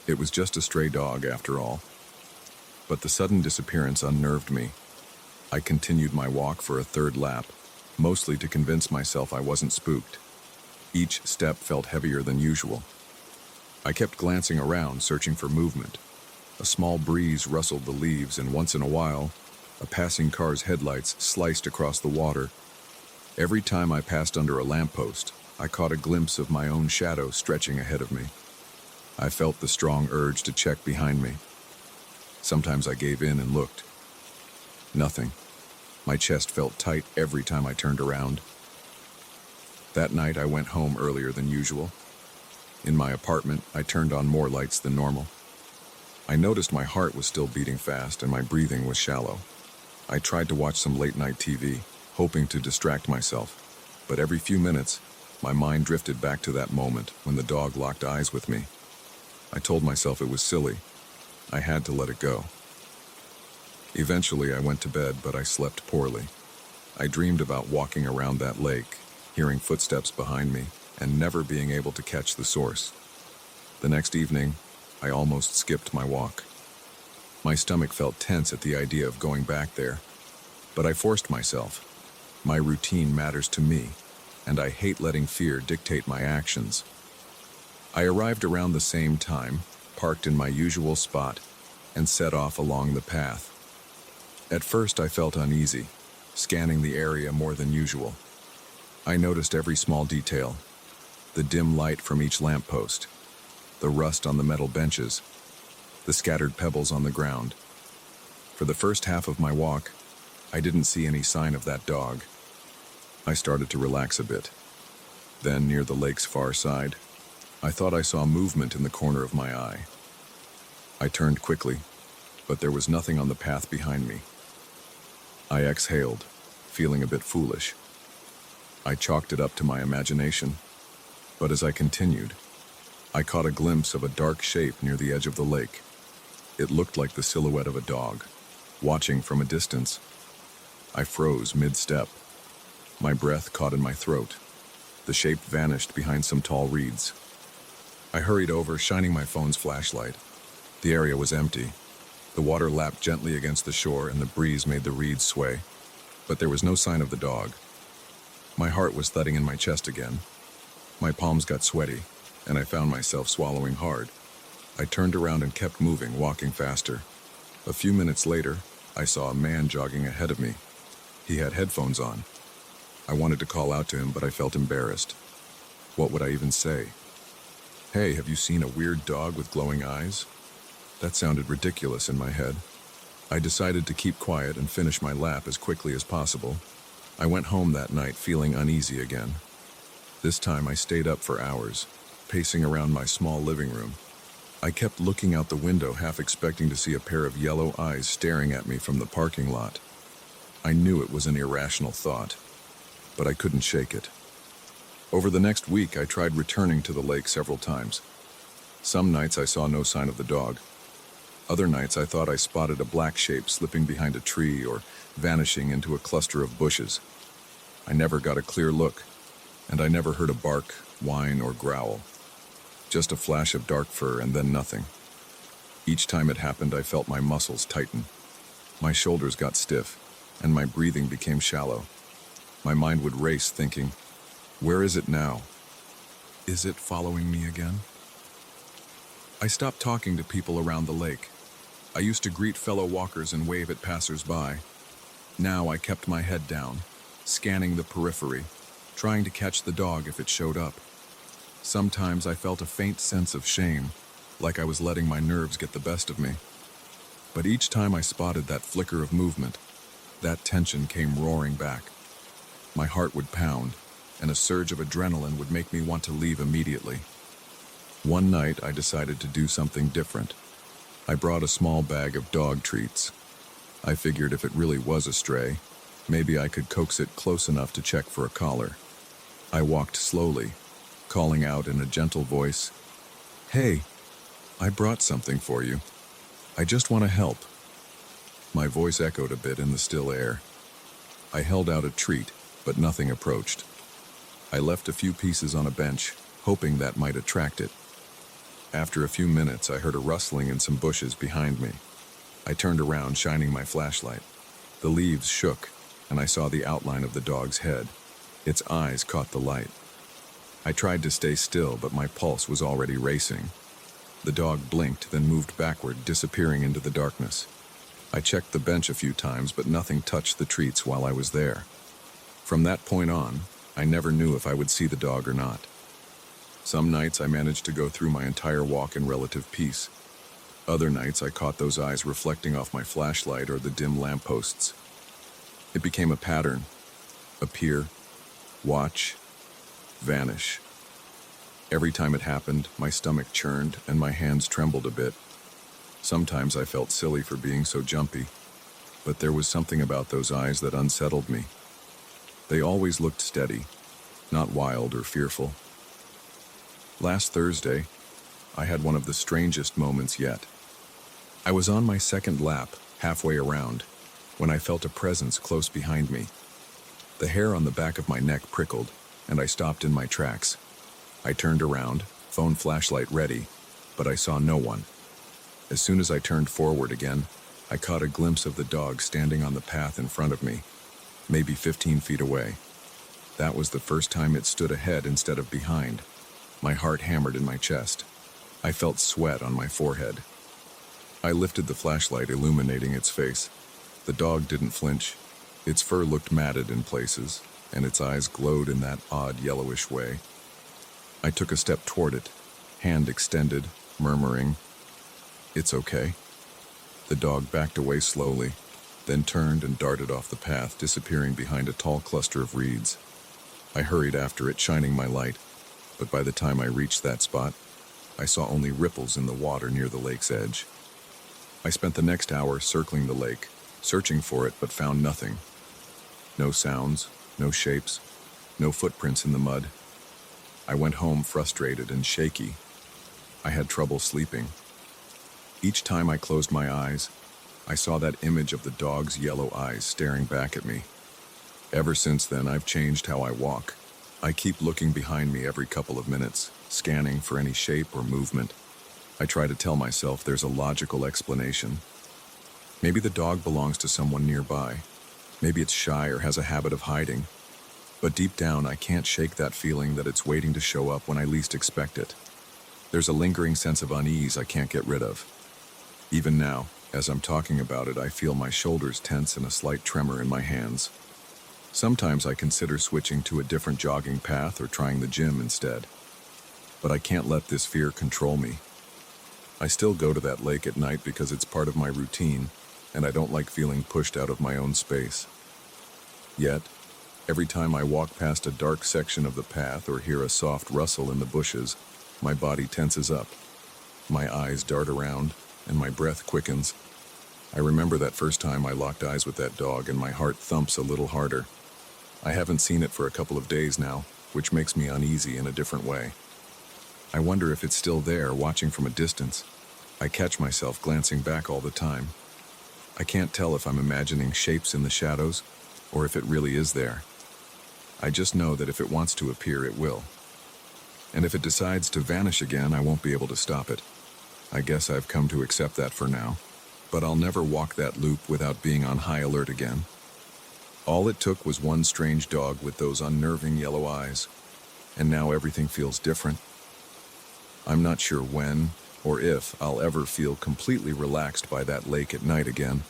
It was just a stray dog, after all. But the sudden disappearance unnerved me. I continued my walk for a third lap, mostly to convince myself I wasn't spooked. Each step felt heavier than usual. I kept glancing around, searching for movement. A small breeze rustled the leaves, and once in a while, a passing car's headlights sliced across the water. Every time I passed under a lamppost, I caught a glimpse of my own shadow stretching ahead of me. I felt the strong urge to check behind me. Sometimes I gave in and looked. Nothing. My chest felt tight every time I turned around. That night I went home earlier than usual. In my apartment, I turned on more lights than normal. I noticed my heart was still beating fast and my breathing was shallow. I tried to watch some late-night TV, hoping to distract myself, but every few minutes, my mind drifted back to that moment when the dog locked eyes with me. I told myself it was silly. I had to let it go. Eventually, I went to bed, but I slept poorly. I dreamed about walking around that lake, hearing footsteps behind me, and never being able to catch the source. The next evening, I almost skipped my walk. My stomach felt tense at the idea of going back there, but I forced myself. My routine matters to me, and I hate letting fear dictate my actions. I arrived around the same time, parked in my usual spot, and set off along the path. At first I felt uneasy, scanning the area more than usual. I noticed every small detail: the dim light from each lamppost, the rust on the metal benches, the scattered pebbles on the ground. For the first half of my walk, I didn't see any sign of that dog. I started to relax a bit. Then, near the lake's far side, I thought I saw movement in the corner of my eye. I turned quickly, but there was nothing on the path behind me. I exhaled, feeling a bit foolish. I chalked it up to my imagination, but as I continued, I caught a glimpse of a dark shape near the edge of the lake. It looked like the silhouette of a dog, watching from a distance. I froze mid-step. My breath caught in my throat. The shape vanished behind some tall reeds. I hurried over, shining my phone's flashlight. The area was empty. The water lapped gently against the shore and the breeze made the reeds sway, but there was no sign of the dog. My heart was thudding in my chest again. My palms got sweaty, and I found myself swallowing hard. I turned around and kept moving, walking faster. A few minutes later, I saw a man jogging ahead of me. He had headphones on. I wanted to call out to him, but I felt embarrassed. What would I even say? "Hey, have you seen a weird dog with glowing eyes?" That sounded ridiculous in my head. I decided to keep quiet and finish my lap as quickly as possible. I went home that night feeling uneasy again. This time I stayed up for hours, pacing around my small living room. I kept looking out the window, half expecting to see a pair of yellow eyes staring at me from the parking lot. I knew it was an irrational thought, but I couldn't shake it. Over the next week, I tried returning to the lake several times. Some nights I saw no sign of the dog. Other nights I thought I spotted a black shape slipping behind a tree or vanishing into a cluster of bushes. I never got a clear look, and I never heard a bark, whine, or growl. Just a flash of dark fur and then nothing. Each time it happened, I felt my muscles tighten. My shoulders got stiff, and my breathing became shallow. My mind would race, thinking, where is it now? Is it following me again? I stopped talking to people around the lake. I used to greet fellow walkers and wave at passers-by. Now I kept my head down, scanning the periphery, trying to catch the dog if it showed up. Sometimes I felt a faint sense of shame, like I was letting my nerves get the best of me. But each time I spotted that flicker of movement, that tension came roaring back. My heart would pound, and a surge of adrenaline would make me want to leave immediately. One night, I decided to do something different. I brought a small bag of dog treats. I figured if it really was a stray, maybe I could coax it close enough to check for a collar. I walked slowly, calling out in a gentle voice, "Hey, I brought something for you. I just want to help." My voice echoed a bit in the still air. I held out a treat, but nothing approached. I left a few pieces on a bench, hoping that might attract it. After a few minutes, I heard a rustling in some bushes behind me. I turned around, shining my flashlight. The leaves shook, and I saw the outline of the dog's head. Its eyes caught the light. I tried to stay still, but my pulse was already racing. The dog blinked, then moved backward, disappearing into the darkness. I checked the bench a few times, but nothing touched the treats while I was there. From that point on, I never knew if I would see the dog or not. Some nights I managed to go through my entire walk in relative peace. Other nights I caught those eyes reflecting off my flashlight or the dim lampposts. It became a pattern. Appear, watch, vanish. Every time it happened, my stomach churned and my hands trembled a bit. Sometimes I felt silly for being so jumpy, but there was something about those eyes that unsettled me. They always looked steady, not wild or fearful. Last Thursday, I had one of the strangest moments yet. I was on my second lap, halfway around, when I felt a presence close behind me. The hair on the back of my neck prickled, and I stopped in my tracks. I turned around, phone flashlight ready, but I saw no one. As soon as I turned forward again, I caught a glimpse of the dog standing on the path in front of me, maybe 15 feet away. That was the first time it stood ahead instead of behind. My heart hammered in my chest. I felt sweat on my forehead. I lifted the flashlight, illuminating its face. The dog didn't flinch. Its fur looked matted in places, and its eyes glowed in that odd yellowish way. I took a step toward it, hand extended, murmuring, "It's okay." The dog backed away slowly, then turned and darted off the path, disappearing behind a tall cluster of reeds. I hurried after it, shining my light, but by the time I reached that spot, I saw only ripples in the water near the lake's edge. I spent the next hour circling the lake, searching for it, but found nothing. No sounds, no shapes, no footprints in the mud. I went home frustrated and shaky. I had trouble sleeping. Each time I closed my eyes, I saw that image of the dog's yellow eyes staring back at me. Ever since then, I've changed how I walk. I keep looking behind me every couple of minutes, scanning for any shape or movement. I try to tell myself there's a logical explanation. Maybe the dog belongs to someone nearby. Maybe it's shy or has a habit of hiding. But deep down, I can't shake that feeling that it's waiting to show up when I least expect it. There's a lingering sense of unease I can't get rid of. Even now, as I'm talking about it, I feel my shoulders tense and a slight tremor in my hands. Sometimes I consider switching to a different jogging path or trying the gym instead. But I can't let this fear control me. I still go to that lake at night because it's part of my routine, and I don't like feeling pushed out of my own space. Yet, every time I walk past a dark section of the path or hear a soft rustle in the bushes, my body tenses up. My eyes dart around, and my breath quickens. I remember that first time I locked eyes with that dog, and my heart thumps a little harder. I haven't seen it for a couple of days now, which makes me uneasy in a different way. I wonder if it's still there, watching from a distance. I catch myself glancing back all the time. I can't tell if I'm imagining shapes in the shadows, or if it really is there. I just know that if it wants to appear, it will. And if it decides to vanish again, I won't be able to stop it. I guess I've come to accept that for now. But I'll never walk that loop without being on high alert again. All it took was one strange dog with those unnerving yellow eyes, and now everything feels different. I'm not sure when or if I'll ever feel completely relaxed by that lake at night again.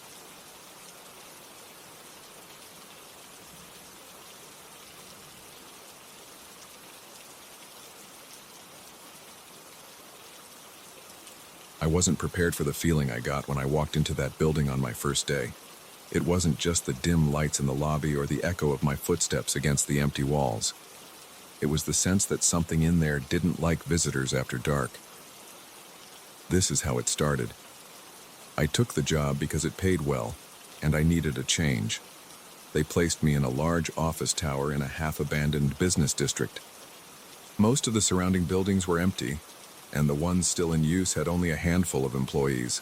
I wasn't prepared for the feeling I got when I walked into that building on my first day. It wasn't just the dim lights in the lobby or the echo of my footsteps against the empty walls. It was the sense that something in there didn't like visitors after dark. This is how it started. I took the job because it paid well, and I needed a change. They placed me in a large office tower in a half-abandoned business district. Most of the surrounding buildings were empty, and the ones still in use had only a handful of employees.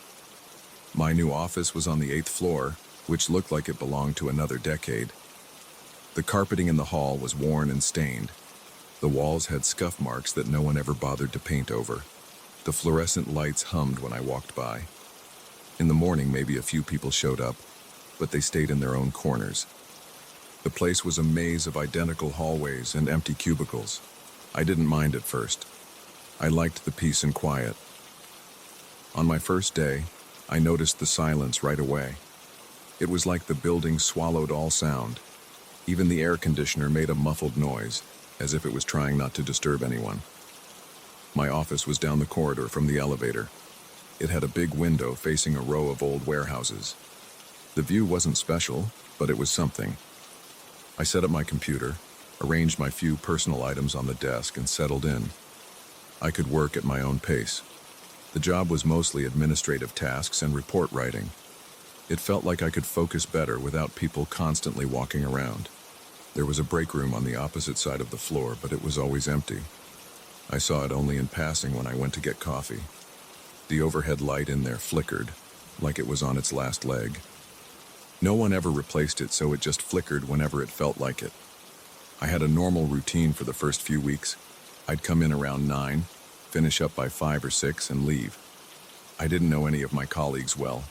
My new office was on the 8th floor, which looked like it belonged to another decade. The carpeting in the hall was worn and stained. The walls had scuff marks that no one ever bothered to paint over. The fluorescent lights hummed when I walked by. In the morning, maybe a few people showed up, but they stayed in their own corners. The place was a maze of identical hallways and empty cubicles. I didn't mind at first. I liked the peace and quiet. On my first day, I noticed the silence right away. It was like the building swallowed all sound. Even the air conditioner made a muffled noise, as if it was trying not to disturb anyone. My office was down the corridor from the elevator. It had a big window facing a row of old warehouses. The view wasn't special, but it was something. I set up my computer, arranged my few personal items on the desk, and settled in. I could work at my own pace. The job was mostly administrative tasks and report writing. It felt like I could focus better without people constantly walking around. There was a break room on the opposite side of the floor, but it was always empty. I saw it only in passing when I went to get coffee. The overhead light in there flickered, like it was on its last leg. No one ever replaced it, so it just flickered whenever it felt like it. I had a normal routine for the first few weeks. I'd come in around 9, finish up by 5 or 6, and leave. I didn't know any of my colleagues well.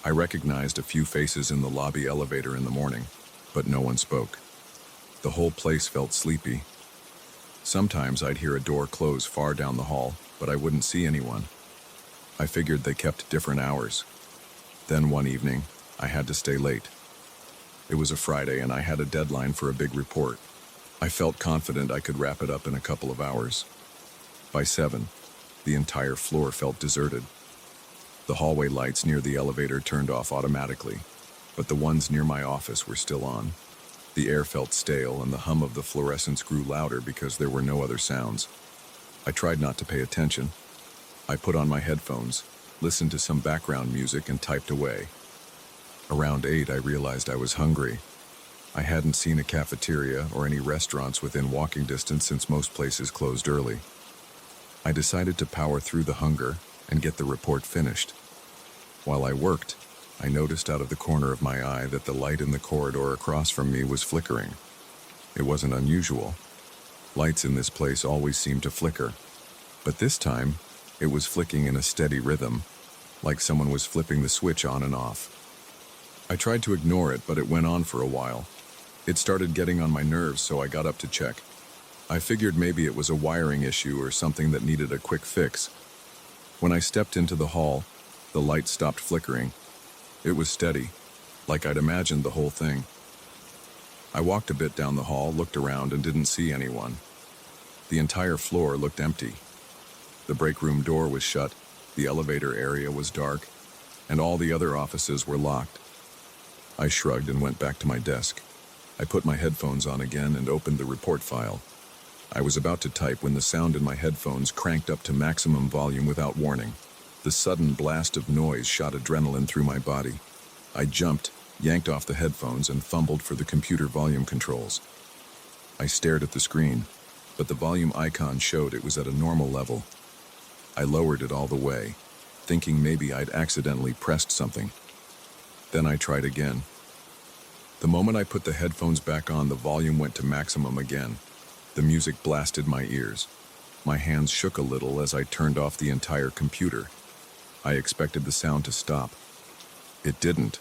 I recognized a few faces in the lobby elevator in the morning, but no one spoke. The whole place felt sleepy. Sometimes I'd hear a door close far down the hall, but I wouldn't see anyone. I figured they kept different hours. Then one evening, I had to stay late. It was a Friday and I had a deadline for a big report. I felt confident I could wrap it up in a couple of hours. By 7, the entire floor felt deserted. The hallway lights near the elevator turned off automatically, but the ones near my office were still on. The air felt stale and the hum of the fluorescents grew louder because there were no other sounds. I tried not to pay attention. I put on my headphones, listened to some background music, and typed away. Around 8, I realized I was hungry. I hadn't seen a cafeteria or any restaurants within walking distance since most places closed early. I decided to power through the hunger and get the report finished. While I worked, I noticed out of the corner of my eye that the light in the corridor across from me was flickering. It wasn't unusual. Lights in this place always seem to flicker, but this time, it was flicking in a steady rhythm, like someone was flipping the switch on and off. I tried to ignore it, but it went on for a while. It started getting on my nerves, so I got up to check. I figured maybe it was a wiring issue or something that needed a quick fix. When I stepped into the hall, the light stopped flickering. It was steady, like I'd imagined the whole thing. I walked a bit down the hall, looked around, and didn't see anyone. The entire floor looked empty. The break room door was shut, the elevator area was dark, and all the other offices were locked. I shrugged and went back to my desk. I put my headphones on again and opened the report file. I was about to type when the sound in my headphones cranked up to maximum volume without warning. The sudden blast of noise shot adrenaline through my body. I jumped, yanked off the headphones, and fumbled for the computer volume controls. I stared at the screen, but the volume icon showed it was at a normal level. I lowered it all the way, thinking maybe I'd accidentally pressed something. Then I tried again. The moment I put the headphones back on, the volume went to maximum again. The music blasted my ears. My hands shook a little as I turned off the entire computer. I expected the sound to stop. It didn't.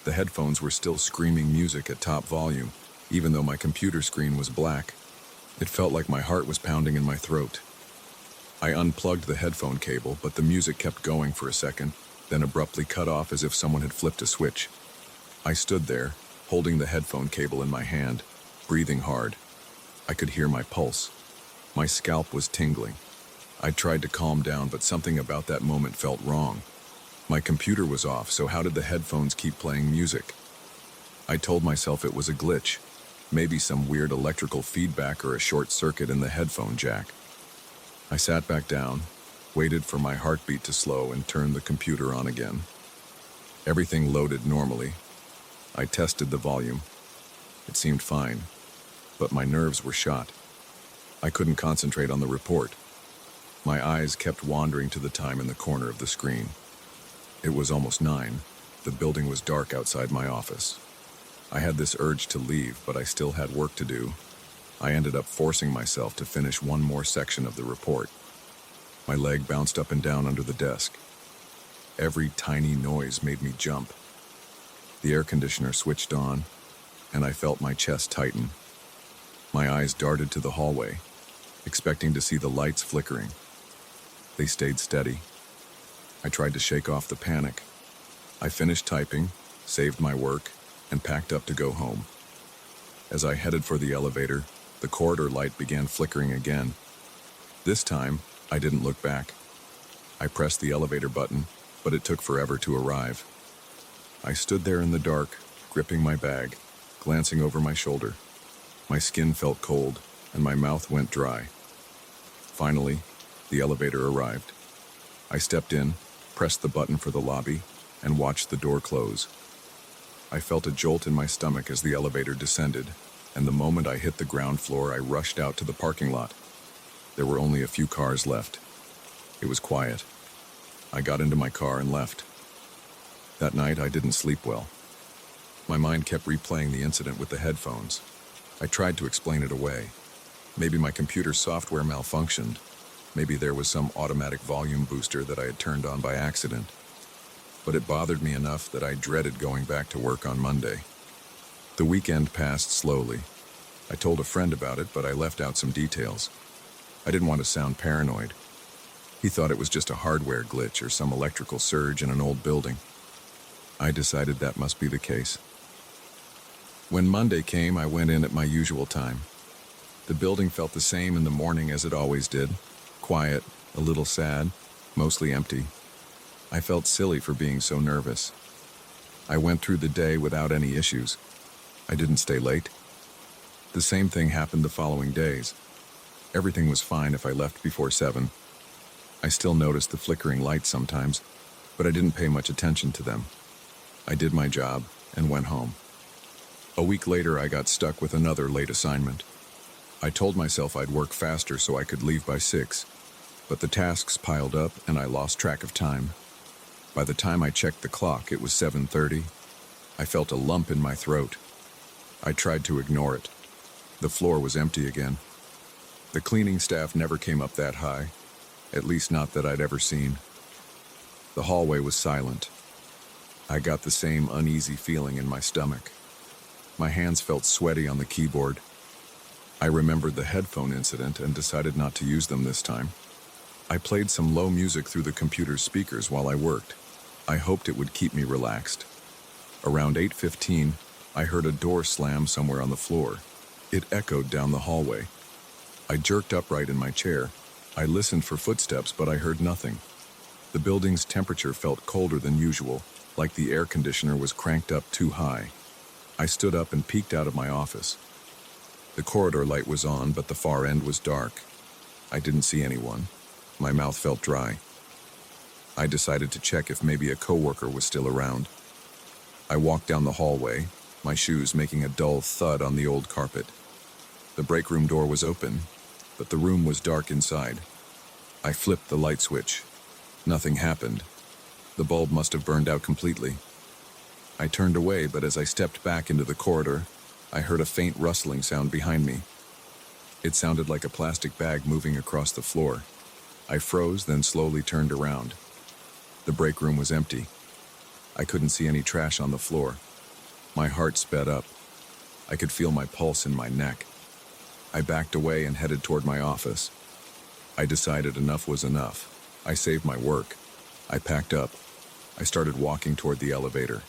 The headphones were still screaming music at top volume, even though my computer screen was black. It felt like my heart was pounding in my throat. I unplugged the headphone cable, but the music kept going for a second, then abruptly cut off as if someone had flipped a switch. I stood there, holding the headphone cable in my hand, breathing hard. I could hear my pulse. My scalp was tingling. I tried to calm down, but something about that moment felt wrong. My computer was off, so how did the headphones keep playing music? I told myself it was a glitch. Maybe some weird electrical feedback or a short circuit in the headphone jack. I sat back down, waited for my heartbeat to slow, and turned the computer on again. Everything loaded normally. I tested the volume. It seemed fine, but my nerves were shot. I couldn't concentrate on the report. My eyes kept wandering to the time in the corner of the screen. It was almost 9. The building was dark outside my office. I had this urge to leave, but I still had work to do. I ended up forcing myself to finish one more section of the report. My leg bounced up and down under the desk. Every tiny noise made me jump. The air conditioner switched on, and I felt my chest tighten. My eyes darted to the hallway, expecting to see the lights flickering. They stayed steady. I tried to shake off the panic. I finished typing, saved my work, and packed up to go home. As I headed for the elevator, the corridor light began flickering again. This time, I didn't look back. I pressed the elevator button, but it took forever to arrive. I stood there in the dark, gripping my bag, glancing over my shoulder. My skin felt cold, and my mouth went dry. Finally, the elevator arrived. I stepped in, pressed the button for the lobby, and watched the door close. I felt a jolt in my stomach as the elevator descended, and the moment I hit the ground floor, I rushed out to the parking lot. There were only a few cars left. It was quiet. I got into my car and left. That night, I didn't sleep well. My mind kept replaying the incident with the headphones. I tried to explain it away. Maybe my computer software malfunctioned. Maybe there was some automatic volume booster that I had turned on by accident. But it bothered me enough that I dreaded going back to work on Monday. The weekend passed slowly. I told a friend about it, but I left out some details. I didn't want to sound paranoid. He thought it was just a hardware glitch or some electrical surge in an old building. I decided that must be the case. When Monday came, I went in at my usual time. The building felt the same in the morning as it always did. Quiet, a little sad, mostly empty. I felt silly for being so nervous. I went through the day without any issues. I didn't stay late. The same thing happened the following days. Everything was fine if I left before 7. I still noticed the flickering lights sometimes, but I didn't pay much attention to them. I did my job and went home. A week later, I got stuck with another late assignment. I told myself I'd work faster so I could leave by 6, but the tasks piled up and I lost track of time. By the time I checked the clock, it was 7:30. I felt a lump in my throat. I tried to ignore it. The floor was empty again. The cleaning staff never came up that high, at least not that I'd ever seen. The hallway was silent. I got the same uneasy feeling in my stomach. My hands felt sweaty on the keyboard. I remembered the headphone incident and decided not to use them this time. I played some low music through the computer's speakers while I worked. I hoped it would keep me relaxed. Around 8:15, I heard a door slam somewhere on the floor. It echoed down the hallway. I jerked upright in my chair. I listened for footsteps, but I heard nothing. The building's temperature felt colder than usual, like the air conditioner was cranked up too high. I stood up and peeked out of my office. The corridor light was on, but the far end was dark. I didn't see anyone. My mouth felt dry. I decided to check if maybe a coworker was still around. I walked down the hallway, my shoes making a dull thud on the old carpet. The break room door was open, but the room was dark inside. I flipped the light switch. Nothing happened. The bulb must have burned out completely. I turned away, but as I stepped back into the corridor, I heard a faint rustling sound behind me. It sounded like a plastic bag moving across the floor. I froze, then slowly turned around. The break room was empty. I couldn't see any trash on the floor. My heart sped up. I could feel my pulse in my neck. I backed away and headed toward my office. I decided enough was enough. I saved my work. I packed up. I started walking toward the elevator.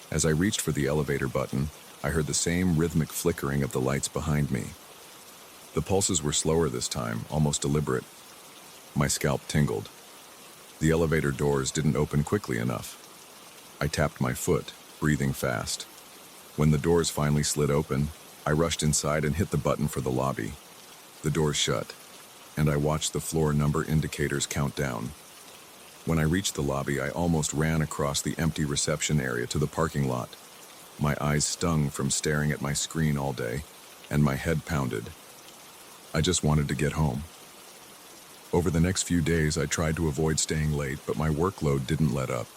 As I reached for the elevator button, I heard the same rhythmic flickering of the lights behind me. The pulses were slower this time, almost deliberate. My scalp tingled. The elevator doors didn't open quickly enough. I tapped my foot, breathing fast. When the doors finally slid open, I rushed inside and hit the button for the lobby. The doors shut, and I watched the floor number indicators count down. When I reached the lobby, I almost ran across the empty reception area to the parking lot. My eyes stung from staring at my screen all day, and my head pounded. I just wanted to get home. Over the next few days, I tried to avoid staying late, but my workload didn't let up.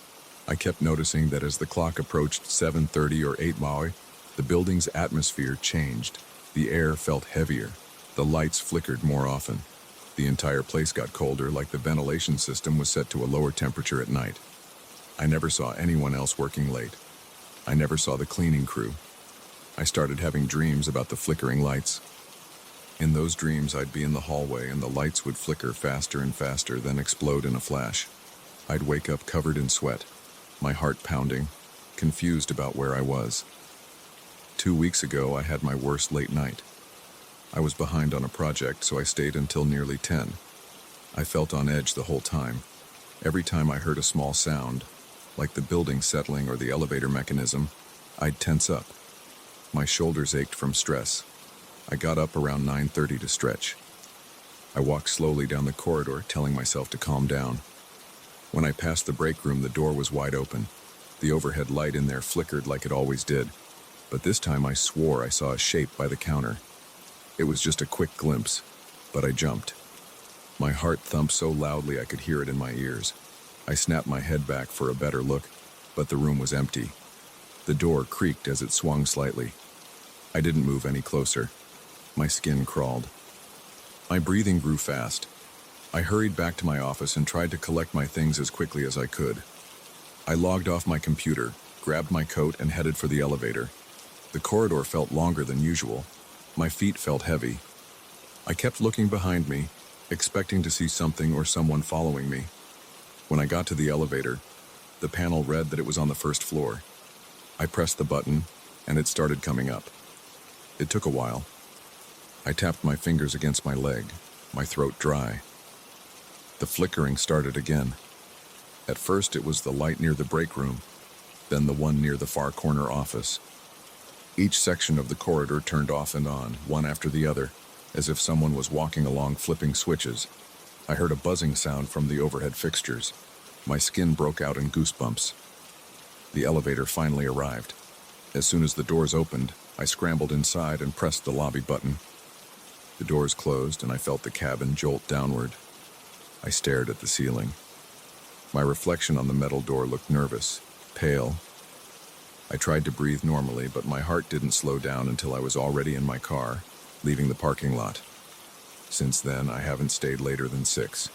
I kept noticing that as the clock approached 7:30 or 8 Maui, the building's atmosphere changed. The air felt heavier. The lights flickered more often. The entire place got colder, like the ventilation system was set to a lower temperature at night. I never saw anyone else working late. I never saw the cleaning crew. I started having dreams about the flickering lights. In those dreams, I'd be in the hallway and the lights would flicker faster and faster, then explode in a flash. I'd wake up covered in sweat, my heart pounding, confused about where I was. 2 weeks ago, I had my worst late night. I was behind on a project, so I stayed until nearly 10. I felt on edge the whole time. Every time I heard a small sound, like the building settling or the elevator mechanism, I'd tense up. My shoulders ached from stress. I got up around 9:30 to stretch. I walked slowly down the corridor, telling myself to calm down. When I passed the break room, the door was wide open. The overhead light in there flickered like it always did, but this time I swore I saw a shape by the counter. It was just a quick glimpse, but I jumped. My heart thumped so loudly I could hear it in my ears. I snapped my head back for a better look, but the room was empty. The door creaked as it swung slightly. I didn't move any closer. My skin crawled. My breathing grew fast. I hurried back to my office and tried to collect my things as quickly as I could. I logged off my computer, grabbed my coat, and headed for the elevator. The corridor felt longer than usual. My feet felt heavy. I kept looking behind me, expecting to see something or someone following me. When I got to the elevator, the panel read that it was on the first floor. I pressed the button, and it started coming up. It took a while. I tapped my fingers against my leg, my throat dry. The flickering started again. At first, it was the light near the break room, then the one near the far corner office. Each section of the corridor turned off and on, one after the other, as if someone was walking along flipping switches. I heard a buzzing sound from the overhead fixtures. My skin broke out in goosebumps. The elevator finally arrived. As soon as the doors opened, I scrambled inside and pressed the lobby button. The doors closed and I felt the cabin jolt downward. I stared at the ceiling. My reflection on the metal door looked nervous, pale. I tried to breathe normally, but my heart didn't slow down until I was already in my car, leaving the parking lot. Since then, I haven't stayed later than 6.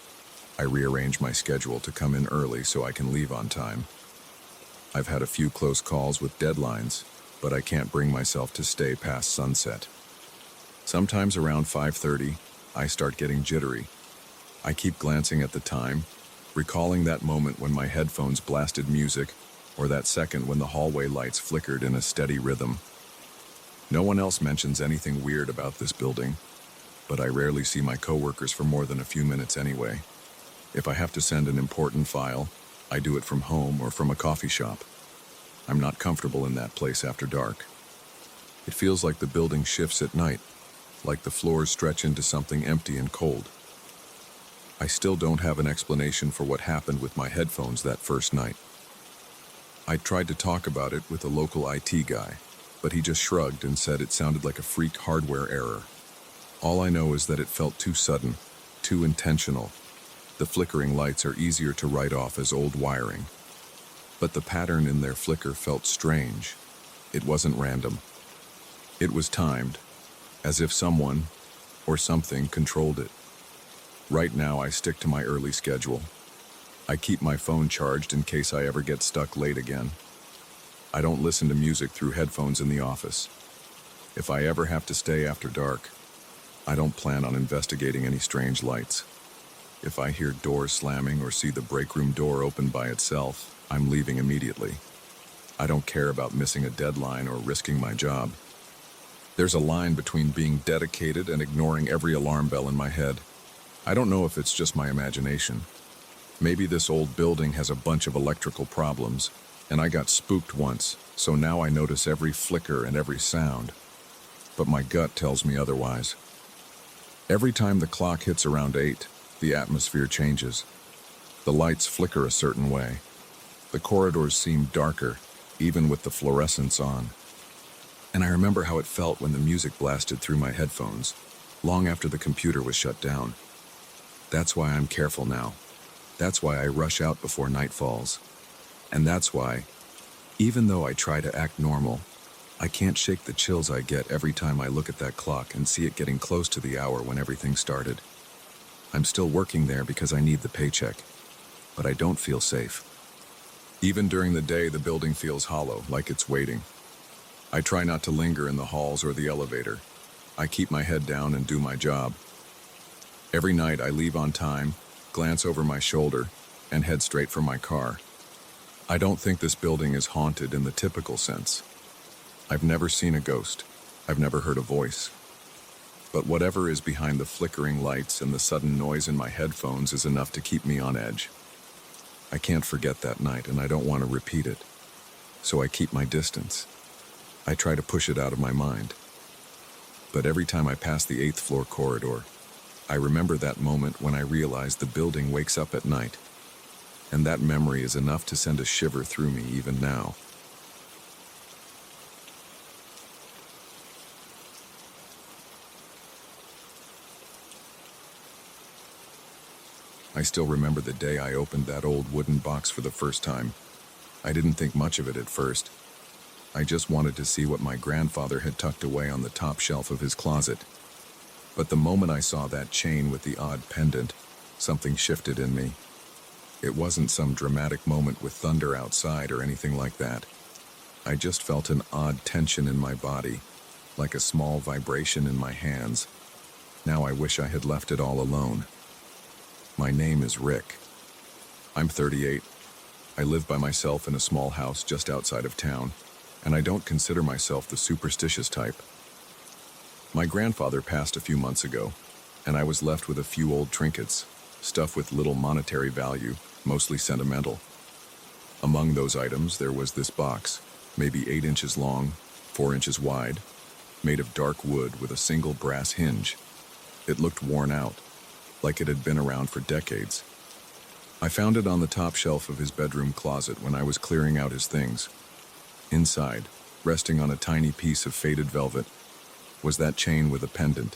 I rearranged my schedule to come in early so I can leave on time. I've had a few close calls with deadlines, but I can't bring myself to stay past sunset. Sometimes around 5:30, I start getting jittery. I keep glancing at the time, recalling that moment when my headphones blasted music, or that second when the hallway lights flickered in a steady rhythm. No one else mentions anything weird about this building, but I rarely see my coworkers for more than a few minutes anyway. If I have to send an important file, I do it from home or from a coffee shop. I'm not comfortable in that place after dark. It feels like the building shifts at night, like the floors stretch into something empty and cold. I still don't have an explanation for what happened with my headphones that first night. I tried to talk about it with a local IT guy, but he just shrugged and said it sounded like a freak hardware error. All I know is that it felt too sudden, too intentional. The flickering lights are easier to write off as old wiring. But the pattern in their flicker felt strange. It wasn't random. It was timed, as if someone or something controlled it. Right now, I stick to my early schedule. I keep my phone charged in case I ever get stuck late again. I don't listen to music through headphones in the office. If I ever have to stay after dark, I don't plan on investigating any strange lights. If I hear doors slamming or see the break room door open by itself, I'm leaving immediately. I don't care about missing a deadline or risking my job. There's a line between being dedicated and ignoring every alarm bell in my head. I don't know if it's just my imagination. Maybe this old building has a bunch of electrical problems, and I got spooked once, so now I notice every flicker and every sound. but my gut tells me otherwise. Every time the clock hits around 8, the atmosphere changes. The lights flicker a certain way. The corridors seem darker, even with the fluorescents on. And I remember how it felt when the music blasted through my headphones, long after the computer was shut down. That's why I'm careful now. That's why I rush out before night falls. And that's why, even though I try to act normal, I can't shake the chills I get every time I look at that clock and see it getting close to the hour when everything started. I'm still working there because I need the paycheck, but I don't feel safe. Even during the day, the building feels hollow, like it's waiting. I try not to linger in the halls or the elevator. I keep my head down and do my job. Every night I leave on time, glance over my shoulder, and head straight for my car. I don't think this building is haunted in the typical sense. I've never seen a ghost. I've never heard a voice. But whatever is behind the flickering lights and the sudden noise in my headphones is enough to keep me on edge. I can't forget that night, and I don't want to repeat it. So I keep my distance. I try to push it out of my mind. But every time I pass the 8th floor corridor, I remember that moment when I realized the building wakes up at night. And that memory is enough to send a shiver through me even now. I still remember the day I opened that old wooden box for the first time. I didn't think much of it at first. I just wanted to see what my grandfather had tucked away on the top shelf of his closet. But the moment I saw that chain with the odd pendant, something shifted in me. It wasn't some dramatic moment with thunder outside or anything like that. I just felt an odd tension in my body, like a small vibration in my hands. Now I wish I had left it all alone. My name is Rick. I'm 38. I live by myself in a small house just outside of town, and I don't consider myself the superstitious type. My grandfather passed a few months ago, and I was left with a few old trinkets, stuff with little monetary value, mostly sentimental. Among those items, there was this box, maybe 8 inches long, 4 inches wide, made of dark wood with a single brass hinge. It looked worn out, like it had been around for decades. I found it on the top shelf of his bedroom closet when I was clearing out his things. Inside, resting on a tiny piece of faded velvet, was that chain with a pendant.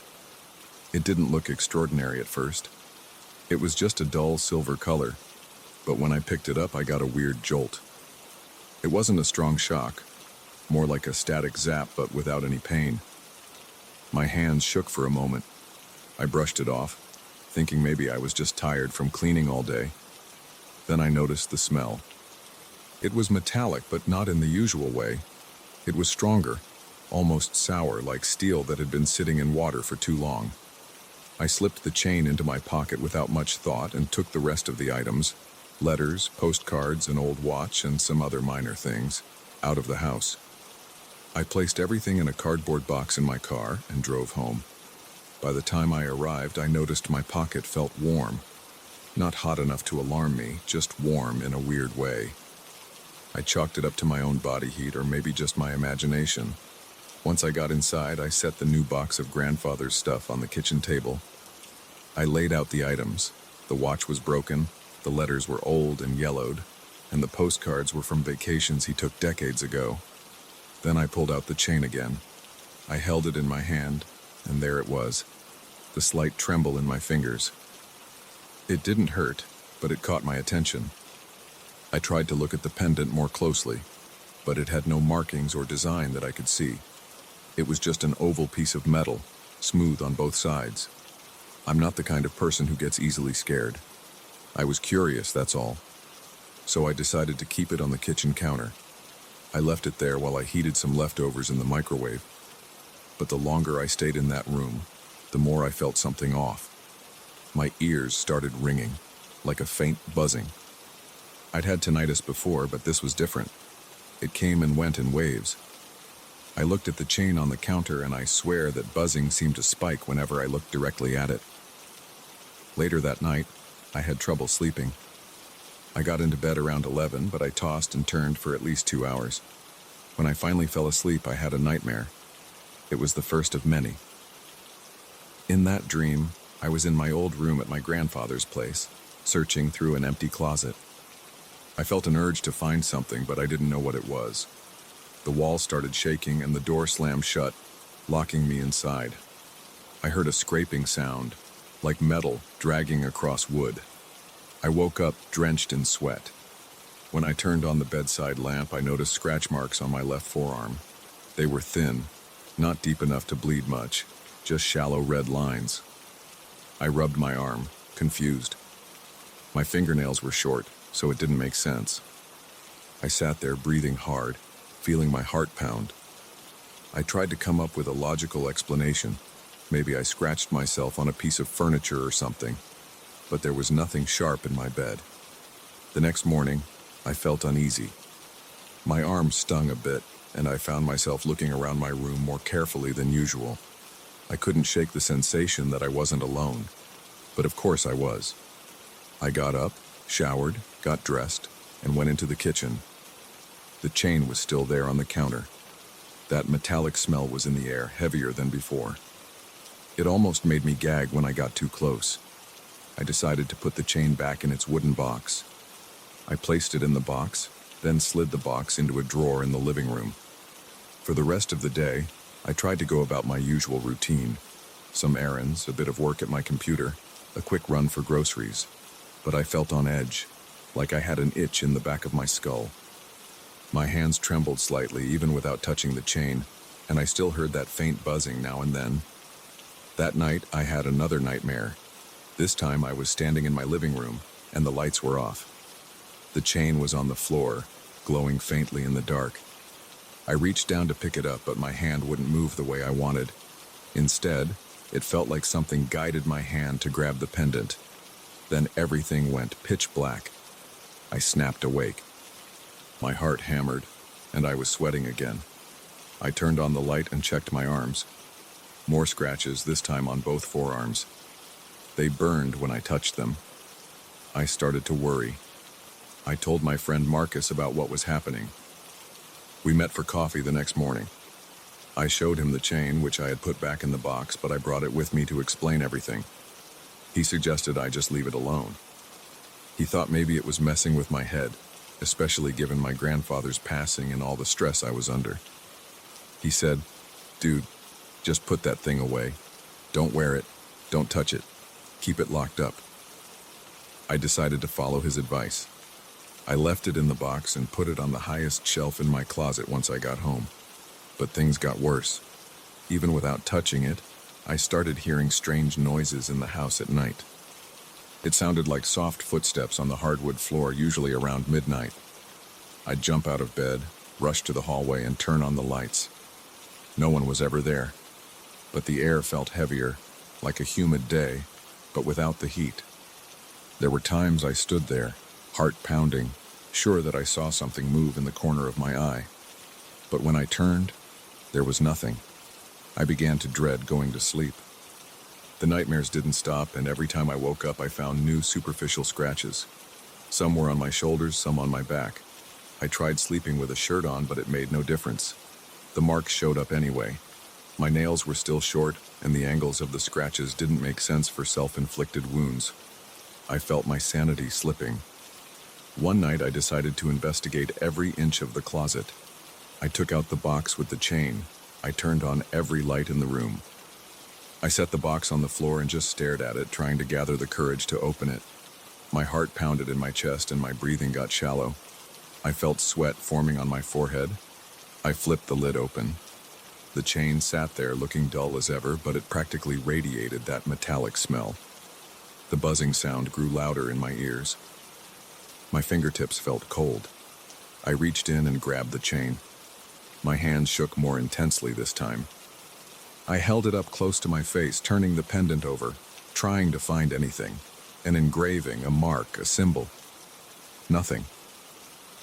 It didn't look extraordinary at first. It was just a dull silver color, but when I picked it up, I got a weird jolt. It wasn't a strong shock, more like a static zap, but without any pain. My hands shook for a moment. I brushed it off, thinking maybe I was just tired from cleaning all day. Then I noticed the smell. It was metallic, but not in the usual way. It was stronger, almost sour, like steel that had been sitting in water for too long. I slipped the chain into my pocket without much thought and took the rest of the items, letters, postcards, an old watch, and some other minor things, out of the house. I placed everything in a cardboard box in my car and drove home. By the time I arrived, I noticed my pocket felt warm. Not hot enough to alarm me, just warm in a weird way. I chalked it up to my own body heat, or maybe just my imagination. Once I got inside, I set the new box of grandfather's stuff on the kitchen table. I laid out the items. The watch was broken, the letters were old and yellowed, and the postcards were from vacations he took decades ago. Then I pulled out the chain again. I held it in my hand, and there it was, the slight tremble in my fingers. It didn't hurt, but it caught my attention. I tried to look at the pendant more closely, but it had no markings or design that I could see. It was just an oval piece of metal, smooth on both sides. I'm not the kind of person who gets easily scared. I was curious, that's all. So I decided to keep it on the kitchen counter. I left it there while I heated some leftovers in the microwave. But the longer I stayed in that room, the more I felt something off. My ears started ringing, like a faint buzzing. I'd had tinnitus before, but this was different. It came and went in waves. I looked at the chain on the counter, and I swear that buzzing seemed to spike whenever I looked directly at it. Later that night, I had trouble sleeping. I got into bed around 11, but I tossed and turned for at least 2 hours. When I finally fell asleep, I had a nightmare. It was the first of many. In that dream, I was in my old room at my grandfather's place, searching through an empty closet. I felt an urge to find something, but I didn't know what it was. The wall started shaking and the door slammed shut, locking me inside. I heard a scraping sound, like metal dragging across wood. I woke up drenched in sweat. When I turned on the bedside lamp, I noticed scratch marks on my left forearm. They were thin, not deep enough to bleed much, just shallow red lines. I rubbed my arm, confused. My fingernails were short, so it didn't make sense. I sat there breathing hard, feeling my heart pound. I tried to come up with a logical explanation. Maybe I scratched myself on a piece of furniture or something, but there was nothing sharp in my bed. The next morning, I felt uneasy. My arm stung a bit, and I found myself looking around my room more carefully than usual. I couldn't shake the sensation that I wasn't alone, but of course I was. I got up, showered, got dressed, and went into the kitchen. The chain was still there on the counter. That metallic smell was in the air, heavier than before. It almost made me gag when I got too close. I decided to put the chain back in its wooden box. I placed it in the box, then slid the box into a drawer in the living room. For the rest of the day, I tried to go about my usual routine. Some errands, a bit of work at my computer, a quick run for groceries. But I felt on edge, like I had an itch in the back of my skull. My hands trembled slightly, even without touching the chain, and I still heard that faint buzzing now and then. That night, I had another nightmare. This time, I was standing in my living room, and the lights were off. The chain was on the floor, glowing faintly in the dark. I reached down to pick it up, but my hand wouldn't move the way I wanted. Instead, it felt like something guided my hand to grab the pendant. Then everything went pitch black. I snapped awake. My heart hammered, and I was sweating again. I turned on the light and checked my arms. More scratches, this time on both forearms. They burned when I touched them. I started to worry. I told my friend Marcus about what was happening. We met for coffee the next morning. I showed him the chain, which I had put back in the box, but I brought it with me to explain everything. He suggested I just leave it alone. He thought maybe it was messing with my head, especially given my grandfather's passing and all the stress I was under. He said, "Dude, just put that thing away. Don't wear it. Don't touch it. Keep it locked up." I decided to follow his advice. I left it in the box and put it on the highest shelf in my closet once I got home. But things got worse. Even without touching it, I started hearing strange noises in the house at night. It sounded like soft footsteps on the hardwood floor, usually around midnight. I'd jump out of bed, rush to the hallway, and turn on the lights. No one was ever there, but the air felt heavier, like a humid day, but without the heat. There were times I stood there, heart pounding, sure that I saw something move in the corner of my eye. But when I turned, there was nothing. I began to dread going to sleep. The nightmares didn't stop, and every time I woke up, I found new superficial scratches. Some were on my shoulders, some on my back. I tried sleeping with a shirt on, but it made no difference. The marks showed up anyway. My nails were still short, and the angles of the scratches didn't make sense for self-inflicted wounds. I felt my sanity slipping. One night, I decided to investigate every inch of the closet. I took out the box with the chain. I turned on every light in the room. I set the box on the floor and just stared at it, trying to gather the courage to open it. My heart pounded in my chest and my breathing got shallow. I felt sweat forming on my forehead. I flipped the lid open. The chain sat there looking dull as ever, but it practically radiated that metallic smell. The buzzing sound grew louder in my ears. My fingertips felt cold. I reached in and grabbed the chain. My hands shook more intensely this time. I held it up close to my face, turning the pendant over, trying to find anything. An engraving, a mark, a symbol. Nothing.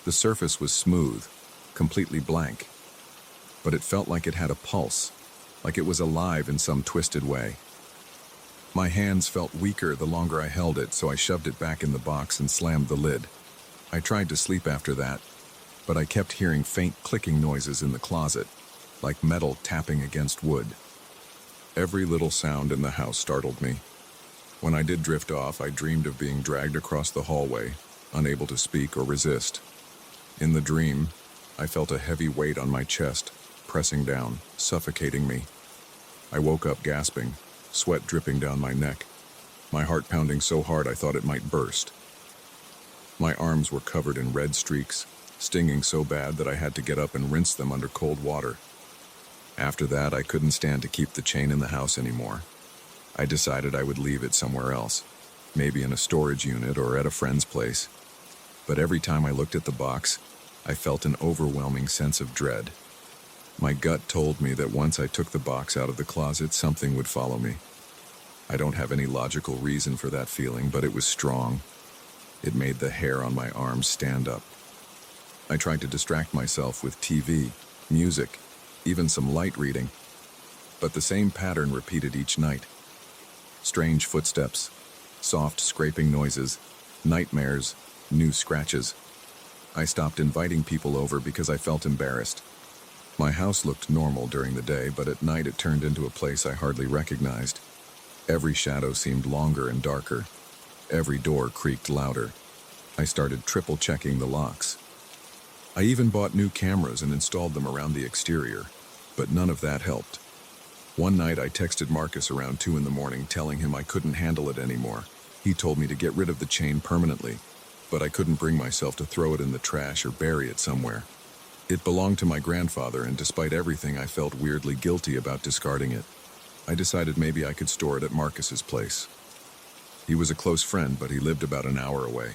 The surface was smooth, completely blank. But it felt like it had a pulse, like it was alive in some twisted way. My hands felt weaker the longer I held it, so I shoved it back in the box and slammed the lid. I tried to sleep after that, but I kept hearing faint clicking noises in the closet, like metal tapping against wood. Every little sound in the house startled me. When I did drift off, I dreamed of being dragged across the hallway, unable to speak or resist. In the dream, I felt a heavy weight on my chest, pressing down, suffocating me. I woke up gasping, sweat dripping down my neck, my heart pounding so hard I thought it might burst. My arms were covered in red streaks, stinging so bad that I had to get up and rinse them under cold water. After that, I couldn't stand to keep the chain in the house anymore. I decided I would leave it somewhere else, maybe in a storage unit or at a friend's place. But every time I looked at the box, I felt an overwhelming sense of dread. My gut told me that once I took the box out of the closet, something would follow me. I don't have any logical reason for that feeling, but it was strong. It made the hair on my arms stand up. I tried to distract myself with TV, music, even some light reading. But the same pattern repeated each night. Strange footsteps, soft scraping noises, nightmares, new scratches. I stopped inviting people over because I felt embarrassed. My house looked normal during the day, but at night it turned into a place I hardly recognized. Every shadow seemed longer and darker. Every door creaked louder. I started triple-checking the locks. I even bought new cameras and installed them around the exterior, but none of that helped. One night I texted Marcus around 2 a.m. telling him I couldn't handle it anymore. He told me to get rid of the chain permanently, but I couldn't bring myself to throw it in the trash or bury it somewhere. It belonged to my grandfather, and despite everything, I felt weirdly guilty about discarding it. I decided maybe I could store it at Marcus's place. He was a close friend, but he lived about an hour away.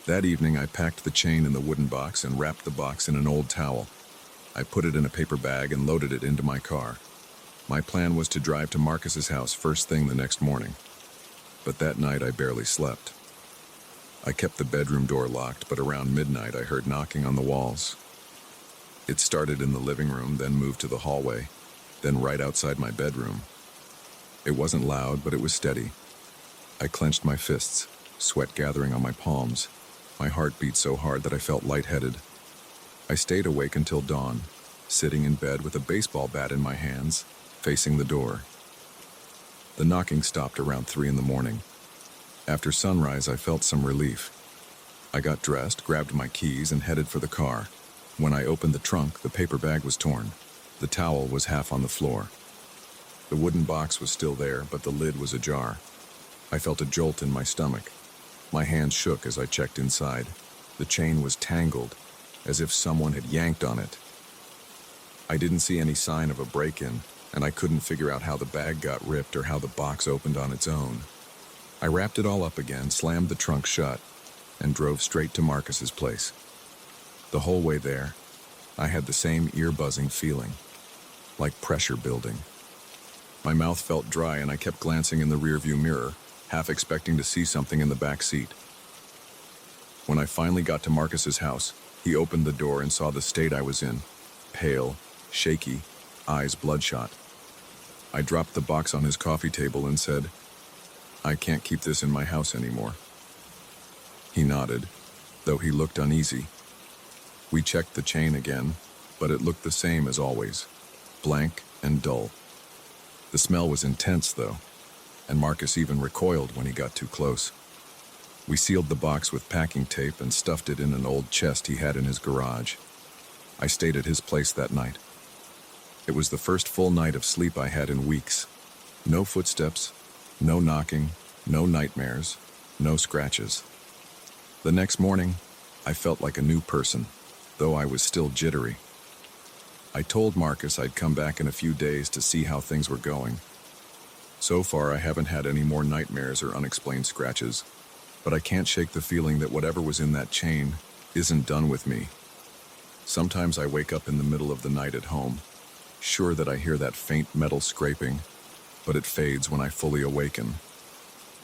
That evening, I packed the chain in the wooden box and wrapped the box in an old towel. I put it in a paper bag and loaded it into my car. My plan was to drive to Marcus's house first thing the next morning. But that night, I barely slept. I kept the bedroom door locked, but around midnight, I heard knocking on the walls. It started in the living room, then moved to the hallway, then right outside my bedroom. It wasn't loud, but it was steady. I clenched my fists, sweat gathering on my palms. My heart beat so hard that I felt lightheaded. I stayed awake until dawn, sitting in bed with a baseball bat in my hands, facing the door. The knocking stopped around 3 a.m. After sunrise, I felt some relief. I got dressed, grabbed my keys, and headed for the car. When I opened the trunk, the paper bag was torn. The towel was half on the floor. The wooden box was still there, but the lid was ajar. I felt a jolt in my stomach. My hands shook as I checked inside. The chain was tangled, as if someone had yanked on it. I didn't see any sign of a break-in, and I couldn't figure out how the bag got ripped or how the box opened on its own. I wrapped it all up again, slammed the trunk shut, and drove straight to Marcus's place. The whole way there, I had the same ear-buzzing feeling, like pressure building. My mouth felt dry, and I kept glancing in the rearview mirror, half expecting to see something in the back seat. When I finally got to Marcus's house, he opened the door and saw the state I was in, pale, shaky, eyes bloodshot. I dropped the box on his coffee table and said, "I can't keep this in my house anymore." He nodded, though he looked uneasy. We checked the chain again, but it looked the same as always, blank and dull. The smell was intense, though, and Marcus even recoiled when he got too close. We sealed the box with packing tape and stuffed it in an old chest he had in his garage. I stayed at his place that night. It was the first full night of sleep I had in weeks. No footsteps, no knocking, no nightmares, no scratches. The next morning, I felt like a new person, though I was still jittery. I told Marcus I'd come back in a few days to see how things were going. So far, I haven't had any more nightmares or unexplained scratches, but I can't shake the feeling that whatever was in that chain isn't done with me. Sometimes I wake up in the middle of the night at home, sure that I hear that faint metal scraping, but it fades when I fully awaken.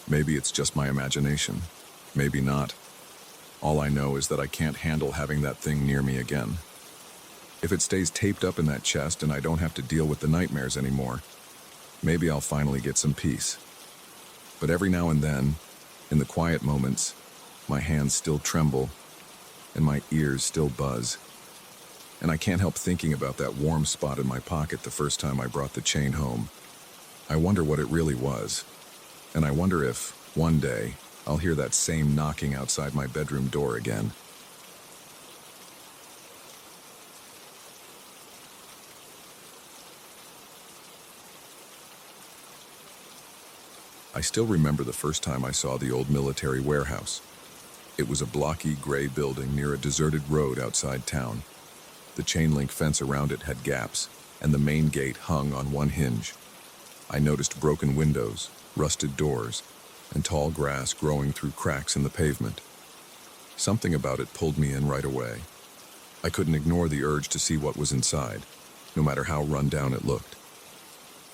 Maybe it's just my imagination, maybe not. All I know is that I can't handle having that thing near me again. If it stays taped up in that chest and I don't have to deal with the nightmares anymore, maybe I'll finally get some peace. But every now and then, in the quiet moments, my hands still tremble and my ears still buzz. and I can't help thinking about that warm spot in my pocket the first time I brought the chain home. I wonder what it really was, and I wonder if, one day, I'll hear that same knocking outside my bedroom door again. I still remember the first time I saw the old military warehouse. It was a blocky gray building near a deserted road outside town. The chain-link fence around it had gaps, and the main gate hung on one hinge. I noticed broken windows, rusted doors, and tall grass growing through cracks in the pavement. Something about it pulled me in right away. I couldn't ignore the urge to see what was inside, no matter how run down it looked.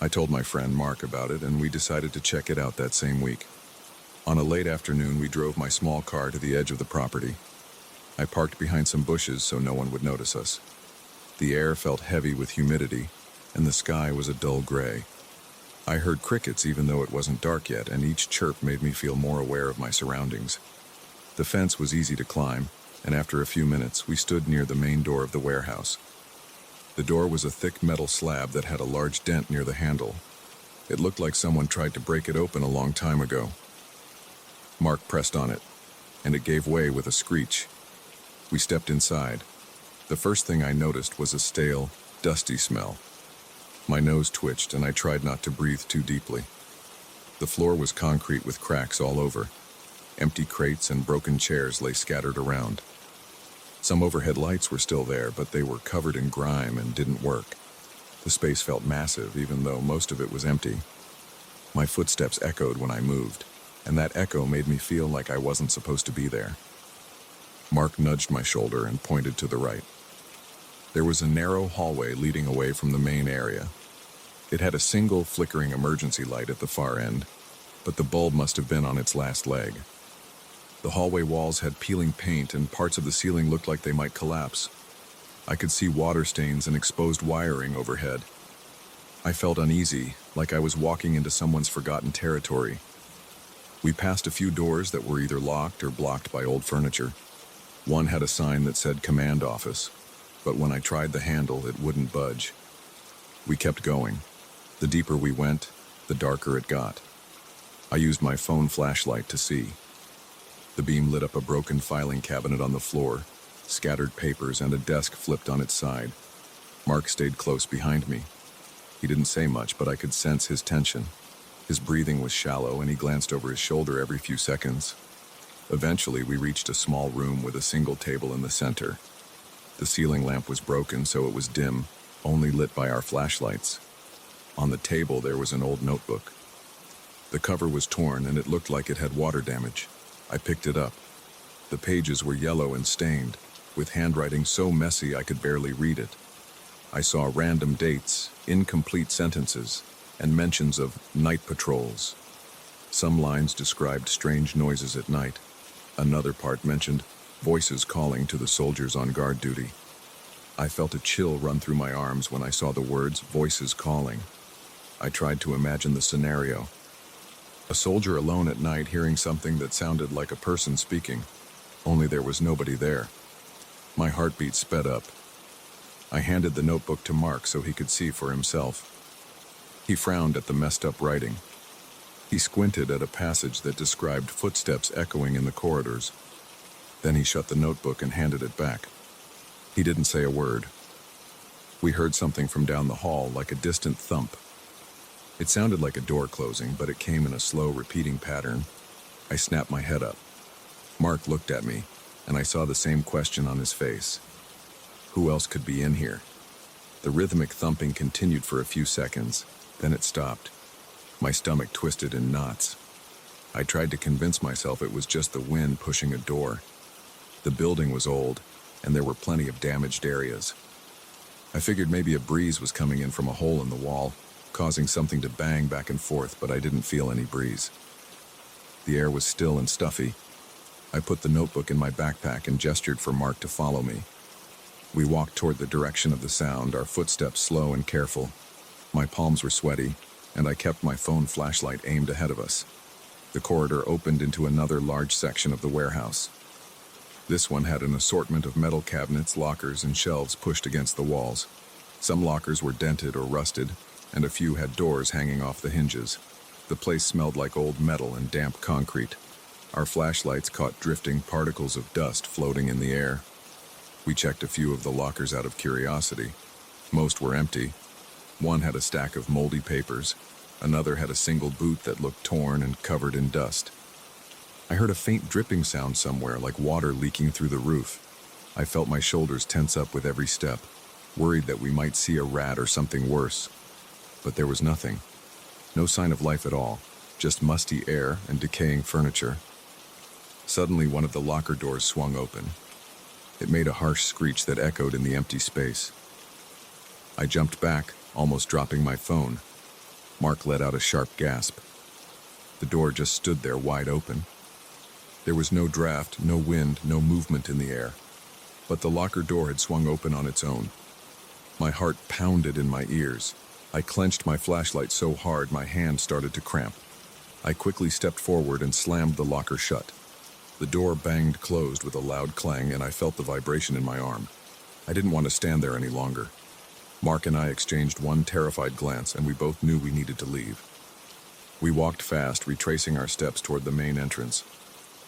I told my friend Mark about it, and we decided to check it out that same week. On a late afternoon, we drove my small car to the edge of the property. I parked behind some bushes so no one would notice us. The air felt heavy with humidity, and the sky was a dull gray. I heard crickets even though it wasn't dark yet, and each chirp made me feel more aware of my surroundings. The fence was easy to climb, and after a few minutes, we stood near the main door of the warehouse. The door was a thick metal slab that had a large dent near the handle. It looked like someone tried to break it open a long time ago. Mark pressed on it, and it gave way with a screech. We stepped inside. The first thing I noticed was a stale, dusty smell. My nose twitched, and I tried not to breathe too deeply. The floor was concrete with cracks all over. Empty crates and broken chairs lay scattered around. Some overhead lights were still there, but they were covered in grime and didn't work. The space felt massive, even though most of it was empty. My footsteps echoed when I moved, and that echo made me feel like I wasn't supposed to be there. Mark nudged my shoulder and pointed to the right. There was a narrow hallway leading away from the main area. It had a single flickering emergency light at the far end, but the bulb must have been on its last leg. The hallway walls had peeling paint, and parts of the ceiling looked like they might collapse. I could see water stains and exposed wiring overhead. I felt uneasy, like I was walking into someone's forgotten territory. We passed a few doors that were either locked or blocked by old furniture. One had a sign that said Command Office, but when I tried the handle, it wouldn't budge. We kept going. The deeper we went, the darker it got. I used my phone flashlight to see. The beam lit up a broken filing cabinet on the floor, scattered papers, and a desk flipped on its side. Mark stayed close behind me. He didn't say much, but I could sense his tension. His breathing was shallow, and he glanced over his shoulder every few seconds. Eventually, we reached a small room with a single table in the center. The ceiling lamp was broken, so it was dim, only lit by our flashlights. On the table, there was an old notebook. The cover was torn, and it looked like it had water damage. I picked it up. The pages were yellow and stained, with handwriting so messy I could barely read it. I saw random dates, incomplete sentences, and mentions of night patrols. Some lines described strange noises at night. Another part mentioned voices calling to the soldiers on guard duty. I felt a chill run through my arms when I saw the words voices calling. I tried to imagine the scenario. A soldier alone at night hearing something that sounded like a person speaking, only there was nobody there. My heartbeat sped up. I handed the notebook to Mark so he could see for himself. He frowned at the messed up writing. He squinted at a passage that described footsteps echoing in the corridors. Then he shut the notebook and handed it back. He didn't say a word. We heard something from down the hall, like a distant thump. It sounded like a door closing, but it came in a slow, repeating pattern. I snapped my head up. Mark looked at me, and I saw the same question on his face. Who else could be in here? The rhythmic thumping continued for a few seconds, then it stopped. My stomach twisted in knots. I tried to convince myself it was just the wind pushing a door. The building was old, and there were plenty of damaged areas. I figured maybe a breeze was coming in from a hole in the wall, causing something to bang back and forth, but I didn't feel any breeze. The air was still and stuffy. I put the notebook in my backpack and gestured for Mark to follow me. We walked toward the direction of the sound, our footsteps slow and careful. My palms were sweaty, and I kept my phone flashlight aimed ahead of us. The corridor opened into another large section of the warehouse. This one had an assortment of metal cabinets, lockers, and shelves pushed against the walls. Some lockers were dented or rusted, and a few had doors hanging off the hinges. The place smelled like old metal and damp concrete. Our flashlights caught drifting particles of dust floating in the air. We checked a few of the lockers out of curiosity. Most were empty. One had a stack of moldy papers. Another had a single boot that looked torn and covered in dust. I heard a faint dripping sound somewhere, like water leaking through the roof. I felt my shoulders tense up with every step, worried that we might see a rat or something worse. But there was nothing. No sign of life at all, just musty air and decaying furniture. Suddenly, one of the locker doors swung open. It made a harsh screech that echoed in the empty space. I jumped back, almost dropping my phone. Mark let out a sharp gasp. The door just stood there wide open. There was no draft, no wind, no movement in the air. But the locker door had swung open on its own. My heart pounded in my ears. I clenched my flashlight so hard my hand started to cramp. I quickly stepped forward and slammed the locker shut. The door banged closed with a loud clang, and I felt the vibration in my arm. I didn't want to stand there any longer. Mark and I exchanged one terrified glance, and we both knew we needed to leave. We walked fast, retracing our steps toward the main entrance.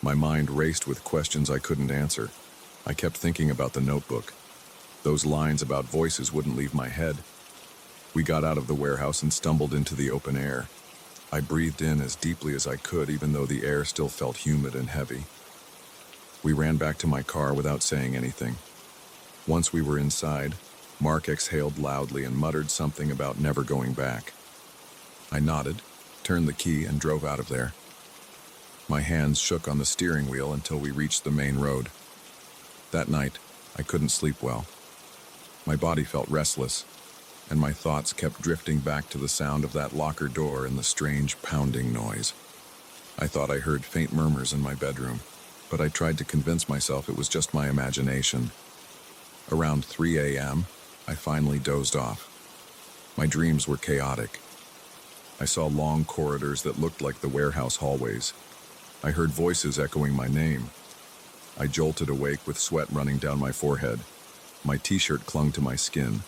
My mind raced with questions I couldn't answer. I kept thinking about the notebook. Those lines about voices wouldn't leave my head. We got out of the warehouse and stumbled into the open air. I breathed in as deeply as I could, even though the air still felt humid and heavy. We ran back to my car without saying anything. Once we were inside, Mark exhaled loudly and muttered something about never going back. I nodded, turned the key, and drove out of there. My hands shook on the steering wheel until we reached the main road. That night, I couldn't sleep well. My body felt restless, and my thoughts kept drifting back to the sound of that locker door and the strange pounding noise. I thought I heard faint murmurs in my bedroom, but I tried to convince myself it was just my imagination. Around 3 a.m., I finally dozed off. My dreams were chaotic. I saw long corridors that looked like the warehouse hallways. I heard voices echoing my name. I jolted awake with sweat running down my forehead. My t-shirt clung to my skin,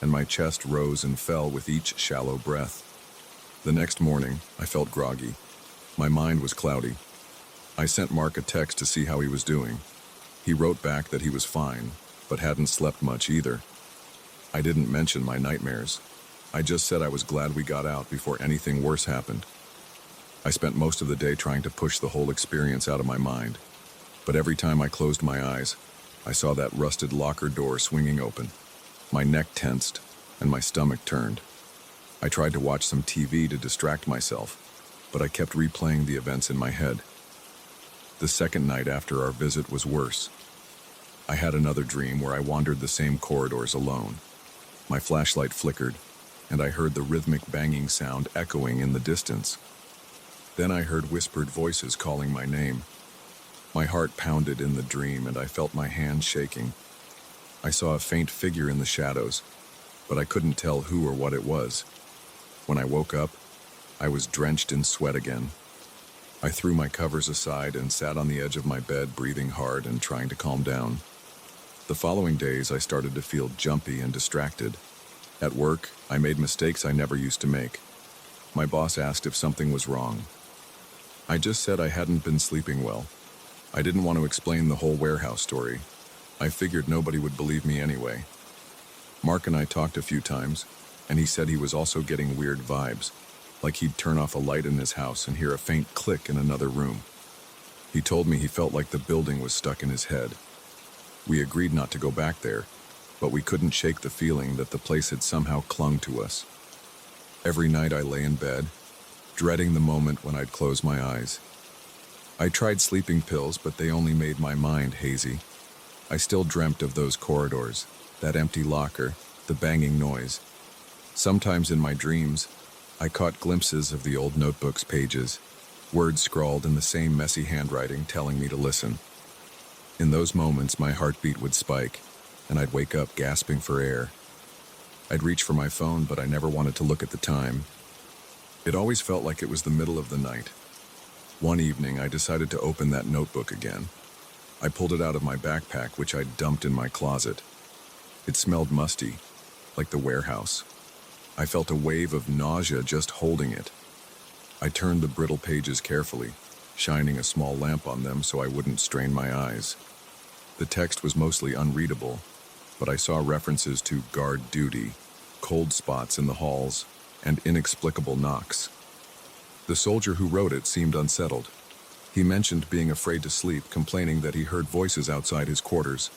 and my chest rose and fell with each shallow breath. The next morning, I felt groggy. My mind was cloudy. I sent Mark a text to see how he was doing. He wrote back that he was fine, but hadn't slept much either. I didn't mention my nightmares. I just said I was glad we got out before anything worse happened. I spent most of the day trying to push the whole experience out of my mind. But every time I closed my eyes, I saw that rusted locker door swinging open. My neck tensed, and my stomach turned. I tried to watch some TV to distract myself, but I kept replaying the events in my head. The second night after our visit was worse. I had another dream where I wandered the same corridors alone. My flashlight flickered, and I heard the rhythmic banging sound echoing in the distance. Then I heard whispered voices calling my name. My heart pounded in the dream, and I felt my hands shaking. I saw a faint figure in the shadows, but I couldn't tell who or what it was. When I woke up, I was drenched in sweat again. I threw my covers aside and sat on the edge of my bed, breathing hard and trying to calm down. The following days, I started to feel jumpy and distracted. At work, I made mistakes I never used to make. My boss asked if something was wrong. I just said I hadn't been sleeping well. I didn't want to explain the whole warehouse story. I figured nobody would believe me anyway. Mark and I talked a few times, and he said he was also getting weird vibes, like he'd turn off a light in his house and hear a faint click in another room. He told me he felt like the building was stuck in his head. We agreed not to go back there, but we couldn't shake the feeling that the place had somehow clung to us. Every night I lay in bed, dreading the moment when I'd close my eyes. I tried sleeping pills, but they only made my mind hazy. I still dreamt of those corridors, that empty locker, the banging noise. Sometimes in my dreams, I caught glimpses of the old notebook's pages, words scrawled in the same messy handwriting telling me to listen. In those moments, my heartbeat would spike, and I'd wake up gasping for air. I'd reach for my phone, but I never wanted to look at the time. It always felt like it was the middle of the night. One evening, I decided to open that notebook again. I pulled it out of my backpack, which I'd dumped in my closet. It smelled musty, like the warehouse. I felt a wave of nausea just holding it. I turned the brittle pages carefully, shining a small lamp on them so I wouldn't strain my eyes. The text was mostly unreadable, but I saw references to guard duty, cold spots in the halls, and inexplicable knocks. The soldier who wrote it seemed unsettled. He mentioned being afraid to sleep, complaining that he heard voices outside his quarters.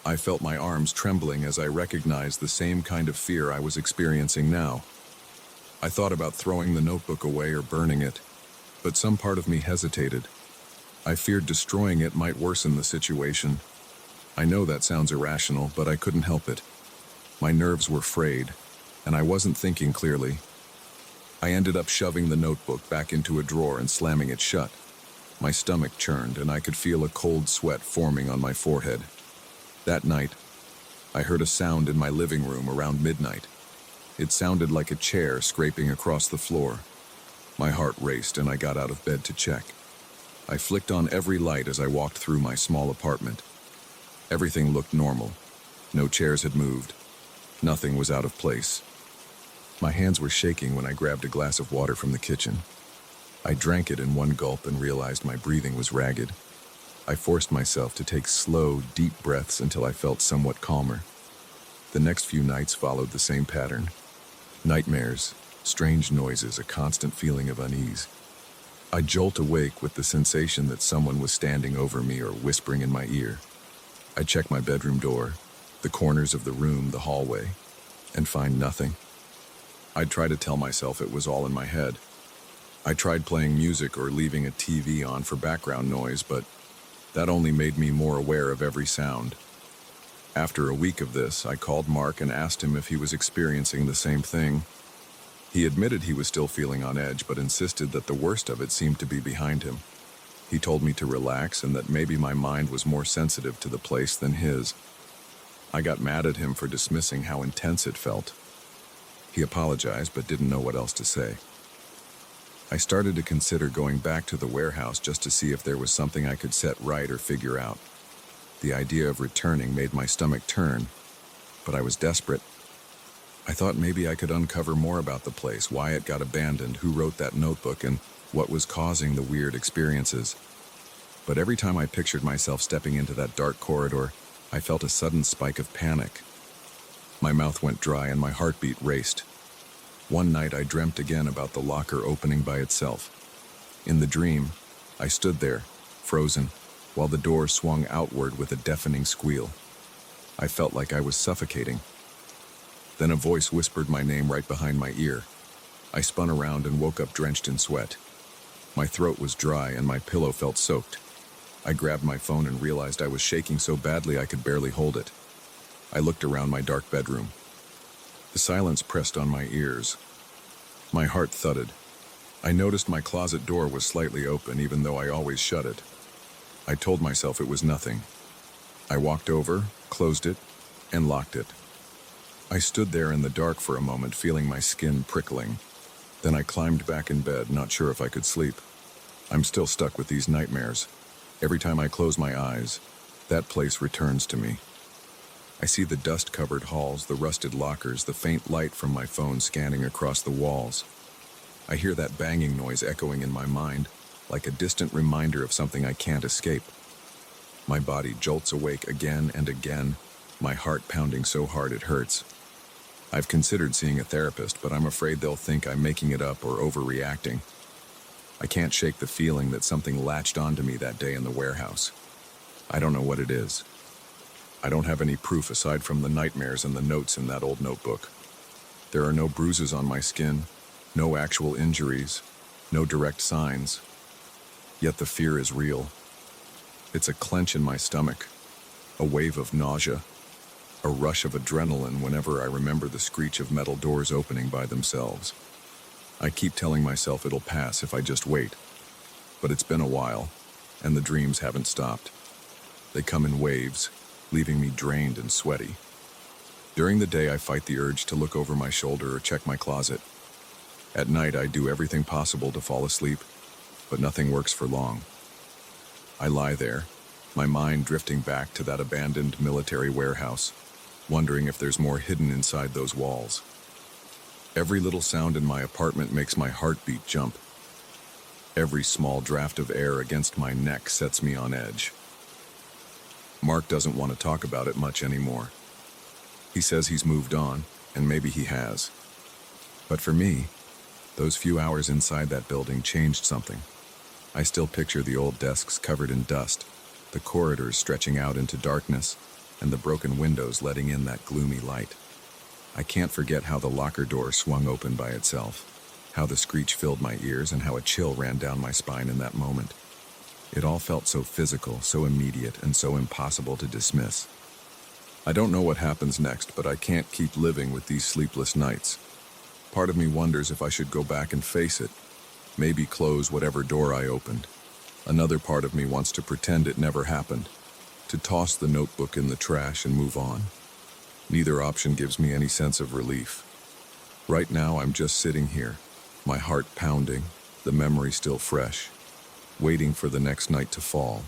I felt my arms trembling as I recognized the same kind of fear I was experiencing now. I thought about throwing the notebook away or burning it, but some part of me hesitated. I feared destroying it might worsen the situation. I know that sounds irrational, but I couldn't help it. My nerves were frayed, and I wasn't thinking clearly. I ended up shoving the notebook back into a drawer and slamming it shut. My stomach churned, and I could feel a cold sweat forming on my forehead. That night, I heard a sound in my living room around midnight. It sounded like a chair scraping across the floor. My heart raced, and I got out of bed to check. I flicked on every light as I walked through my small apartment. Everything looked normal. No chairs had moved. Nothing was out of place. My hands were shaking when I grabbed a glass of water from the kitchen. I drank it in one gulp and realized my breathing was ragged. I forced myself to take slow, deep breaths until I felt somewhat calmer. The next few nights followed the same pattern. Nightmares, strange noises, a constant feeling of unease. I'd jolt awake with the sensation that someone was standing over me or whispering in my ear. I'd check my bedroom door, the corners of the room, the hallway, and find nothing. I'd try to tell myself it was all in my head. I tried playing music or leaving a TV on for background noise, but that only made me more aware of every sound. After a week of this, I called Mark and asked him if he was experiencing the same thing. He admitted he was still feeling on edge, but insisted that the worst of it seemed to be behind him. He told me to relax and that maybe my mind was more sensitive to the place than his. I got mad at him for dismissing how intense it felt. He apologized, but didn't know what else to say. I started to consider going back to the warehouse just to see if there was something I could set right or figure out. The idea of returning made my stomach turn, but I was desperate. I thought maybe I could uncover more about the place, why it got abandoned, who wrote that notebook, and what was causing the weird experiences. But every time I pictured myself stepping into that dark corridor, I felt a sudden spike of panic. My mouth went dry and my heartbeat raced. One night I dreamt again about the locker opening by itself. In the dream, I stood there, frozen, while the door swung outward with a deafening squeal. I felt like I was suffocating. Then a voice whispered my name right behind my ear. I spun around and woke up drenched in sweat. My throat was dry and my pillow felt soaked. I grabbed my phone and realized I was shaking so badly I could barely hold it. I looked around my dark bedroom. The silence pressed on my ears. My heart thudded. I noticed my closet door was slightly open, even though I always shut it. I told myself it was nothing. I walked over, closed it, and locked it. I stood there in the dark for a moment, feeling my skin prickling. Then I climbed back in bed, not sure if I could sleep. I'm still stuck with these nightmares. Every time I close my eyes, that place returns to me. I see the dust-covered halls, the rusted lockers, the faint light from my phone scanning across the walls. I hear that banging noise echoing in my mind, like a distant reminder of something I can't escape. My body jolts awake again and again, my heart pounding so hard it hurts. I've considered seeing a therapist, but I'm afraid they'll think I'm making it up or overreacting. I can't shake the feeling that something latched onto me that day in the warehouse. I don't know what it is. I don't have any proof aside from the nightmares and the notes in that old notebook. There are no bruises on my skin, no actual injuries, no direct signs. Yet the fear is real. It's a clench in my stomach, a wave of nausea, a rush of adrenaline whenever I remember the screech of metal doors opening by themselves. I keep telling myself it'll pass if I just wait. But it's been a while, and the dreams haven't stopped. They come in waves, leaving me drained and sweaty. During the day, I fight the urge to look over my shoulder or check my closet. At night, I do everything possible to fall asleep, but nothing works for long. I lie there, my mind drifting back to that abandoned military warehouse, wondering if there's more hidden inside those walls. Every little sound in my apartment makes my heartbeat jump. Every small draft of air against my neck sets me on edge. Mark doesn't want to talk about it much anymore. He says he's moved on, and maybe he has. But for me, those few hours inside that building changed something. I still picture the old desks covered in dust, the corridors stretching out into darkness, and the broken windows letting in that gloomy light. I can't forget how the locker door swung open by itself, how the screech filled my ears, and how a chill ran down my spine in that moment. It all felt so physical, so immediate, and so impossible to dismiss. I don't know what happens next, but I can't keep living with these sleepless nights. Part of me wonders if I should go back and face it, maybe close whatever door I opened. Another part of me wants to pretend it never happened, to toss the notebook in the trash and move on. Neither option gives me any sense of relief. Right now, I'm just sitting here, my heart pounding, the memory still fresh, waiting for the next night to fall.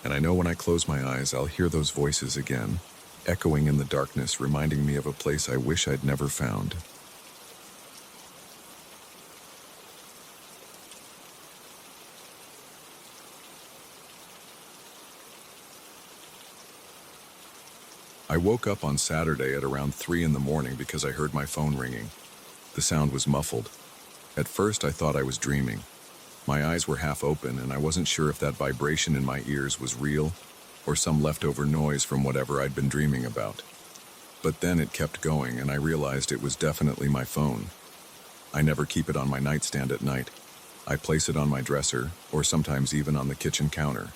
And I know when I close my eyes, I'll hear those voices again, echoing in the darkness, reminding me of a place I wish I'd never found. I woke up on Saturday at around 3 in the morning because I heard my phone ringing. The sound was muffled. At first, I thought I was dreaming. My eyes were half open, and I wasn't sure if that vibration in my ears was real or some leftover noise from whatever I'd been dreaming about. But then it kept going, and I realized it was definitely my phone. I never keep it on my nightstand at night. I place it on my dresser, or sometimes even on the kitchen counter.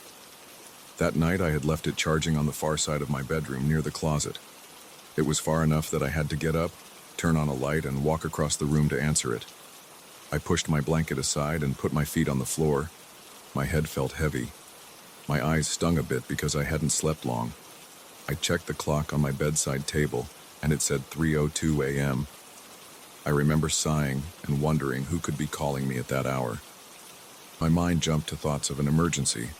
That night, I had left it charging on the far side of my bedroom near the closet. It was far enough that I had to get up, turn on a light, and walk across the room to answer it. I pushed my blanket aside and put my feet on the floor. My head felt heavy. My eyes stung a bit because I hadn't slept long. I checked the clock on my bedside table, and it said 3:02 a.m. I remember sighing and wondering who could be calling me at that hour. My mind jumped to thoughts of an emergency,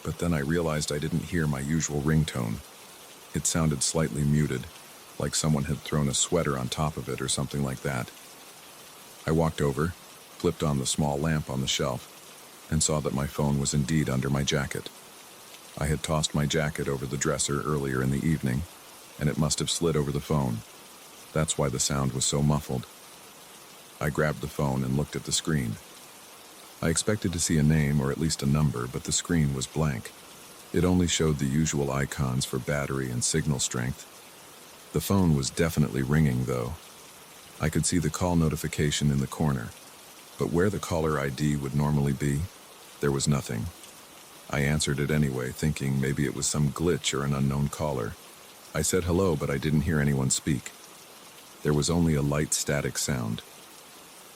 but then I realized I didn't hear my usual ringtone. It sounded slightly muted, like someone had thrown a sweater on top of it or something like that. I walked over, flipped on the small lamp on the shelf, and saw that my phone was indeed under my jacket. I had tossed my jacket over the dresser earlier in the evening, and it must have slid over the phone. That's why the sound was so muffled. I grabbed the phone and looked at the screen. I expected to see a name or at least a number, but the screen was blank. It only showed the usual icons for battery and signal strength. The phone was definitely ringing, though. I could see the call notification in the corner, but where the caller ID would normally be, there was nothing. I answered it anyway, thinking maybe it was some glitch or an unknown caller. I said hello, but I didn't hear anyone speak. There was only a light static sound.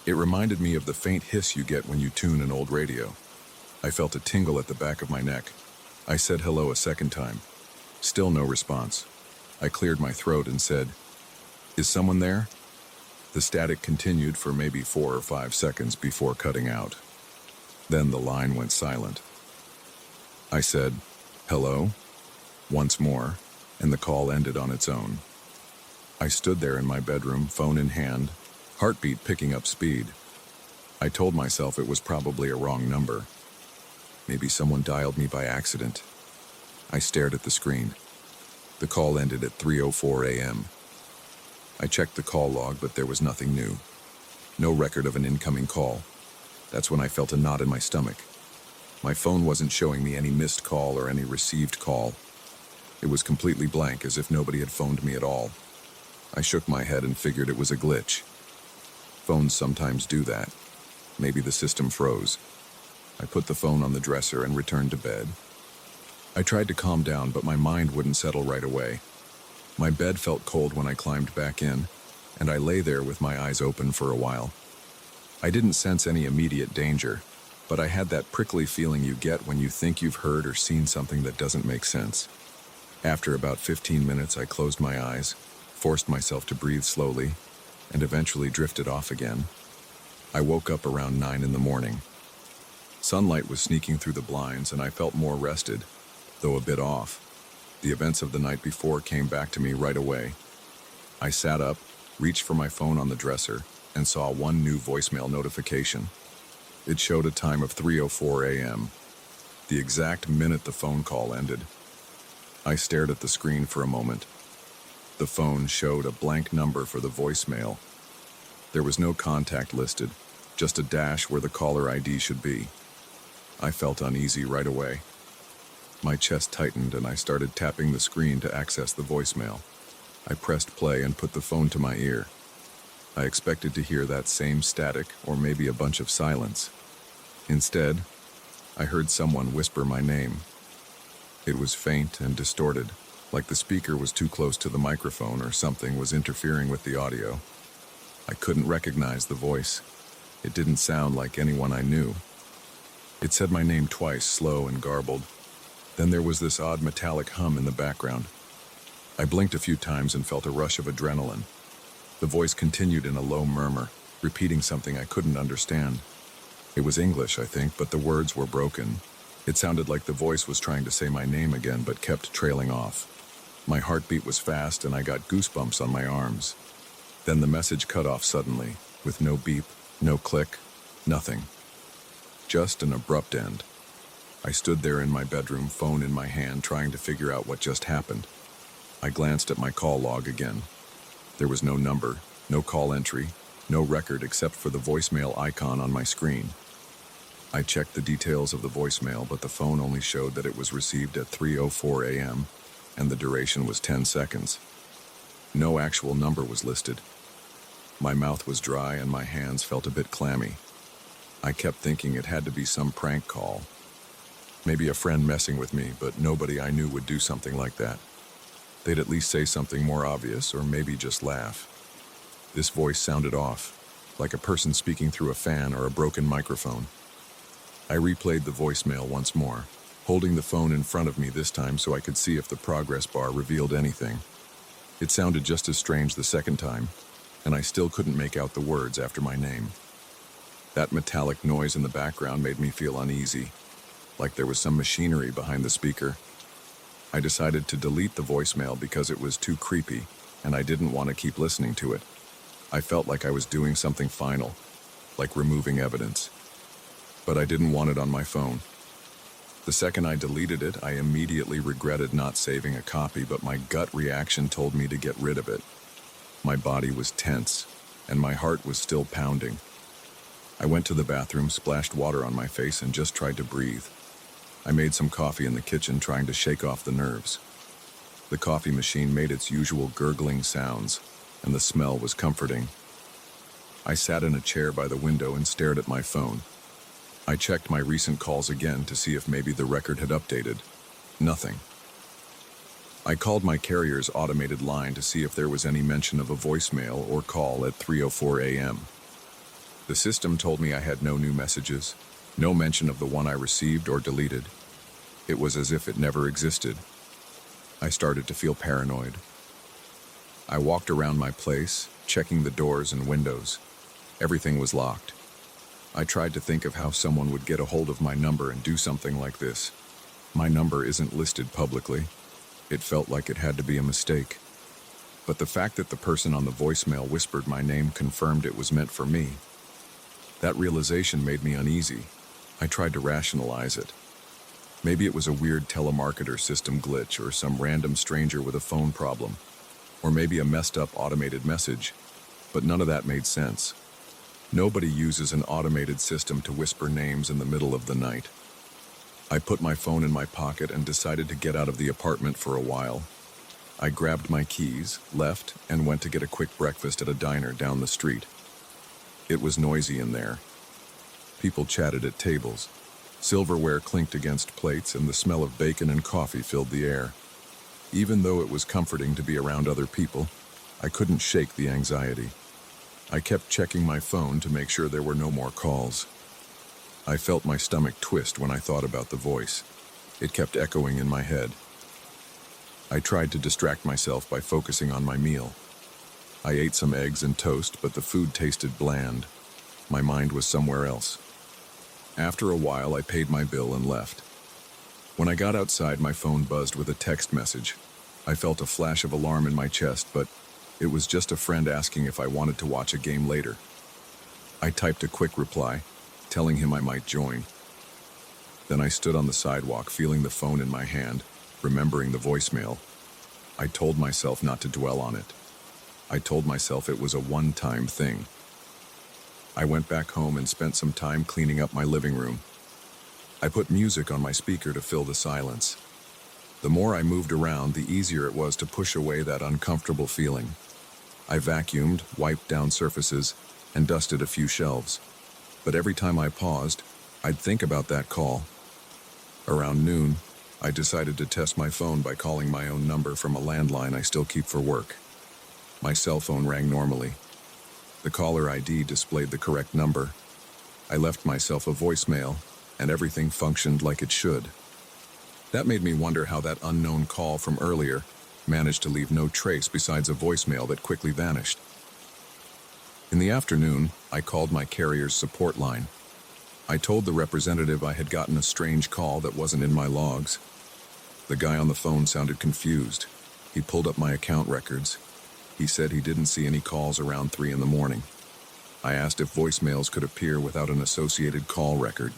It reminded me of the faint hiss you get when you tune an old radio. I felt a tingle at the back of my neck. I said hello a second time. Still no response. I cleared my throat and said, "Is someone there?" The static continued for maybe 4 or 5 seconds before cutting out. Then the line went silent. I said, "Hello?" once more, and the call ended on its own. I stood there in my bedroom, phone in hand, heartbeat picking up speed. I told myself it was probably a wrong number. Maybe someone dialed me by accident. I stared at the screen. The call ended at 3:04 a.m. I checked the call log, but there was nothing new. No record of an incoming call. That's when I felt a knot in my stomach. My phone wasn't showing me any missed call or any received call. It was completely blank, as if nobody had phoned me at all. I shook my head and figured it was a glitch. Phones sometimes do that. Maybe the system froze. I put the phone on the dresser and returned to bed. I tried to calm down, but my mind wouldn't settle right away. My bed felt cold when I climbed back in, and I lay there with my eyes open for a while. I didn't sense any immediate danger, but I had that prickly feeling you get when you think you've heard or seen something that doesn't make sense. After about 15 minutes, I closed my eyes, forced myself to breathe slowly, and eventually drifted off again. I woke up around 9 in the morning. Sunlight was sneaking through the blinds, and I felt more rested. though a bit off. The events of the night before came back to me right away. I sat up, reached for my phone on the dresser, and saw one new voicemail notification. It showed a time of 3:04 a.m., the exact minute the phone call ended. I stared at the screen for a moment. The phone showed a blank number for the voicemail. There was no contact listed, just a dash where the caller ID should be. I felt uneasy right away. My chest tightened and I started tapping the screen to access the voicemail. I pressed play and put the phone to my ear. I expected to hear that same static or maybe a bunch of silence. Instead, I heard someone whisper my name. It was faint and distorted, like the speaker was too close to the microphone or something was interfering with the audio. I couldn't recognize the voice. It didn't sound like anyone I knew. It said my name twice, slow and garbled. Then there was this odd metallic hum in the background. I blinked a few times and felt a rush of adrenaline. The voice continued in a low murmur, repeating something I couldn't understand. It was English, I think, but the words were broken. It sounded like the voice was trying to say my name again, but kept trailing off. My heartbeat was fast and I got goosebumps on my arms. Then the message cut off suddenly, with no beep, no click, nothing. Just an abrupt end. I stood there in my bedroom, phone in my hand, trying to figure out what just happened. I glanced at my call log again. There was no number, no call entry, no record except for the voicemail icon on my screen. I checked the details of the voicemail, but the phone only showed that it was received at 3:04 a.m. and the duration was 10 seconds. No actual number was listed. My mouth was dry and my hands felt a bit clammy. I kept thinking it had to be some prank call. Maybe a friend messing with me, but nobody I knew would do something like that. They'd at least say something more obvious or maybe just laugh. This voice sounded off, like a person speaking through a fan or a broken microphone. I replayed the voicemail once more, holding the phone in front of me this time so I could see if the progress bar revealed anything. It sounded just as strange the second time, and I still couldn't make out the words after my name. That metallic noise in the background made me feel uneasy, like there was some machinery behind the speaker. I decided to delete the voicemail because it was too creepy, and I didn't want to keep listening to it. I felt like I was doing something final, like removing evidence. But I didn't want it on my phone. The second I deleted it, I immediately regretted not saving a copy, but my gut reaction told me to get rid of it. My body was tense, and my heart was still pounding. I went to the bathroom, splashed water on my face, and just tried to breathe. I made some coffee in the kitchen, trying to shake off the nerves. The coffee machine made its usual gurgling sounds, and the smell was comforting. I sat in a chair by the window and stared at my phone. I checked my recent calls again to see if maybe the record had updated. Nothing. I called my carrier's automated line to see if there was any mention of a voicemail or call at 3:04 a.m. The system told me I had no new messages, no mention of the one I received or deleted. It was as if it never existed. I started to feel paranoid. I walked around my place, checking the doors and windows. Everything was locked. I tried to think of how someone would get a hold of my number and do something like this. My number isn't listed publicly. It felt like it had to be a mistake. But the fact that the person on the voicemail whispered my name confirmed it was meant for me. That realization made me uneasy. I tried to rationalize it. Maybe it was a weird telemarketer system glitch or some random stranger with a phone problem. Or maybe a messed up automated message. But none of that made sense. Nobody uses an automated system to whisper names in the middle of the night. I put my phone in my pocket and decided to get out of the apartment for a while. I grabbed my keys, left, and went to get a quick breakfast at a diner down the street. It was noisy in there. People chatted at tables. Silverware clinked against plates, and the smell of bacon and coffee filled the air. Even though it was comforting to be around other people, I couldn't shake the anxiety. I kept checking my phone to make sure there were no more calls. I felt my stomach twist when I thought about the voice. It kept echoing in my head. I tried to distract myself by focusing on my meal. I ate some eggs and toast, but the food tasted bland. My mind was somewhere else. After a while, I paid my bill and left. When I got outside, my phone buzzed with a text message. I felt a flash of alarm in my chest, but it was just a friend asking if I wanted to watch a game later. I typed a quick reply, telling him I might join. Then I stood on the sidewalk, feeling the phone in my hand, remembering the voicemail. I told myself not to dwell on it. I told myself it was a one-time thing. I went back home and spent some time cleaning up my living room. I put music on my speaker to fill the silence. The more I moved around, the easier it was to push away that uncomfortable feeling. I vacuumed, wiped down surfaces, and dusted a few shelves. But every time I paused, I'd think about that call. Around noon, I decided to test my phone by calling my own number from a landline I still keep for work. My cell phone rang normally. The caller ID displayed the correct number. I left myself a voicemail, and everything functioned like it should. That made me wonder how that unknown call from earlier managed to leave no trace besides a voicemail that quickly vanished. In the afternoon, I called my carrier's support line. I told the representative I had gotten a strange call that wasn't in my logs. The guy on the phone sounded confused. He pulled up my account records. He said he didn't see any calls around 3 in the morning. I asked if voicemails could appear without an associated call record.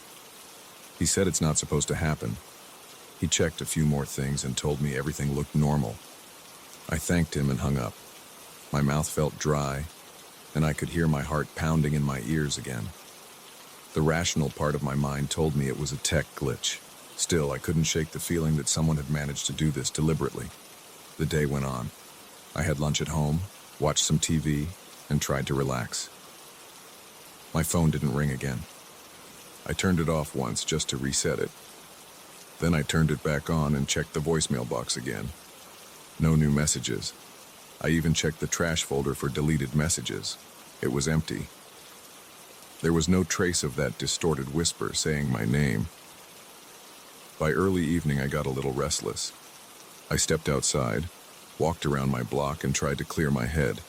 He said it's not supposed to happen. He checked a few more things and told me everything looked normal. I thanked him and hung up. My mouth felt dry, and I could hear my heart pounding in my ears again. The rational part of my mind told me it was a tech glitch. Still, I couldn't shake the feeling that someone had managed to do this deliberately. The day went on. I had lunch at home, watched some TV, and tried to relax. My phone didn't ring again. I turned it off once just to reset it. Then I turned it back on and checked the voicemail box again. No new messages. I even checked the trash folder for deleted messages. It was empty. There was no trace of that distorted whisper saying my name. By early evening, I got a little restless. I stepped outside, walked around my block, and tried to clear my head.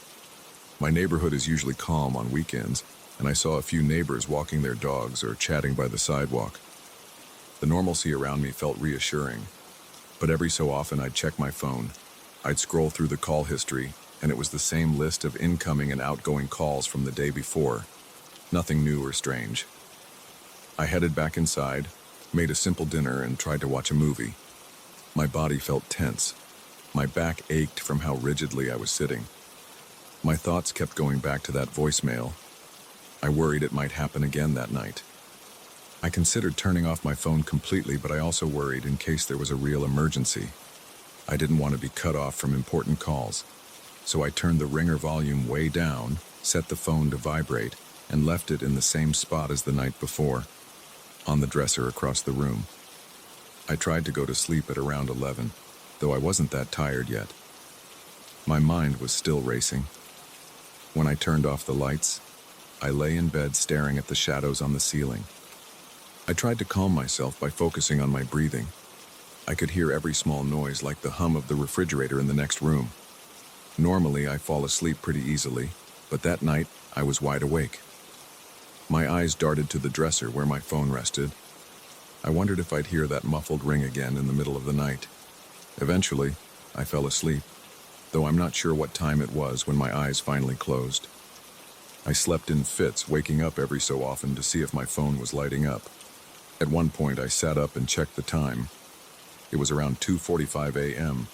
My neighborhood is usually calm on weekends, and I saw a few neighbors walking their dogs or chatting by the sidewalk. The normalcy around me felt reassuring, but every so often I'd check my phone. I'd scroll through the call history, and it was the same list of incoming and outgoing calls from the day before. Nothing new or strange. I headed back inside, made a simple dinner, and tried to watch a movie. My body felt tense. My back ached from how rigidly I was sitting. My thoughts kept going back to that voicemail. I worried it might happen again that night. I considered turning off my phone completely, but I also worried in case there was a real emergency. I didn't want to be cut off from important calls. So I turned the ringer volume way down, set the phone to vibrate, and left it in the same spot as the night before, on the dresser across the room. I tried to go to sleep at around 11, though I wasn't that tired yet. My mind was still racing. When I turned off the lights, I lay in bed staring at the shadows on the ceiling. I tried to calm myself by focusing on my breathing. I could hear every small noise, like the hum of the refrigerator in the next room. Normally, I fall asleep pretty easily, but that night, I was wide awake. My eyes darted to the dresser where my phone rested. I wondered if I'd hear that muffled ring again in the middle of the night. Eventually, I fell asleep, though I'm not sure what time it was when my eyes finally closed. I slept in fits, waking up every so often to see if my phone was lighting up. At one point, I sat up and checked the time. It was around 2:45 a.m.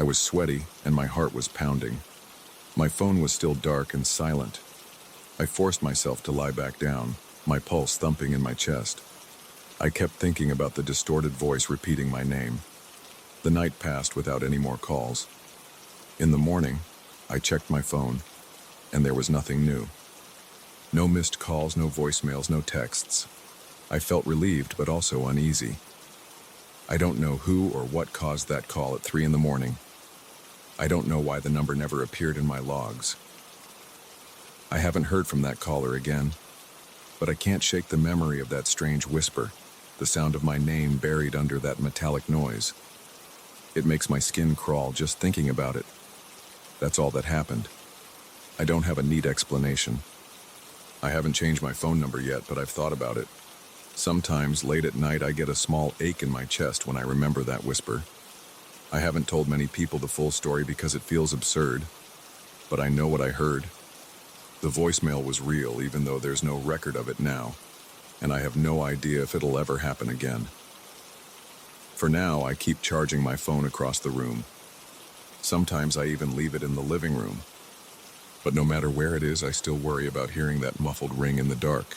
I was sweaty and my heart was pounding. My phone was still dark and silent. I forced myself to lie back down, my pulse thumping in my chest. I kept thinking about the distorted voice repeating my name. The night passed without any more calls. In the morning, I checked my phone, and there was nothing new. No missed calls, no voicemails, no texts. I felt relieved, but also uneasy. I don't know who or what caused that call at 3 in the morning. I don't know why the number never appeared in my logs. I haven't heard from that caller again, but I can't shake the memory of that strange whisper, the sound of my name buried under that metallic noise. It makes my skin crawl just thinking about it. That's all that happened. I don't have a neat explanation. I haven't changed my phone number yet, but I've thought about it. Sometimes, late at night, I get a small ache in my chest when I remember that whisper. I haven't told many people the full story because it feels absurd, but I know what I heard. The voicemail was real, even though there's no record of it now, and I have no idea if it'll ever happen again. For now, I keep charging my phone across the room. Sometimes I even leave it in the living room. But no matter where it is, I still worry about hearing that muffled ring in the dark.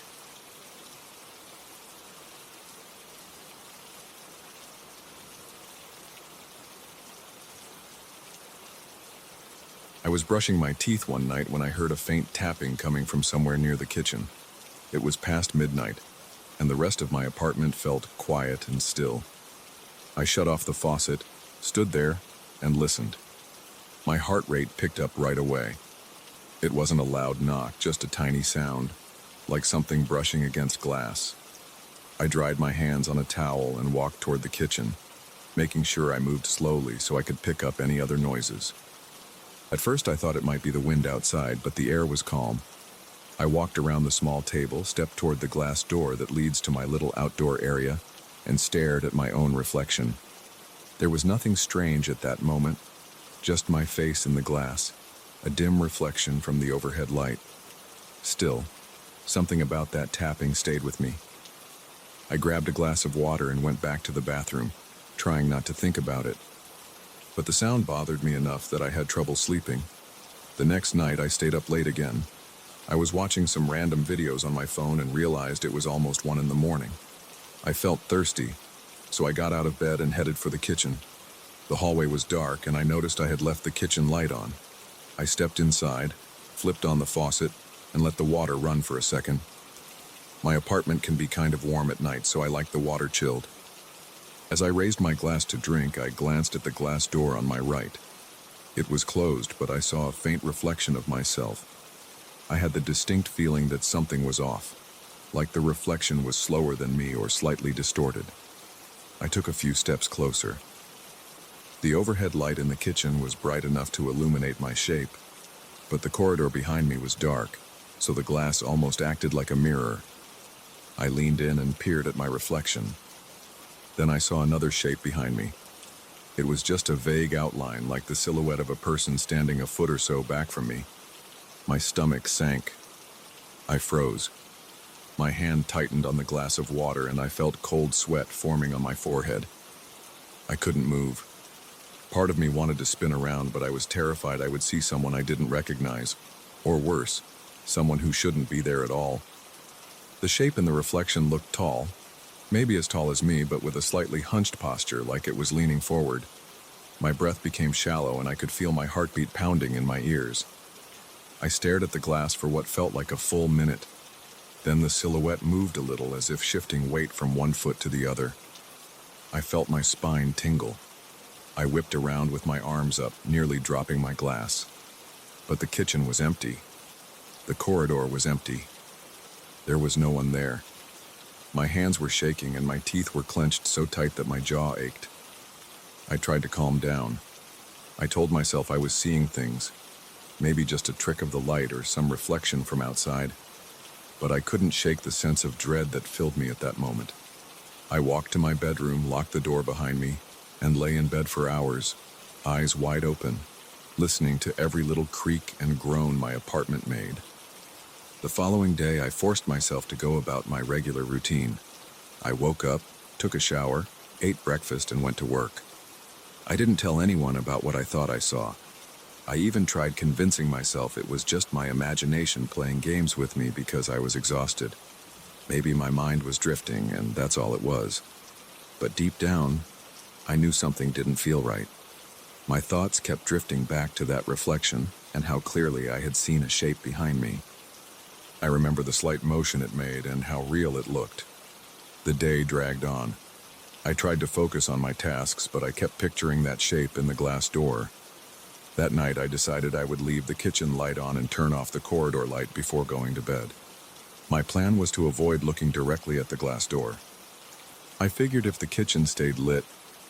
I was brushing my teeth one night when I heard a faint tapping coming from somewhere near the kitchen. It was past midnight, and the rest of my apartment felt quiet and still. I shut off the faucet, stood there, and listened. My heart rate picked up right away. It wasn't a loud knock, just a tiny sound, like something brushing against glass. I dried my hands on a towel and walked toward the kitchen, making sure I moved slowly so I could pick up any other noises. At first I thought it might be the wind outside, but the air was calm. I walked around the small table, stepped toward the glass door that leads to my little outdoor area, and stared at my own reflection. There was nothing strange at that moment, just my face in the glass, a dim reflection from the overhead light. Still, something about that tapping stayed with me. I grabbed a glass of water and went back to the bathroom, trying not to think about it. But the sound bothered me enough that I had trouble sleeping. The next night, I stayed up late again. I was watching some random videos on my phone and realized it was almost 1 in the morning. I felt thirsty, so I got out of bed and headed for the kitchen. The hallway was dark, and I noticed I had left the kitchen light on. I stepped inside, flipped on the faucet, and let the water run for a second. My apartment can be kind of warm at night, so I like the water chilled. As I raised my glass to drink, I glanced at the glass door on my right. It was closed, but I saw a faint reflection of myself. I had the distinct feeling that something was off, like the reflection was slower than me or slightly distorted. I took a few steps closer. The overhead light in the kitchen was bright enough to illuminate my shape, but the corridor behind me was dark, so the glass almost acted like a mirror. I leaned in and peered at my reflection. Then I saw another shape behind me. It was just a vague outline, like the silhouette of a person standing a foot or so back from me. My stomach sank. I froze. My hand tightened on the glass of water, and I felt cold sweat forming on my forehead. I couldn't move. Part of me wanted to spin around, but I was terrified I would see someone I didn't recognize, or worse, someone who shouldn't be there at all. The shape in the reflection looked tall, maybe as tall as me, but with a slightly hunched posture, like it was leaning forward. My breath became shallow, and I could feel my heartbeat pounding in my ears. I stared at the glass for what felt like a full minute. Then the silhouette moved a little, as if shifting weight from one foot to the other. I felt my spine tingle. I whipped around with my arms up, nearly dropping my glass. But the kitchen was empty. The corridor was empty. There was no one there. My hands were shaking and my teeth were clenched so tight that my jaw ached. I tried to calm down. I told myself I was seeing things, maybe just a trick of the light or some reflection from outside. But I couldn't shake the sense of dread that filled me at that moment. I walked to my bedroom, locked the door behind me, and lay in bed for hours, eyes wide open, listening to every little creak and groan my apartment made. The following day, I forced myself to go about my regular routine. I woke up, took a shower, ate breakfast, and went to work. I didn't tell anyone about what I thought I saw. I even tried convincing myself it was just my imagination playing games with me because I was exhausted. Maybe my mind was drifting, and that's all it was. But deep down, I knew something didn't feel right. My thoughts kept drifting back to that reflection and how clearly I had seen a shape behind me. I remember the slight motion it made and how real it looked. The day dragged on. I tried to focus on my tasks, but I kept picturing that shape in the glass door. That night, I decided I would leave the kitchen light on and turn off the corridor light before going to bed. My plan was to avoid looking directly at the glass door. I figured if the kitchen stayed lit,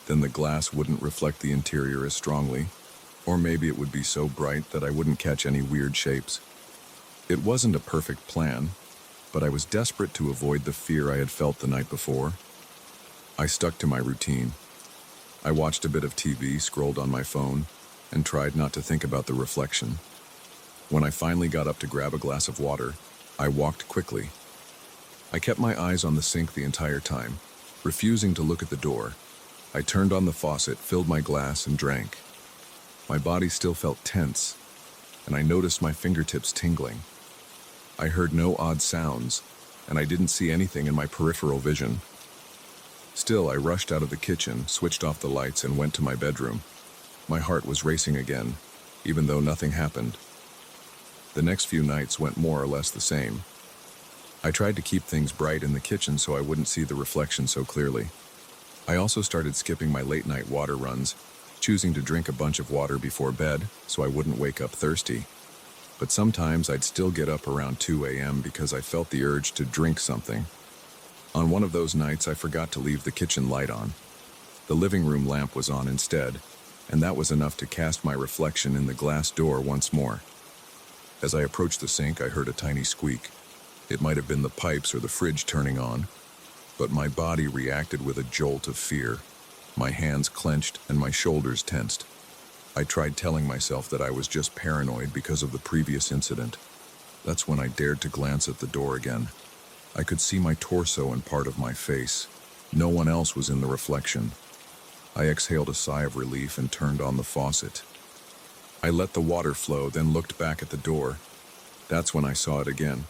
then the glass wouldn't reflect the interior as strongly, or maybe it would be so bright that I wouldn't catch any weird shapes. It wasn't a perfect plan, but I was desperate to avoid the fear I had felt the night before. I stuck to my routine. I watched a bit of TV, scrolled on my phone, and tried not to think about the reflection. When I finally got up to grab a glass of water, I walked quickly. I kept my eyes on the sink the entire time, refusing to look at the door. I turned on the faucet, filled my glass, and drank. My body still felt tense, and I noticed my fingertips tingling. I heard no odd sounds, and I didn't see anything in my peripheral vision. Still, I rushed out of the kitchen, switched off the lights, and went to my bedroom. My heart was racing again, even though nothing happened. The next few nights went more or less the same. I tried to keep things bright in the kitchen so I wouldn't see the reflection so clearly. I also started skipping my late-night water runs, choosing to drink a bunch of water before bed so I wouldn't wake up thirsty. But sometimes I'd still get up around 2 a.m. because I felt the urge to drink something. On one of those nights, I forgot to leave the kitchen light on. The living room lamp was on instead, and that was enough to cast my reflection in the glass door once more. As I approached the sink, I heard a tiny squeak. It might have been the pipes or the fridge turning on, but my body reacted with a jolt of fear. My hands clenched and my shoulders tensed. I tried telling myself that I was just paranoid because of the previous incident. That's when I dared to glance at the door again. I could see my torso and part of my face. No one else was in the reflection. I exhaled a sigh of relief and turned on the faucet. I let the water flow, then looked back at the door. That's when I saw it again.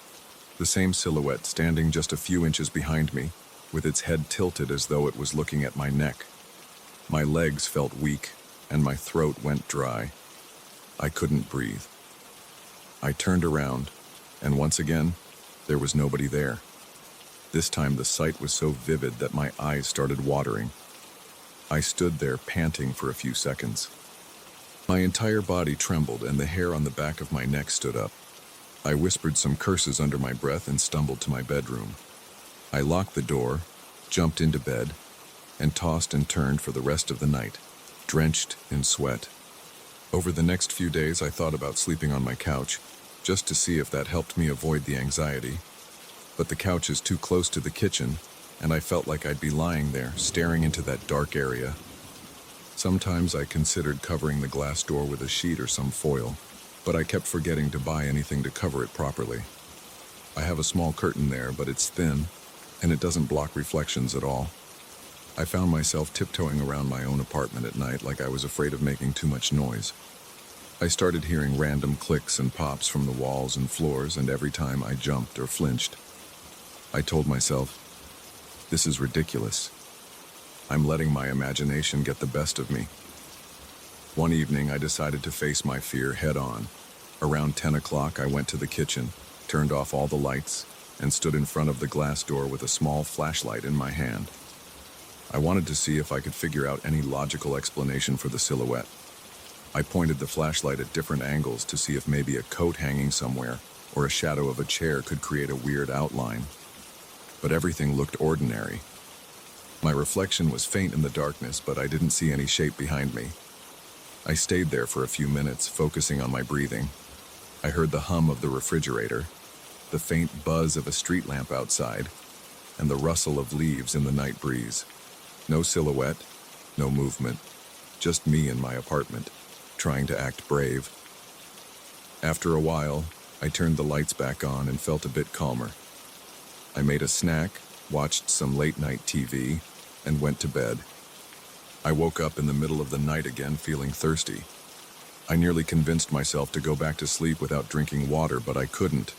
The same silhouette standing just a few inches behind me, with its head tilted as though it was looking at my neck. My legs felt weak, and my throat went dry. I couldn't breathe. I turned around, and once again, there was nobody there. This time the sight was so vivid that my eyes started watering. I stood there panting for a few seconds. My entire body trembled and the hair on the back of my neck stood up. I whispered some curses under my breath and stumbled to my bedroom. I locked the door, jumped into bed, and tossed and turned for the rest of the night, drenched in sweat. Over the next few days, I thought about sleeping on my couch, just to see if that helped me avoid the anxiety. But the couch is too close to the kitchen, and I felt like I'd be lying there, staring into that dark area. Sometimes I considered covering the glass door with a sheet or some foil, but I kept forgetting to buy anything to cover it properly. I have a small curtain there, but it's thin, and it doesn't block reflections at all. I found myself tiptoeing around my own apartment at night like I was afraid of making too much noise. I started hearing random clicks and pops from the walls and floors, and every time I jumped or flinched, I told myself, this is ridiculous. I'm letting my imagination get the best of me. One evening, I decided to face my fear head on. Around 10 o'clock, I went to the kitchen, turned off all the lights, and stood in front of the glass door with a small flashlight in my hand. I wanted to see if I could figure out any logical explanation for the silhouette. I pointed the flashlight at different angles to see if maybe a coat hanging somewhere or a shadow of a chair could create a weird outline. But everything looked ordinary. My reflection was faint in the darkness, but I didn't see any shape behind me. I stayed there for a few minutes, focusing on my breathing. I heard the hum of the refrigerator, the faint buzz of a street lamp outside, and the rustle of leaves in the night breeze. No silhouette, no movement, just me in my apartment, trying to act brave. After a while, I turned the lights back on and felt a bit calmer. I made a snack, watched some late-night TV, and went to bed. I woke up in the middle of the night again feeling thirsty. I nearly convinced myself to go back to sleep without drinking water, but I couldn't.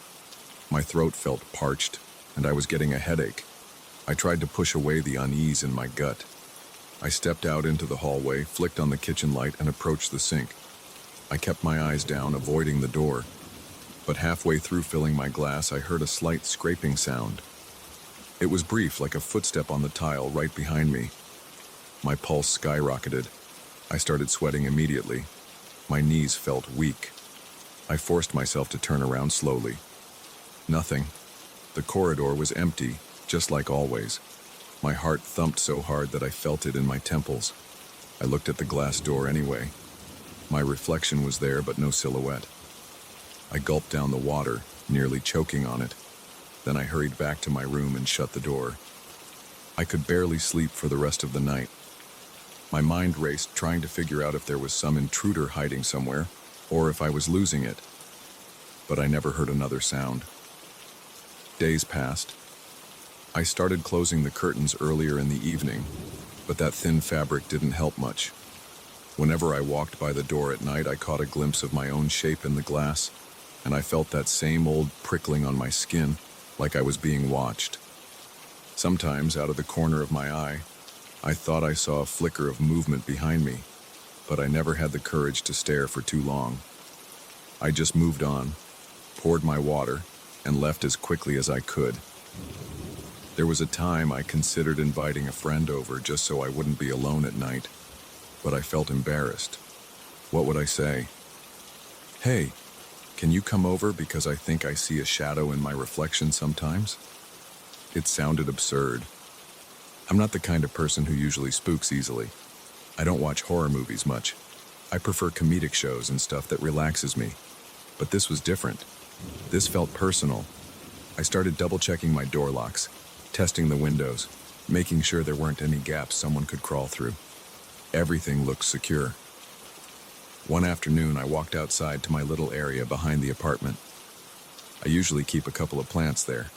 My throat felt parched, and I was getting a headache. I tried to push away the unease in my gut. I stepped out into the hallway, flicked on the kitchen light, and approached the sink. I kept my eyes down, avoiding the door. But halfway through filling my glass, I heard a slight scraping sound. It was brief, like a footstep on the tile right behind me. My pulse skyrocketed. I started sweating immediately. My knees felt weak. I forced myself to turn around slowly. Nothing. The corridor was empty, just like always. My heart thumped so hard that I felt it in my temples. I looked at the glass door anyway. My reflection was there, but no silhouette. I gulped down the water, nearly choking on it. Then I hurried back to my room and shut the door. I could barely sleep for the rest of the night. My mind raced, trying to figure out if there was some intruder hiding somewhere, or if I was losing it. But I never heard another sound. Days passed. I started closing the curtains earlier in the evening, but that thin fabric didn't help much. Whenever I walked by the door at night, I caught a glimpse of my own shape in the glass, and I felt that same old prickling on my skin, like I was being watched. Sometimes, out of the corner of my eye, I thought I saw a flicker of movement behind me, but I never had the courage to stare for too long. I just moved on, poured my water, and left as quickly as I could. There was a time I considered inviting a friend over just so I wouldn't be alone at night, but I felt embarrassed. What would I say? "Hey, can you come over because I think I see a shadow in my reflection sometimes?" It sounded absurd. I'm not the kind of person who usually spooks easily. I don't watch horror movies much. I prefer comedic shows and stuff that relaxes me. But this was different. This felt personal. I started double-checking my door locks, testing the windows, making sure there weren't any gaps someone could crawl through. Everything looked secure. One afternoon, I walked outside to my little area behind the apartment. I usually keep a couple of plants there.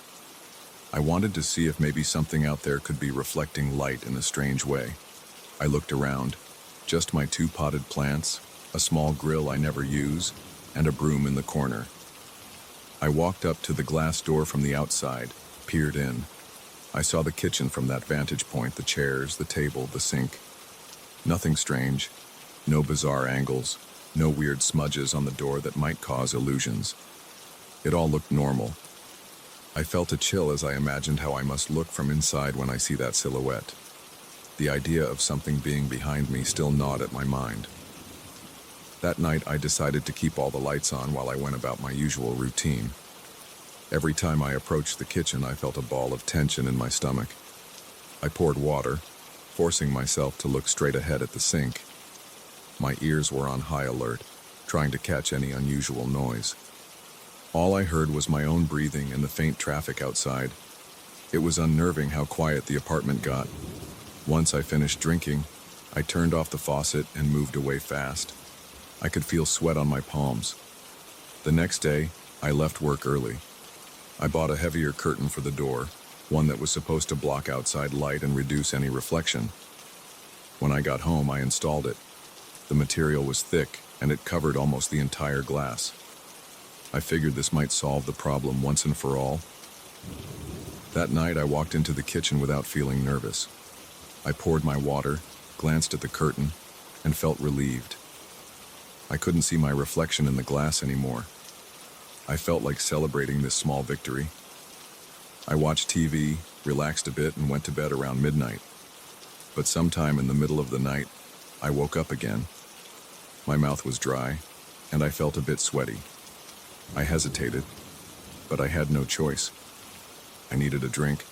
I wanted to see if maybe something out there could be reflecting light in a strange way. I looked around. Just my 2 potted plants, a small grill I never use, and a broom in the corner. I walked up to the glass door from the outside, peered in. I saw the kitchen from that vantage point, the chairs, the table, the sink. Nothing strange, no bizarre angles, no weird smudges on the door that might cause illusions. It all looked normal. I felt a chill as I imagined how I must look from inside when I see that silhouette. The idea of something being behind me still gnawed at my mind. That night, I decided to keep all the lights on while I went about my usual routine. Every time I approached the kitchen, I felt a ball of tension in my stomach. I poured water, forcing myself to look straight ahead at the sink. My ears were on high alert, trying to catch any unusual noise. All I heard was my own breathing and the faint traffic outside. It was unnerving how quiet the apartment got. Once I finished drinking, I turned off the faucet and moved away fast. I could feel sweat on my palms. The next day, I left work early. I bought a heavier curtain for the door, one that was supposed to block outside light and reduce any reflection. When I got home, I installed it. The material was thick, and it covered almost the entire glass. I figured this might solve the problem once and for all. That night, I walked into the kitchen without feeling nervous. I poured my water, glanced at the curtain, and felt relieved. I couldn't see my reflection in the glass anymore. I felt like celebrating this small victory. I watched TV, relaxed a bit, and went to bed around midnight. But sometime in the middle of the night, I woke up again. My mouth was dry, and I felt a bit sweaty. I hesitated, but I had no choice. I needed a drink.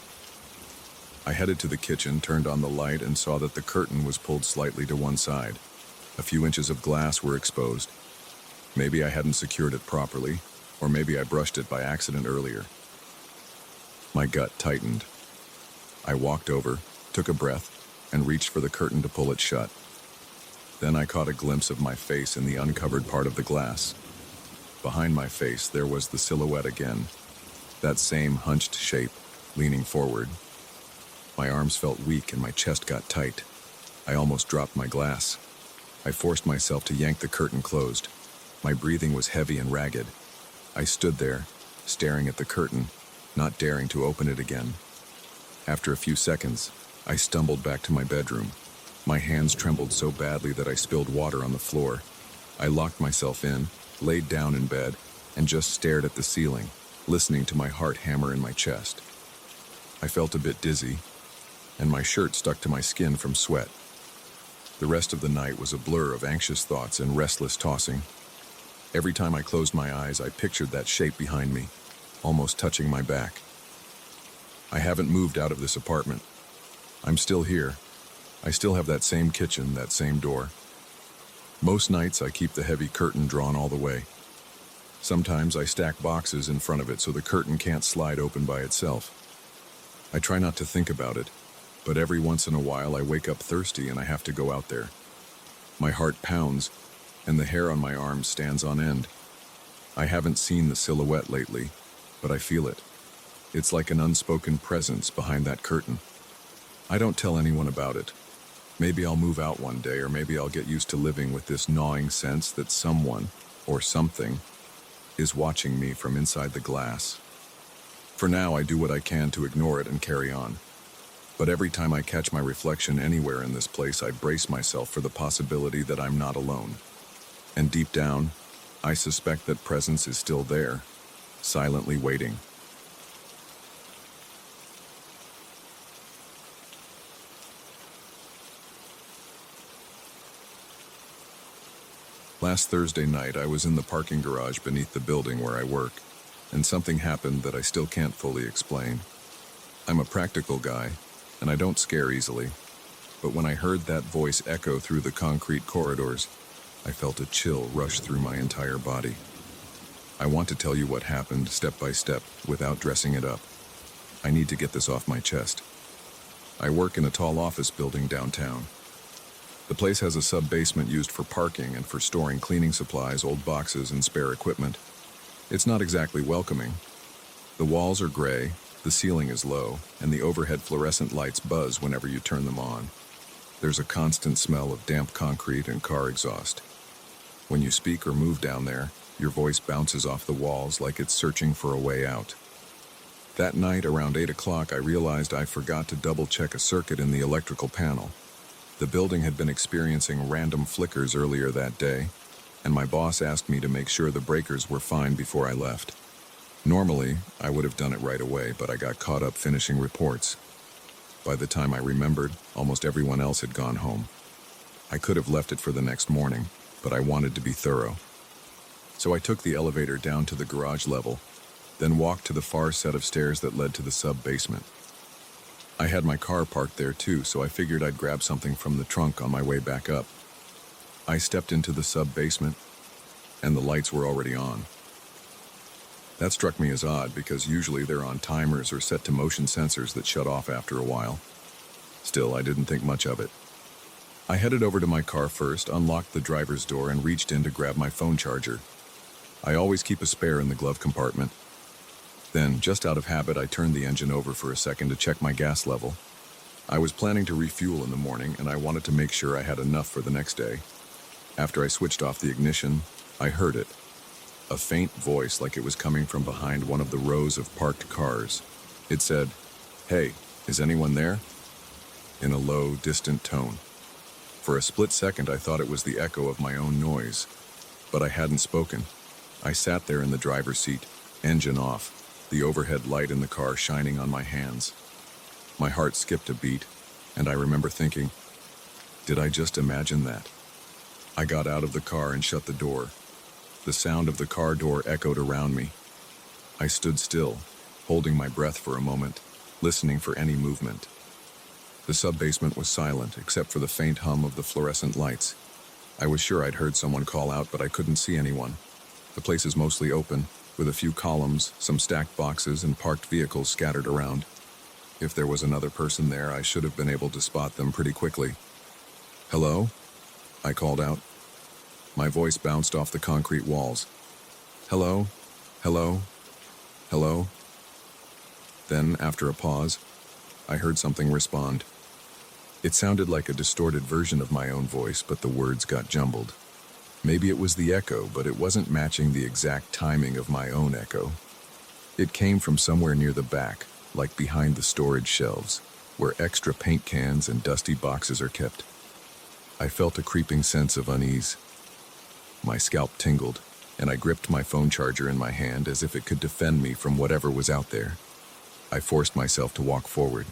I headed to the kitchen, turned on the light, and saw that the curtain was pulled slightly to one side. A few inches of glass were exposed. Maybe I hadn't secured it properly, or maybe I brushed it by accident earlier. My gut tightened. I walked over, took a breath, and reached for the curtain to pull it shut. Then I caught a glimpse of my face in the uncovered part of the glass. Behind my face, there was the silhouette again, that same hunched shape, leaning forward. My arms felt weak and my chest got tight. I almost dropped my glass. I forced myself to yank the curtain closed. My breathing was heavy and ragged. I stood there, staring at the curtain, not daring to open it again. After a few seconds, I stumbled back to my bedroom. My hands trembled so badly that I spilled water on the floor. I locked myself in, laid down in bed, and just stared at the ceiling, listening to my heart hammer in my chest. I felt a bit dizzy, and my shirt stuck to my skin from sweat. The rest of the night was a blur of anxious thoughts and restless tossing. Every time I closed my eyes, I pictured that shape behind me, almost touching my back. I haven't moved out of this apartment. I'm still here. I still have that same kitchen, that same door. Most nights I keep the heavy curtain drawn all the way. Sometimes I stack boxes in front of it so the curtain can't slide open by itself. I try not to think about it, but every once in a while I wake up thirsty and I have to go out there. My heart pounds, and the hair on my arms stands on end. I haven't seen the silhouette lately, but I feel it. It's like an unspoken presence behind that curtain. I don't tell anyone about it. Maybe I'll move out one day, or maybe I'll get used to living with this gnawing sense that someone, or something, is watching me from inside the glass. For now, I do what I can to ignore it and carry on. But every time I catch my reflection anywhere in this place, I brace myself for the possibility that I'm not alone. And deep down, I suspect that presence is still there, silently waiting. Last Thursday night, I was in the parking garage beneath the building where I work, and something happened that I still can't fully explain. I'm a practical guy, and I don't scare easily, but when I heard that voice echo through the concrete corridors, I felt a chill rush through my entire body. I want to tell you what happened step by step without dressing it up. I need to get this off my chest. I work in a tall office building downtown. The place has a sub-basement used for parking and for storing cleaning supplies, old boxes, and spare equipment. It's not exactly welcoming. The walls are gray, the ceiling is low, and the overhead fluorescent lights buzz whenever you turn them on. There's a constant smell of damp concrete and car exhaust. When you speak or move down there, your voice bounces off the walls like it's searching for a way out. That night, around 8 o'clock, I realized I forgot to double-check a circuit in the electrical panel. The building had been experiencing random flickers earlier that day, and my boss asked me to make sure the breakers were fine before I left. Normally, I would have done it right away, but I got caught up finishing reports. By the time I remembered, almost everyone else had gone home. I could have left it for the next morning, but I wanted to be thorough. So I took the elevator down to the garage level, then walked to the far set of stairs that led to the sub-basement. I had my car parked there too, so I figured I'd grab something from the trunk on my way back up. I stepped into the sub-basement, and the lights were already on. That struck me as odd because usually they're on timers or set to motion sensors that shut off after a while. Still, I didn't think much of it. I headed over to my car first, unlocked the driver's door, and reached in to grab my phone charger. I always keep a spare in the glove compartment. Then, just out of habit, I turned the engine over for a second to check my gas level. I was planning to refuel in the morning, and I wanted to make sure I had enough for the next day. After I switched off the ignition, I heard it. A faint voice like it was coming from behind one of the rows of parked cars. It said, "Hey, is anyone there?" in a low, distant tone. For a split second, I thought it was the echo of my own noise, but I hadn't spoken. I sat there in the driver's seat, engine off, the overhead light in the car shining on my hands. My heart skipped a beat, and I remember thinking, did I just imagine that? I got out of the car and shut the door. The sound of the car door echoed around me. I stood still, holding my breath for a moment, listening for any movement. The sub-basement was silent, except for the faint hum of the fluorescent lights. I was sure I'd heard someone call out, but I couldn't see anyone. The place is mostly open, with a few columns, some stacked boxes, and parked vehicles scattered around. If there was another person there, I should have been able to spot them pretty quickly. "Hello?" I called out. My voice bounced off the concrete walls. "Hello? Hello? Hello?" Then, after a pause, I heard something respond. It sounded like a distorted version of my own voice, but the words got jumbled. Maybe it was the echo, but it wasn't matching the exact timing of my own echo. It came from somewhere near the back, like behind the storage shelves, where extra paint cans and dusty boxes are kept. I felt a creeping sense of unease. My scalp tingled, and I gripped my phone charger in my hand as if it could defend me from whatever was out there. I forced myself to walk forward.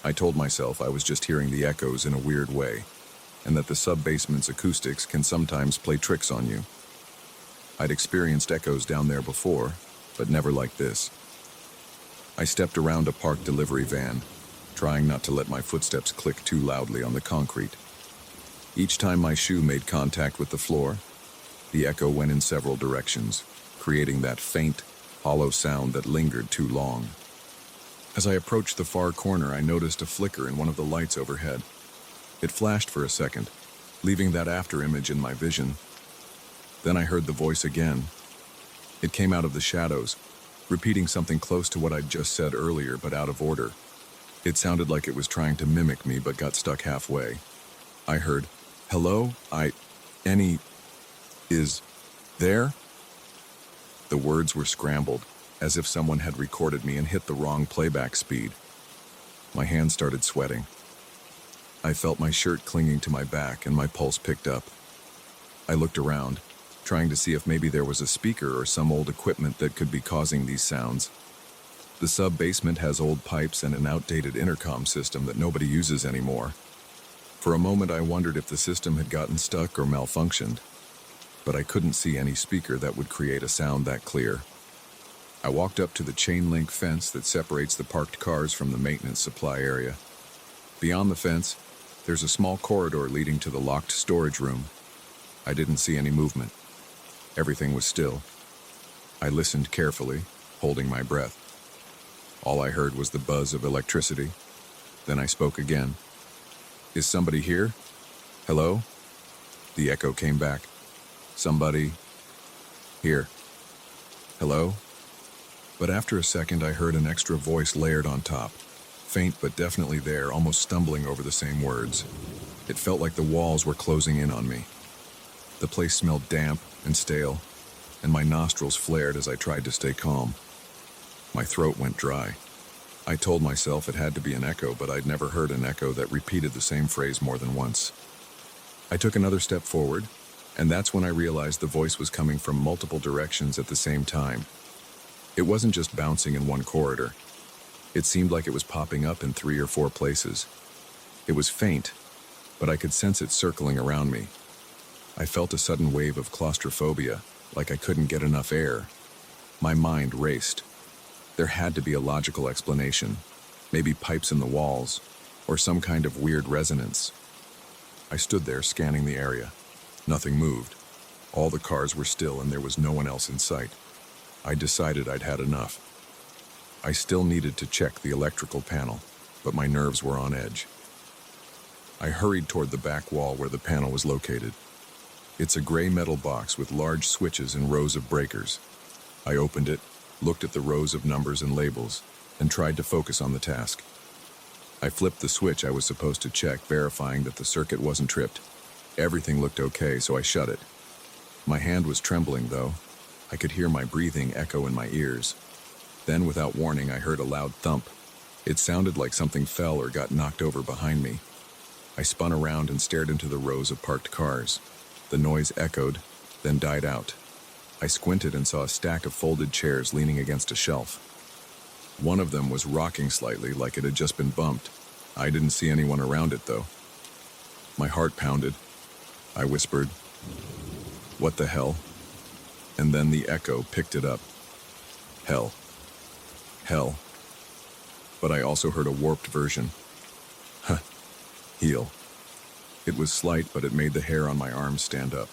I told myself I was just hearing the echoes in a weird way, and that the sub-basement's acoustics can sometimes play tricks on you. I'd experienced echoes down there before, but never like this. I stepped around a parked delivery van, trying not to let my footsteps click too loudly on the concrete. Each time my shoe made contact with the floor, the echo went in several directions, creating that faint, hollow sound that lingered too long. As I approached the far corner, I noticed a flicker in one of the lights overhead. It flashed for a second, leaving that afterimage in my vision. Then I heard the voice again. It came out of the shadows, repeating something close to what I'd just said earlier, but out of order. It sounded like it was trying to mimic me, but got stuck halfway. I heard, "Hello? Any is there?" The words were scrambled, as if someone had recorded me and hit the wrong playback speed. My hands started sweating. I felt my shirt clinging to my back and my pulse picked up. I looked around, trying to see if maybe there was a speaker or some old equipment that could be causing these sounds. The sub-basement has old pipes and an outdated intercom system that nobody uses anymore. For a moment I wondered if the system had gotten stuck or malfunctioned, but I couldn't see any speaker that would create a sound that clear. I walked up to the chain-link fence that separates the parked cars from the maintenance supply area. Beyond the fence, there's a small corridor leading to the locked storage room. I didn't see any movement. Everything was still. I listened carefully, holding my breath. All I heard was the buzz of electricity. Then I spoke again. "Is somebody here? Hello?" The echo came back. "Somebody here. Hello?" But after a second, I heard an extra voice layered on top. Faint but definitely there, almost stumbling over the same words. It felt like the walls were closing in on me. The place smelled damp and stale, and my nostrils flared as I tried to stay calm. My throat went dry. I told myself it had to be an echo, but I'd never heard an echo that repeated the same phrase more than once. I took another step forward, and that's when I realized the voice was coming from multiple directions at the same time. It wasn't just bouncing in one corridor. It seemed like it was popping up in 3 or 4 places. It was faint, but I could sense it circling around me. I felt a sudden wave of claustrophobia, like I couldn't get enough air. My mind raced. There had to be a logical explanation, maybe pipes in the walls, or some kind of weird resonance. I stood there scanning the area. Nothing moved. All the cars were still and there was no one else in sight. I decided I'd had enough. I still needed to check the electrical panel, but my nerves were on edge. I hurried toward the back wall where the panel was located. It's a gray metal box with large switches and rows of breakers. I opened it, looked at the rows of numbers and labels, and tried to focus on the task. I flipped the switch I was supposed to check, verifying that the circuit wasn't tripped. Everything looked okay, so I shut it. My hand was trembling, though. I could hear my breathing echo in my ears. Then, without warning, I heard a loud thump. It sounded like something fell or got knocked over behind me. I spun around and stared into the rows of parked cars. The noise echoed, then died out. I squinted and saw a stack of folded chairs leaning against a shelf. One of them was rocking slightly, like it had just been bumped. I didn't see anyone around it, though. My heart pounded. I whispered, "What the hell?" And then the echo picked it up. Hell. Hell. But I also heard a warped version. Huh. Heel. It was slight, but it made the hair on my arms stand up.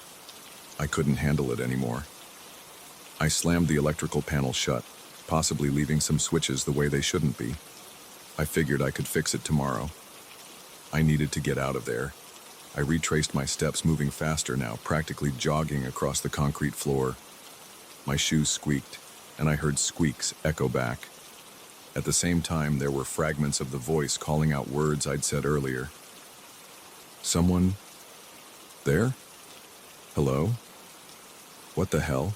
I couldn't handle it anymore. I slammed the electrical panel shut, possibly leaving some switches the way they shouldn't be. I figured I could fix it tomorrow. I needed to get out of there. I retraced my steps, moving faster now, practically jogging across the concrete floor. My shoes squeaked, and I heard squeaks echo back. At the same time, there were fragments of the voice calling out words I'd said earlier. "Someone there? Hello? What the hell?"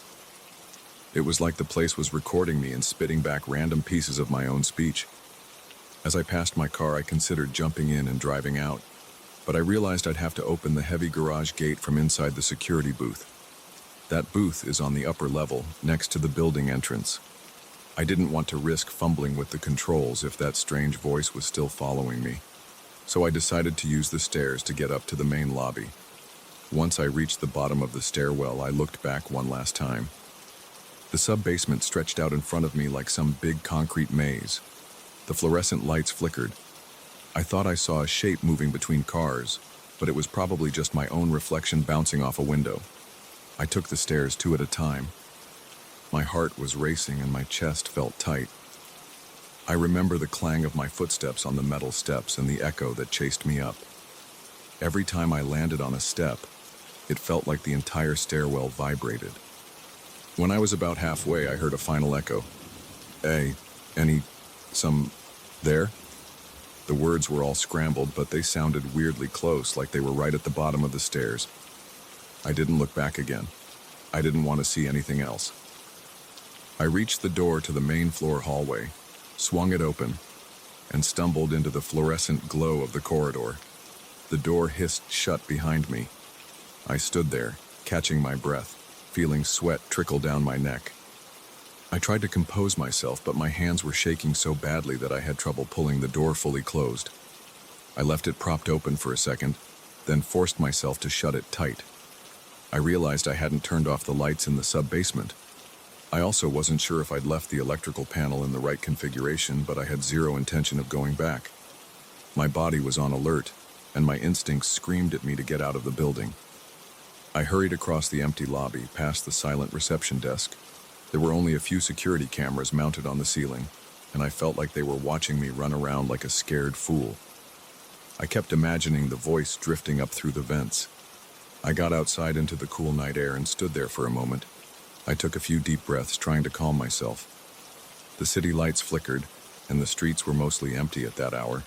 It was like the place was recording me and spitting back random pieces of my own speech. As I passed my car, I considered jumping in and driving out, but I realized I'd have to open the heavy garage gate from inside the security booth. That booth is on the upper level, next to the building entrance. I didn't want to risk fumbling with the controls if that strange voice was still following me, so I decided to use the stairs to get up to the main lobby. Once I reached the bottom of the stairwell, I looked back one last time. The sub-basement stretched out in front of me like some big concrete maze. The fluorescent lights flickered. I thought I saw a shape moving between cars, but it was probably just my own reflection bouncing off a window. I took the stairs 2 at a time. My heart was racing and my chest felt tight. I remember the clang of my footsteps on the metal steps and the echo that chased me up. Every time I landed on a step, it felt like the entire stairwell vibrated. When I was about halfway, I heard a final echo. Some there? The words were all scrambled, but they sounded weirdly close, like they were right at the bottom of the stairs. I didn't look back again. I didn't want to see anything else. I reached the door to the main floor hallway, swung it open, and stumbled into the fluorescent glow of the corridor. The door hissed shut behind me. I stood there, catching my breath, feeling sweat trickle down my neck. I tried to compose myself, but my hands were shaking so badly that I had trouble pulling the door fully closed. I left it propped open for a second, then forced myself to shut it tight. I realized I hadn't turned off the lights in the sub-basement. I also wasn't sure if I'd left the electrical panel in the right configuration, but I had zero intention of going back. My body was on alert, and my instincts screamed at me to get out of the building. I hurried across the empty lobby, past the silent reception desk. There were only a few security cameras mounted on the ceiling, and I felt like they were watching me run around like a scared fool. I kept imagining the voice drifting up through the vents. I got outside into the cool night air and stood there for a moment. I took a few deep breaths, trying to calm myself. The city lights flickered, and the streets were mostly empty at that hour.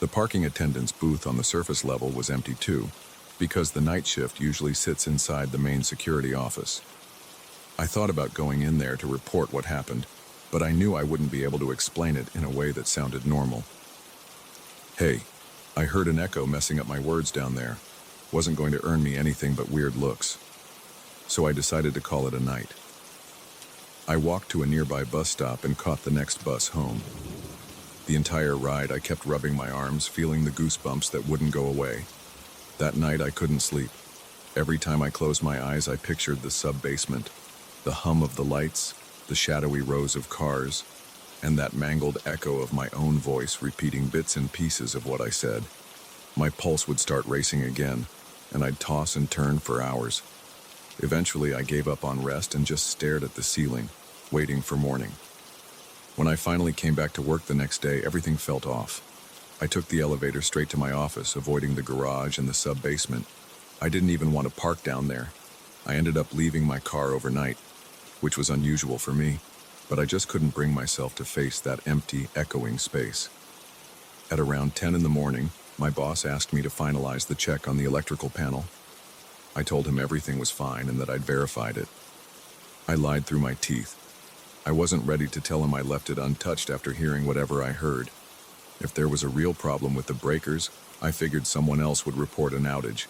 The parking attendant's booth on the surface level was empty too, because the night shift usually sits inside the main security office. I thought about going in there to report what happened, but I knew I wouldn't be able to explain it in a way that sounded normal. Hey, I heard an echo messing up my words down there. Wasn't going to earn me anything but weird looks. So I decided to call it a night. I walked to a nearby bus stop and caught the next bus home. The entire ride I kept rubbing my arms, feeling the goosebumps that wouldn't go away. That night I couldn't sleep. Every time I closed my eyes, I pictured the sub-basement, the hum of the lights, the shadowy rows of cars, and that mangled echo of my own voice repeating bits and pieces of what I said. My pulse would start racing again, and I'd toss and turn for hours. Eventually, I gave up on rest and just stared at the ceiling, waiting for morning. When I finally came back to work the next day, everything felt off. I took the elevator straight to my office, avoiding the garage and the sub-basement. I didn't even want to park down there. I ended up leaving my car overnight, which was unusual for me, but I just couldn't bring myself to face that empty, echoing space. At around 10 in the morning, my boss asked me to finalize the check on the electrical panel. I told him everything was fine and that I'd verified it. I lied through my teeth. I wasn't ready to tell him I left it untouched after hearing whatever I heard. If there was a real problem with the breakers, I figured someone else would report an outage.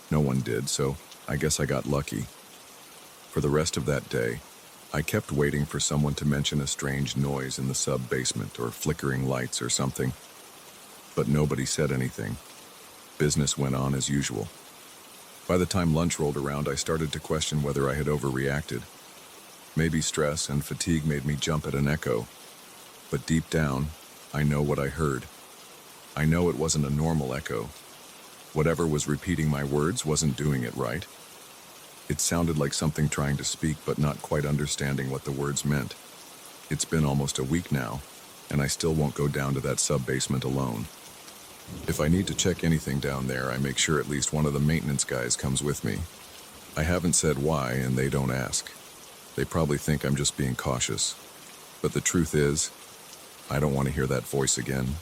No one did, so I guess I got lucky. For the rest of that day, I kept waiting for someone to mention a strange noise in the sub-basement or flickering lights or something. But nobody said anything. Business went on as usual. By the time lunch rolled around, I started to question whether I had overreacted. Maybe stress and fatigue made me jump at an echo. But deep down, I know what I heard. I know it wasn't a normal echo. Whatever was repeating my words wasn't doing it right. It sounded like something trying to speak but not quite understanding what the words meant. It's been almost a week now, and I still won't go down to that sub-basement alone. If I need to check anything down there, I make sure at least one of the maintenance guys comes with me. I haven't said why, and they don't ask. They probably think I'm just being cautious. But the truth is, I don't want to hear that voice again.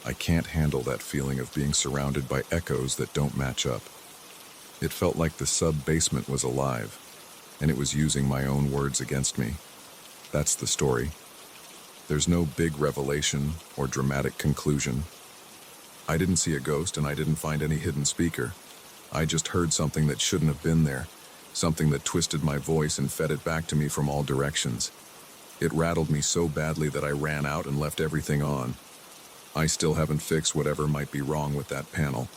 I can't handle that feeling of being surrounded by echoes that don't match up. It felt like the sub-basement was alive, and it was using my own words against me. That's the story. There's no big revelation or dramatic conclusion. I didn't see a ghost and I didn't find any hidden speaker. I just heard something that shouldn't have been there, something that twisted my voice and fed it back to me from all directions. It rattled me so badly that I ran out and left everything on. I still haven't fixed whatever might be wrong with that panel.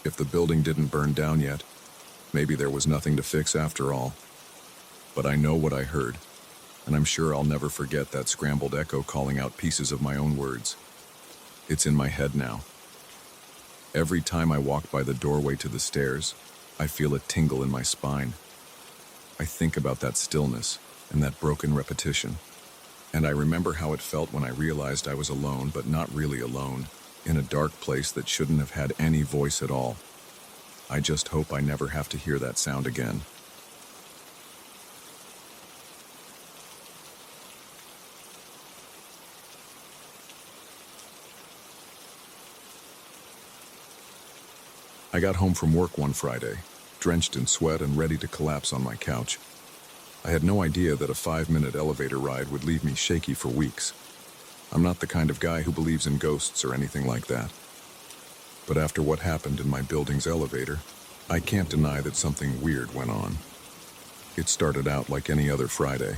If the building didn't burn down yet, maybe there was nothing to fix after all. But I know what I heard, and I'm sure I'll never forget that scrambled echo calling out pieces of my own words. It's in my head now. Every time I walk by the doorway to the stairs, I feel a tingle in my spine. I think about that stillness, and that broken repetition. And I remember how it felt when I realized I was alone, but not really alone, in a dark place that shouldn't have had any voice at all. I just hope I never have to hear that sound again. I got home from work one Friday, drenched in sweat and ready to collapse on my couch. I had no idea that a 5-minute elevator ride would leave me shaky for weeks. I'm not the kind of guy who believes in ghosts or anything like that. But after what happened in my building's elevator, I can't deny that something weird went on. It started out like any other Friday.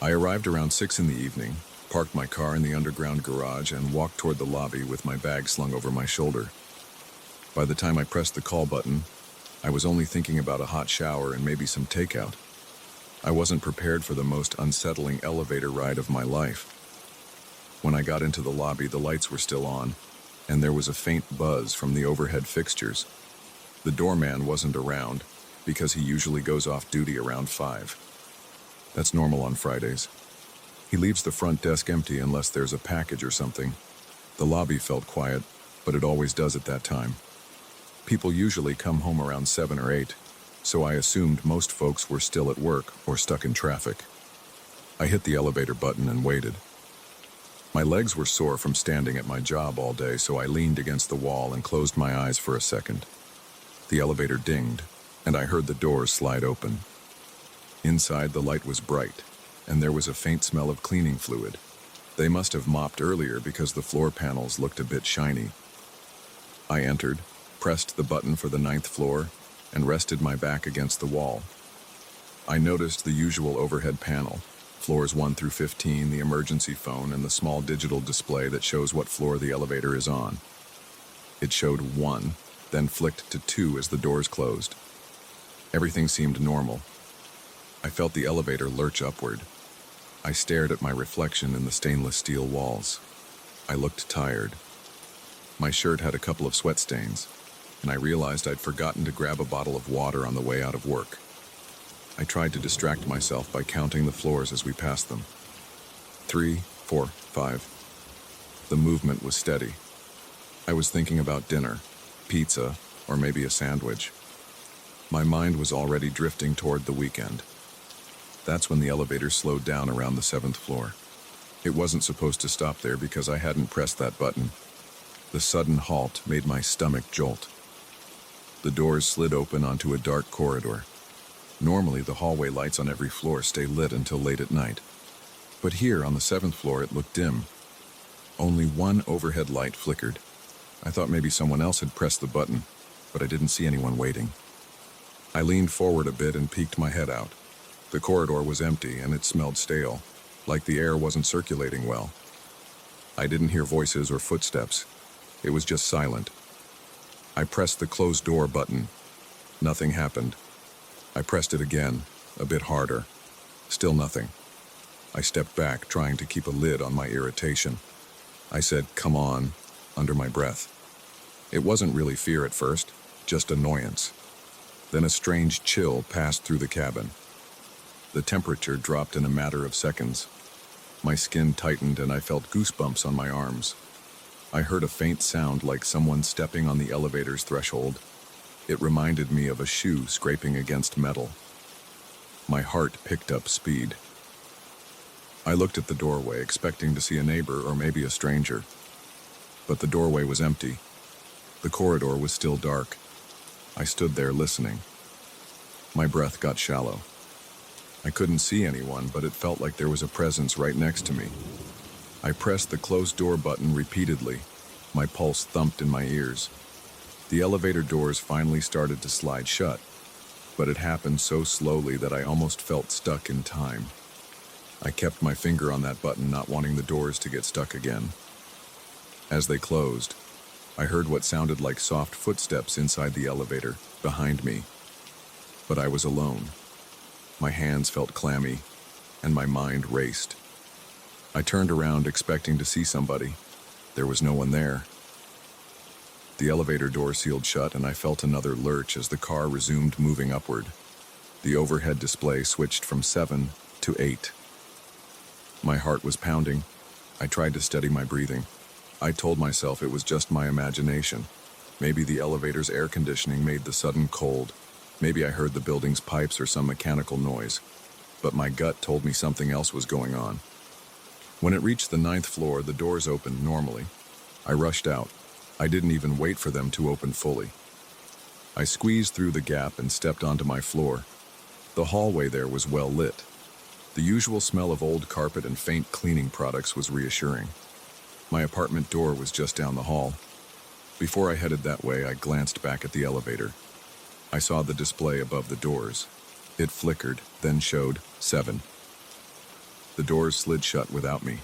I arrived around 6 in the evening, parked my car in the underground garage, and walked toward the lobby with my bag slung over my shoulder. By the time I pressed the call button, I was only thinking about a hot shower and maybe some takeout. I wasn't prepared for the most unsettling elevator ride of my life. When I got into the lobby, the lights were still on, and there was a faint buzz from the overhead fixtures. The doorman wasn't around, because he usually goes off duty around 5. That's normal on Fridays. He leaves the front desk empty unless there's a package or something. The lobby felt quiet, but it always does at that time. People usually come home around 7 or 8, so I assumed most folks were still at work or stuck in traffic. I hit the elevator button and waited. My legs were sore from standing at my job all day, so I leaned against the wall and closed my eyes for a second. The elevator dinged, and I heard the doors slide open. Inside, the light was bright, and there was a faint smell of cleaning fluid. They must have mopped earlier because the floor panels looked a bit shiny. I entered, pressed the button for the 9th floor, and rested my back against the wall. I noticed the usual overhead panel, floors 1 through 15, the emergency phone, and the small digital display that shows what floor the elevator is on. It showed 1, then flicked to 2 as the doors closed. Everything seemed normal. I felt the elevator lurch upward. I stared at my reflection in the stainless steel walls. I looked tired. My shirt had a couple of sweat stains, and I realized I'd forgotten to grab a bottle of water on the way out of work. I tried to distract myself by counting the floors as we passed them. 3, 4, 5. The movement was steady. I was thinking about dinner, pizza, or maybe a sandwich. My mind was already drifting toward the weekend. That's when the elevator slowed down around the 7th floor. It wasn't supposed to stop there because I hadn't pressed that button. The sudden halt made my stomach jolt. The doors slid open onto a dark corridor. Normally, the hallway lights on every floor stay lit until late at night. But here, on the 7th floor, it looked dim. Only one overhead light flickered. I thought maybe someone else had pressed the button, but I didn't see anyone waiting. I leaned forward a bit and peeked my head out. The corridor was empty, and it smelled stale, like the air wasn't circulating well. I didn't hear voices or footsteps. It was just silent. I pressed the closed door button. Nothing happened. I pressed it again, a bit harder. Still nothing. I stepped back, trying to keep a lid on my irritation. I said, "Come on," under my breath. It wasn't really fear at first, just annoyance. Then a strange chill passed through the cabin. The temperature dropped in a matter of seconds. My skin tightened and I felt goosebumps on my arms. I heard a faint sound like someone stepping on the elevator's threshold. It reminded me of a shoe scraping against metal. My heart picked up speed. I looked at the doorway, expecting to see a neighbor or maybe a stranger. But the doorway was empty. The corridor was still dark. I stood there listening. My breath got shallow. I couldn't see anyone, but it felt like there was a presence right next to me. I pressed the closed door button repeatedly. My pulse thumped in my ears. The elevator doors finally started to slide shut, but it happened so slowly that I almost felt stuck in time. I kept my finger on that button, not wanting the doors to get stuck again. As they closed, I heard what sounded like soft footsteps inside the elevator, behind me. But I was alone. My hands felt clammy, and my mind raced. I turned around expecting to see somebody. There was no one there. The elevator door sealed shut, and I felt another lurch as the car resumed moving upward. The overhead display switched from 7 to 8. My heart was pounding. I tried to steady my breathing. I told myself it was just my imagination. Maybe the elevator's air conditioning made the sudden cold. Maybe I heard the building's pipes or some mechanical noise. But my gut told me something else was going on. When it reached the 9th floor, the doors opened normally. I rushed out. I didn't even wait for them to open fully. I squeezed through the gap and stepped onto my floor. The hallway there was well lit. The usual smell of old carpet and faint cleaning products was reassuring. My apartment door was just down the hall. Before I headed that way, I glanced back at the elevator. I saw the display above the doors. It flickered, then showed 7. The doors slid shut without me.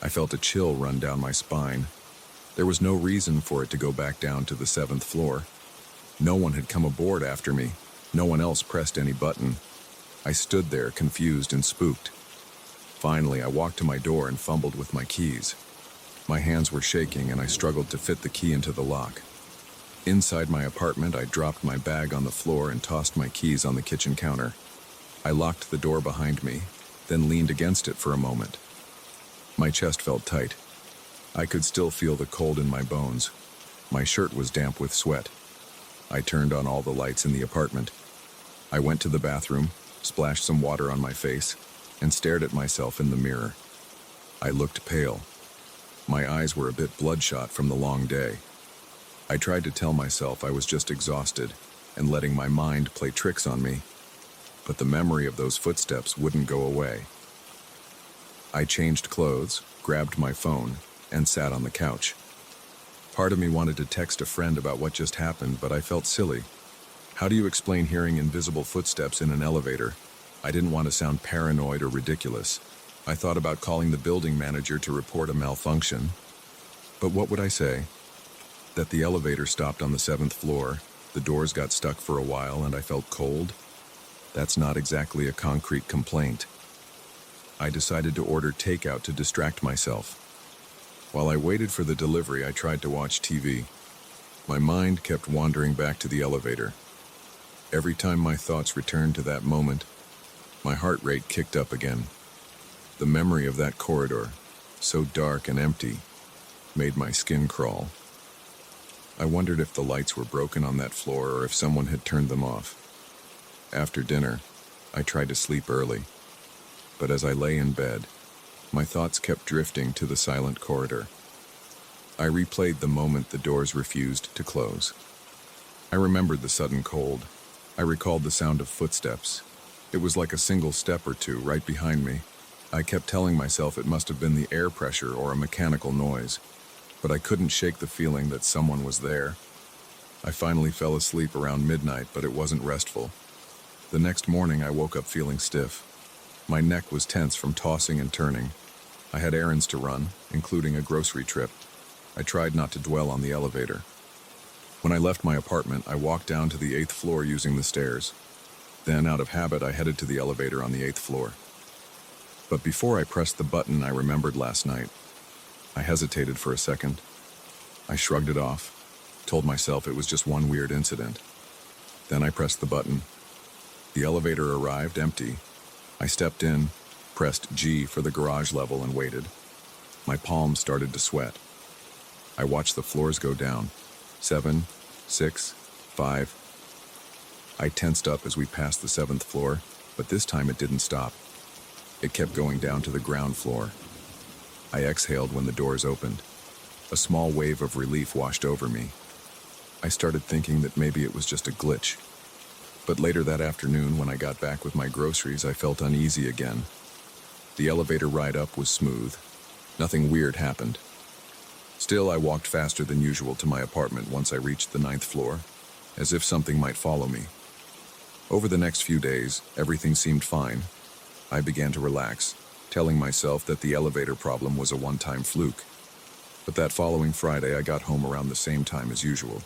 I felt a chill run down my spine. There was no reason for it to go back down to the 7th floor. No one had come aboard after me. No one else pressed any button. I stood there, confused and spooked. Finally, I walked to my door and fumbled with my keys. My hands were shaking and I struggled to fit the key into the lock. Inside my apartment, I dropped my bag on the floor and tossed my keys on the kitchen counter. I locked the door behind me, then leaned against it for a moment. My chest felt tight. I could still feel the cold in my bones. My shirt was damp with sweat. I turned on all the lights in the apartment. I went to the bathroom, splashed some water on my face, and stared at myself in the mirror. I looked pale. My eyes were a bit bloodshot from the long day. I tried to tell myself I was just exhausted and letting my mind play tricks on me, but the memory of those footsteps wouldn't go away. I changed clothes, grabbed my phone, and sat on the couch. Part of me wanted to text a friend about what just happened, but I felt silly. How do you explain hearing invisible footsteps in an elevator? I didn't want to sound paranoid or ridiculous. I thought about calling the building manager to report a malfunction. But what would I say? That the elevator stopped on the 7th floor, the doors got stuck for a while, and I felt cold? That's not exactly a concrete complaint. I decided to order takeout to distract myself. While I waited for the delivery, I tried to watch TV. My mind kept wandering back to the elevator. Every time my thoughts returned to that moment, my heart rate kicked up again. The memory of that corridor, so dark and empty, made my skin crawl. I wondered if the lights were broken on that floor or if someone had turned them off. After dinner, I tried to sleep early. But as I lay in bed, my thoughts kept drifting to the silent corridor. I replayed the moment the doors refused to close. I remembered the sudden cold. I recalled the sound of footsteps. It was like a single step or two right behind me. I kept telling myself it must have been the air pressure or a mechanical noise, but I couldn't shake the feeling that someone was there. I finally fell asleep around midnight, but it wasn't restful. The next morning, I woke up feeling stiff. My neck was tense from tossing and turning. I had errands to run, including a grocery trip. I tried not to dwell on the elevator. When I left my apartment, I walked down to the 8th floor using the stairs. Then, out of habit, I headed to the elevator on the 8th floor. But before I pressed the button I remembered last night, I hesitated for a second. I shrugged it off, told myself it was just one weird incident. Then I pressed the button. The elevator arrived empty. I stepped in, pressed G for the garage level and waited. My palms started to sweat. I watched the floors go down. 7, 6, 5. I tensed up as we passed the 7th floor, but this time it didn't stop. It kept going down to the ground floor. I exhaled when the doors opened. A small wave of relief washed over me. I started thinking that maybe it was just a glitch. But later that afternoon, when I got back with my groceries, I felt uneasy again. The elevator ride up was smooth. Nothing weird happened. Still, I walked faster than usual to my apartment once I reached the 9th floor, as if something might follow me. Over the next few days, everything seemed fine. I began to relax, telling myself that the elevator problem was a one-time fluke. But that following Friday, I got home around the same time as usual.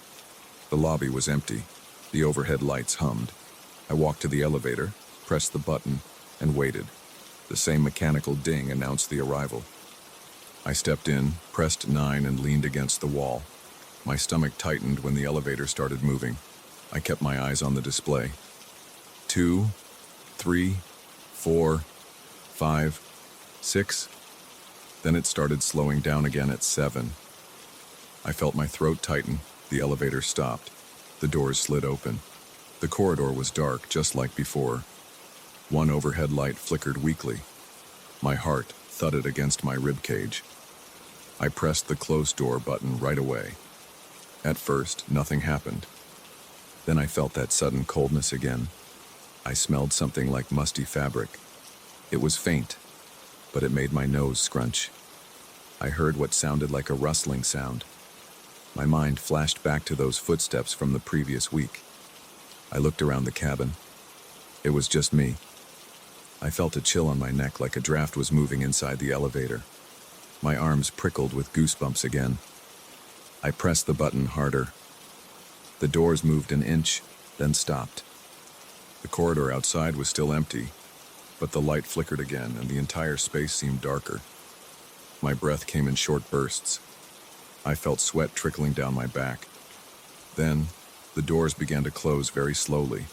The lobby was empty. The overhead lights hummed. I walked to the elevator, pressed the button, and waited. The same mechanical ding announced the arrival. I stepped in, pressed 9, and leaned against the wall. My stomach tightened when the elevator started moving. I kept my eyes on the display. 2, 3, 4, 5, 6. Then it started slowing down again at 7. I felt my throat tighten. The elevator stopped. The doors slid open. The corridor was dark, just like before. One overhead light flickered weakly. My heart thudded against my rib cage. I pressed the close door button right away. At first, nothing happened. Then I felt that sudden coldness again. I smelled something like musty fabric. It was faint, but it made my nose scrunch. I heard what sounded like a rustling sound. My mind flashed back to those footsteps from the previous week. I looked around the cabin. It was just me. I felt a chill on my neck like a draft was moving inside the elevator. My arms prickled with goosebumps again. I pressed the button harder. The doors moved an inch, then stopped. The corridor outside was still empty, but the light flickered again and the entire space seemed darker. My breath came in short bursts. I felt sweat trickling down my back. Then, the doors began to close very slowly.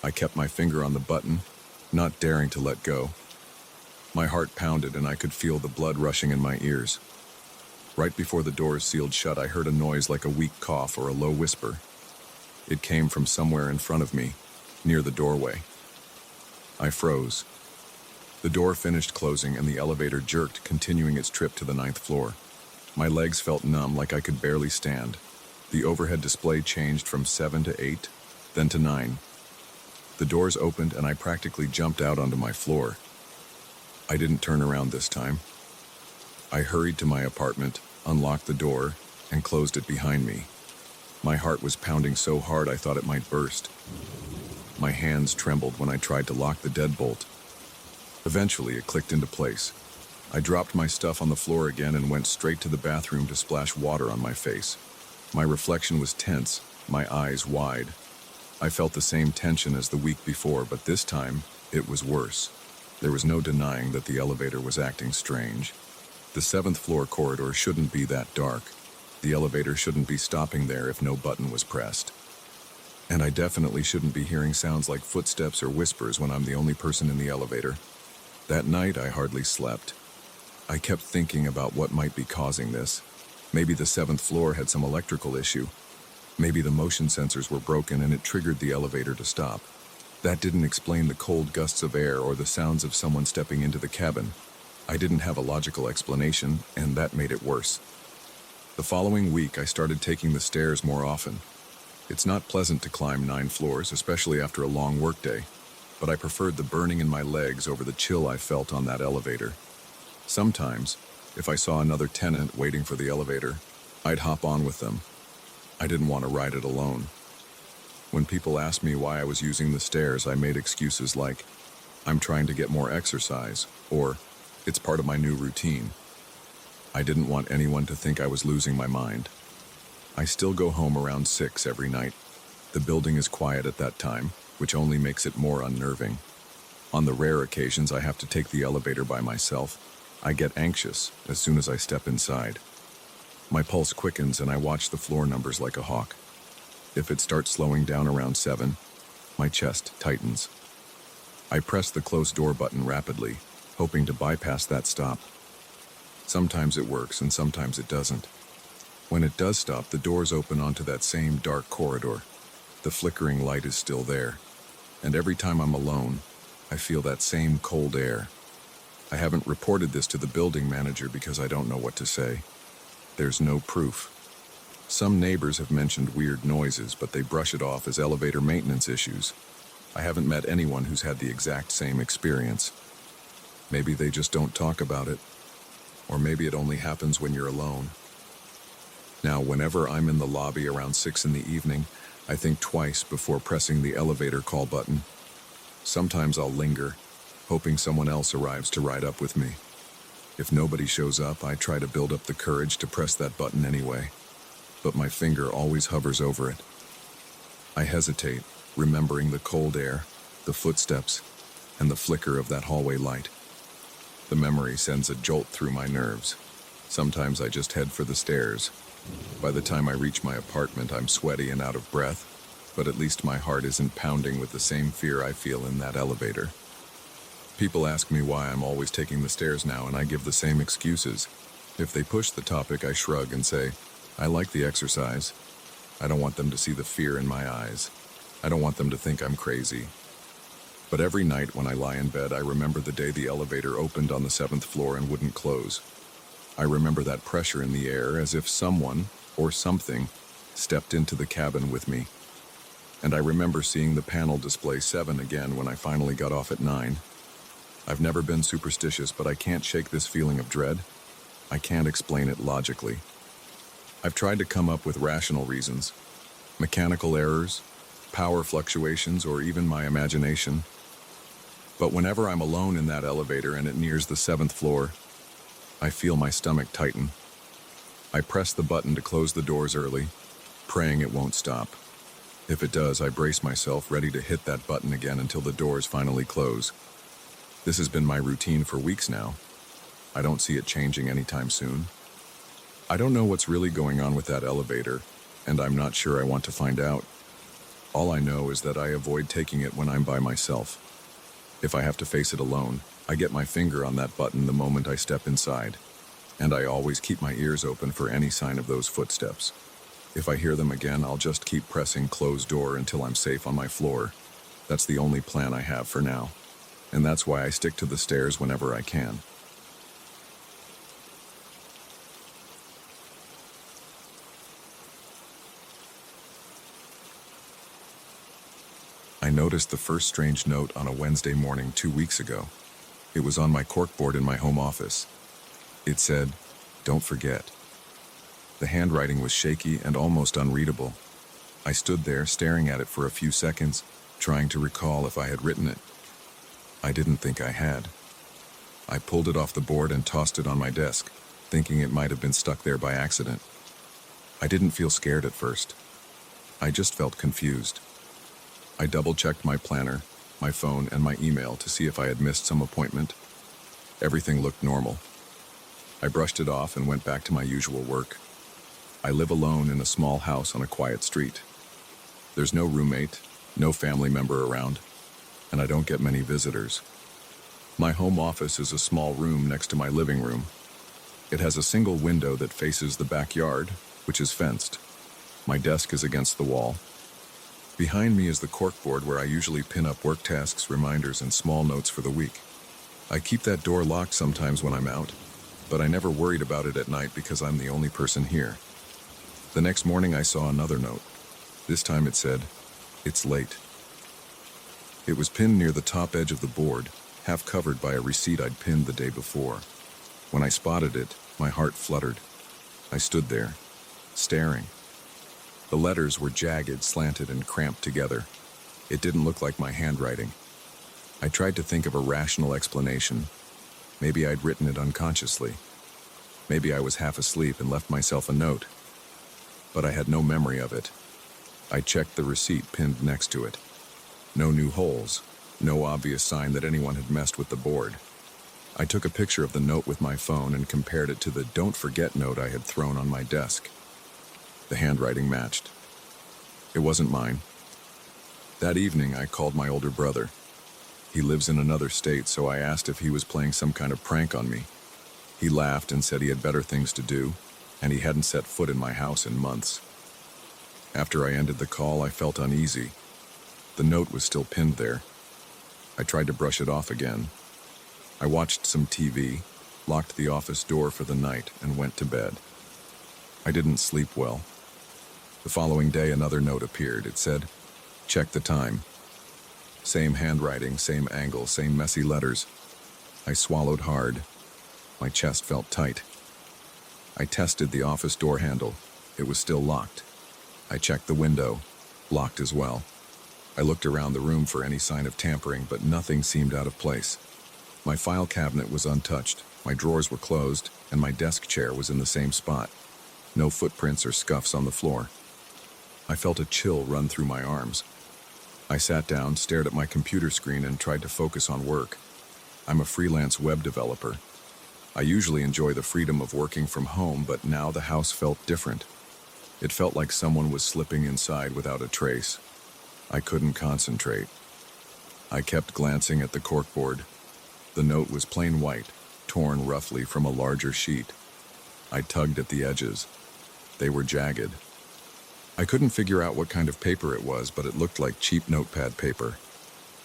I kept my finger on the button, not daring to let go. My heart pounded and I could feel the blood rushing in my ears. Right before the doors sealed shut, I heard a noise like a weak cough or a low whisper. It came from somewhere in front of me, near the doorway. I froze. The door finished closing and the elevator jerked, continuing its trip to the 9th floor. My legs felt numb, like I could barely stand. The overhead display changed from 7 to 8, then to 9. The doors opened and I practically jumped out onto my floor. I didn't turn around this time. I hurried to my apartment, unlocked the door, and closed it behind me. My heart was pounding so hard I thought it might burst. My hands trembled when I tried to lock the deadbolt. Eventually, it clicked into place. I dropped my stuff on the floor again and went straight to the bathroom to splash water on my face. My reflection was tense, my eyes wide. I felt the same tension as the week before, but this time, it was worse. There was no denying that the elevator was acting strange. The 7th floor corridor shouldn't be that dark. The elevator shouldn't be stopping there if no button was pressed. And I definitely shouldn't be hearing sounds like footsteps or whispers when I'm the only person in the elevator. That night, I hardly slept. I kept thinking about what might be causing this. Maybe the 7th floor had some electrical issue. Maybe the motion sensors were broken and it triggered the elevator to stop. That didn't explain the cold gusts of air or the sounds of someone stepping into the cabin. I didn't have a logical explanation, and that made it worse. The following week, I started taking the stairs more often. It's not pleasant to climb 9 floors, especially after a long workday, but I preferred the burning in my legs over the chill I felt on that elevator. Sometimes, if I saw another tenant waiting for the elevator, I'd hop on with them. I didn't want to ride it alone. When people asked me why I was using the stairs, I made excuses like, I'm trying to get more exercise, or it's part of my new routine. I didn't want anyone to think I was losing my mind. I still go home around 6 every night. The building is quiet at that time, which only makes it more unnerving. On the rare occasions I have to take the elevator by myself, I get anxious as soon as I step inside. My pulse quickens and I watch the floor numbers like a hawk. If it starts slowing down around 7, my chest tightens. I press the close door button rapidly, hoping to bypass that stop. Sometimes it works and sometimes it doesn't. When it does stop, the doors open onto that same dark corridor. The flickering light is still there, and every time I'm alone, I feel that same cold air. I haven't reported this to the building manager because I don't know what to say. There's no proof. Some neighbors have mentioned weird noises, but they brush it off as elevator maintenance issues. I haven't met anyone who's had the exact same experience. Maybe they just don't talk about it, or maybe it only happens when you're alone. Now, whenever I'm in the lobby around 6 in the evening, I think twice before pressing the elevator call button. Sometimes I'll linger, hoping someone else arrives to ride up with me. If nobody shows up, I try to build up the courage to press that button anyway, but my finger always hovers over it. I hesitate, remembering the cold air, the footsteps, and the flicker of that hallway light. The memory sends a jolt through my nerves. Sometimes I just head for the stairs. By the time I reach my apartment, I'm sweaty and out of breath, but at least my heart isn't pounding with the same fear I feel in that elevator. People ask me why I'm always taking the stairs now, and I give the same excuses. If they push the topic, I shrug and say, I like the exercise. I don't want them to see the fear in my eyes. I don't want them to think I'm crazy. But every night when I lie in bed, I remember the day the elevator opened on the 7th floor and wouldn't close. I remember that pressure in the air, as if someone, or something, stepped into the cabin with me. And I remember seeing the panel display 7 again when I finally got off at 9. I've never been superstitious, but I can't shake this feeling of dread. I can't explain it logically. I've tried to come up with rational reasons. Mechanical errors, power fluctuations, or even my imagination. But whenever I'm alone in that elevator and it nears the 7th floor, I feel my stomach tighten. I press the button to close the doors early, praying it won't stop. If it does, I brace myself, ready to hit that button again until the doors finally close. This has been my routine for weeks now. I don't see it changing anytime soon. I don't know what's really going on with that elevator, and I'm not sure I want to find out. All I know is that I avoid taking it when I'm by myself. If I have to face it alone, I get my finger on that button the moment I step inside, and I always keep my ears open for any sign of those footsteps. If I hear them again, I'll just keep pressing close door until I'm safe on my floor. That's the only plan I have for now, and that's why I stick to the stairs whenever I can. I noticed the first strange note on a Wednesday morning 2 weeks ago. It was on my corkboard in my home office. It said, "Don't forget." The handwriting was shaky and almost unreadable. I stood there staring at it for a few seconds, trying to recall if I had written it. I didn't think I had. I pulled it off the board and tossed it on my desk, thinking it might have been stuck there by accident. I didn't feel scared at first. I just felt confused. I double-checked my planner, my phone, and my email to see if I had missed some appointment. Everything looked normal. I brushed it off and went back to my usual work. I live alone in a small house on a quiet street. There's no roommate, no family member around, and I don't get many visitors. My home office is a small room next to my living room. It has a single window that faces the backyard, which is fenced. My desk is against the wall. Behind me is the corkboard where I usually pin up work tasks, reminders, and small notes for the week. I keep that door locked sometimes when I'm out, but I never worried about it at night because I'm the only person here. The next morning I saw another note. This time it said, "It's late." It was pinned near the top edge of the board, half covered by a receipt I'd pinned the day before. When I spotted it, my heart fluttered. I stood there, staring. The letters were jagged, slanted, and cramped together. It didn't look like my handwriting. I tried to think of a rational explanation. Maybe I'd written it unconsciously. Maybe I was half asleep and left myself a note. But I had no memory of it. I checked the receipt pinned next to it. No new holes, no obvious sign that anyone had messed with the board. I took a picture of the note with my phone and compared it to the "Don't forget" note I had thrown on my desk. The handwriting matched. It wasn't mine. That evening, I called my older brother. He lives in another state, so I asked if he was playing some kind of prank on me. He laughed and said he had better things to do, and he hadn't set foot in my house in months. After I ended the call, I felt uneasy. The note was still pinned there. I tried to brush it off again. I watched some TV, locked the office door for the night, and went to bed. I didn't sleep well. The following day, another note appeared. It said, "Check the time." Same handwriting, same angle, same messy letters. I swallowed hard. My chest felt tight. I tested the office door handle. It was still locked. I checked the window, locked as well. I looked around the room for any sign of tampering, but nothing seemed out of place. My file cabinet was untouched, my drawers were closed, and my desk chair was in the same spot. No footprints or scuffs on the floor. I felt a chill run through my arms. I sat down, stared at my computer screen, and tried to focus on work. I'm a freelance web developer. I usually enjoy the freedom of working from home, but now the house felt different. It felt like someone was slipping inside without a trace. I couldn't concentrate. I kept glancing at the corkboard. The note was plain white, torn roughly from a larger sheet. I tugged at the edges. They were jagged. I couldn't figure out what kind of paper it was, but it looked like cheap notepad paper.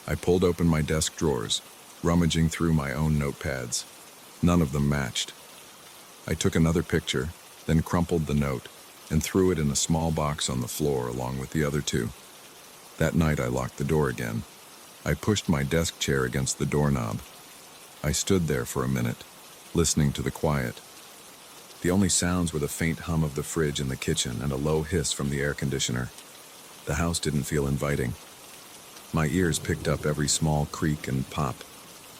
I pulled open my desk drawers, rummaging through my own notepads. None of them matched. I took another picture, then crumpled the note and threw it in a small box on the floor along with the other two. That night I locked the door again. I pushed my desk chair against the doorknob. I stood there for a minute, listening to the quiet. The only sounds were the faint hum of the fridge in the kitchen and a low hiss from the air conditioner. The house didn't feel inviting. My ears picked up every small creak and pop.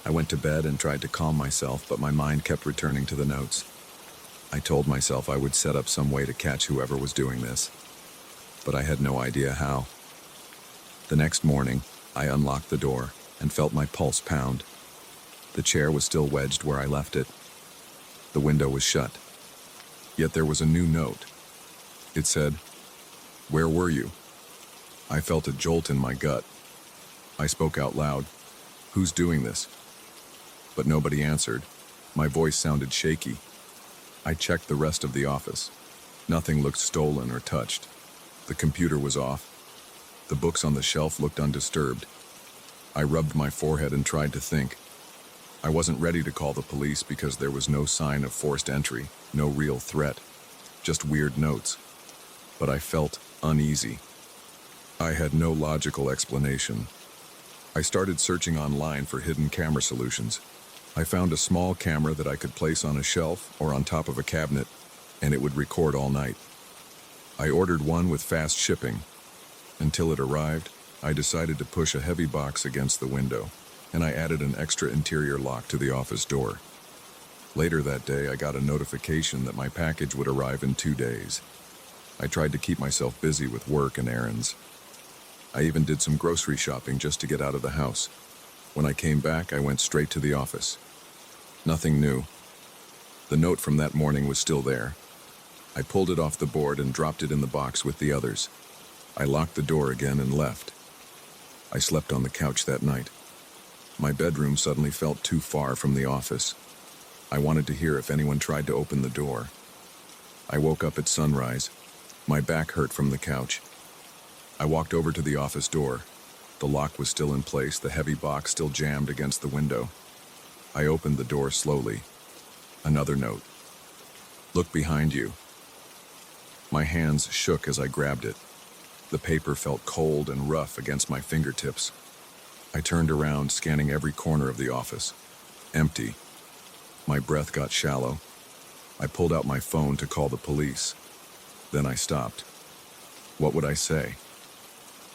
I went to bed and tried to calm myself, but my mind kept returning to the notes. I told myself I would set up some way to catch whoever was doing this, but I had no idea how. The next morning, I unlocked the door and felt my pulse pound. The chair was still wedged where I left it. The window was shut. Yet there was a new note. It said, "Where were you?" I felt a jolt in my gut. I spoke out loud, "Who's doing this?" But nobody answered. My voice sounded shaky. I checked the rest of the office. Nothing looked stolen or touched. The computer was off. The books on the shelf looked undisturbed. I rubbed my forehead and tried to think. I wasn't ready to call the police because there was no sign of forced entry, no real threat, just weird notes. But I felt uneasy. I had no logical explanation. I started searching online for hidden camera solutions. I found a small camera that I could place on a shelf or on top of a cabinet, and it would record all night. I ordered one with fast shipping. Until it arrived, I decided to push a heavy box against the window, and I added an extra interior lock to the office door. Later that day, I got a notification that my package would arrive in 2 days. I tried to keep myself busy with work and errands. I even did some grocery shopping just to get out of the house. When I came back, I went straight to the office. Nothing new. The note from that morning was still there. I pulled it off the board and dropped it in the box with the others. I locked the door again and left. I slept on the couch that night. My bedroom suddenly felt too far from the office. I wanted to hear if anyone tried to open the door. I woke up at sunrise. My back hurt from the couch. I walked over to the office door. The lock was still in place, the heavy box still jammed against the window. I opened the door slowly. Another note. "Look behind you." My hands shook as I grabbed it. The paper felt cold and rough against my fingertips. I turned around, scanning every corner of the office. Empty. My breath got shallow. I pulled out my phone to call the police. Then I stopped. What would I say?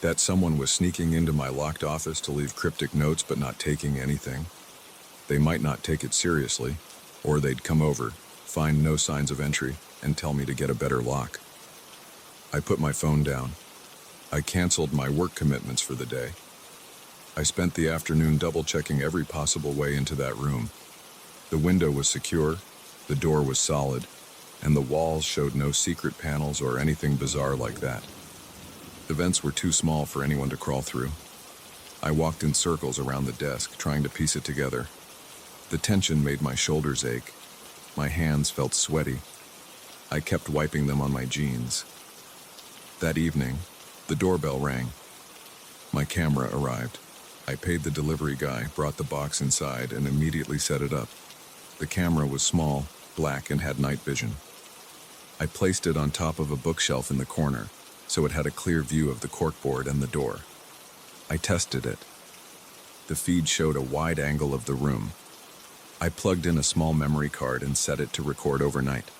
That someone was sneaking into my locked office to leave cryptic notes but not taking anything? They might not take it seriously, or they'd come over, find no signs of entry, and tell me to get a better lock. I put my phone down. I canceled my work commitments for the day. I spent the afternoon double-checking every possible way into that room. The window was secure, the door was solid, and the walls showed no secret panels or anything bizarre like that. The vents were too small for anyone to crawl through. I walked in circles around the desk, trying to piece it together. The tension made my shoulders ache. My hands felt sweaty. I kept wiping them on my jeans. That evening, the doorbell rang. My camera arrived. I paid the delivery guy, brought the box inside, and immediately set it up. The camera was small, black, and had night vision. I placed it on top of a bookshelf in the corner, so it had a clear view of the corkboard and the door. I tested it. The feed showed a wide angle of the room. I plugged in a small memory card and set it to record overnight.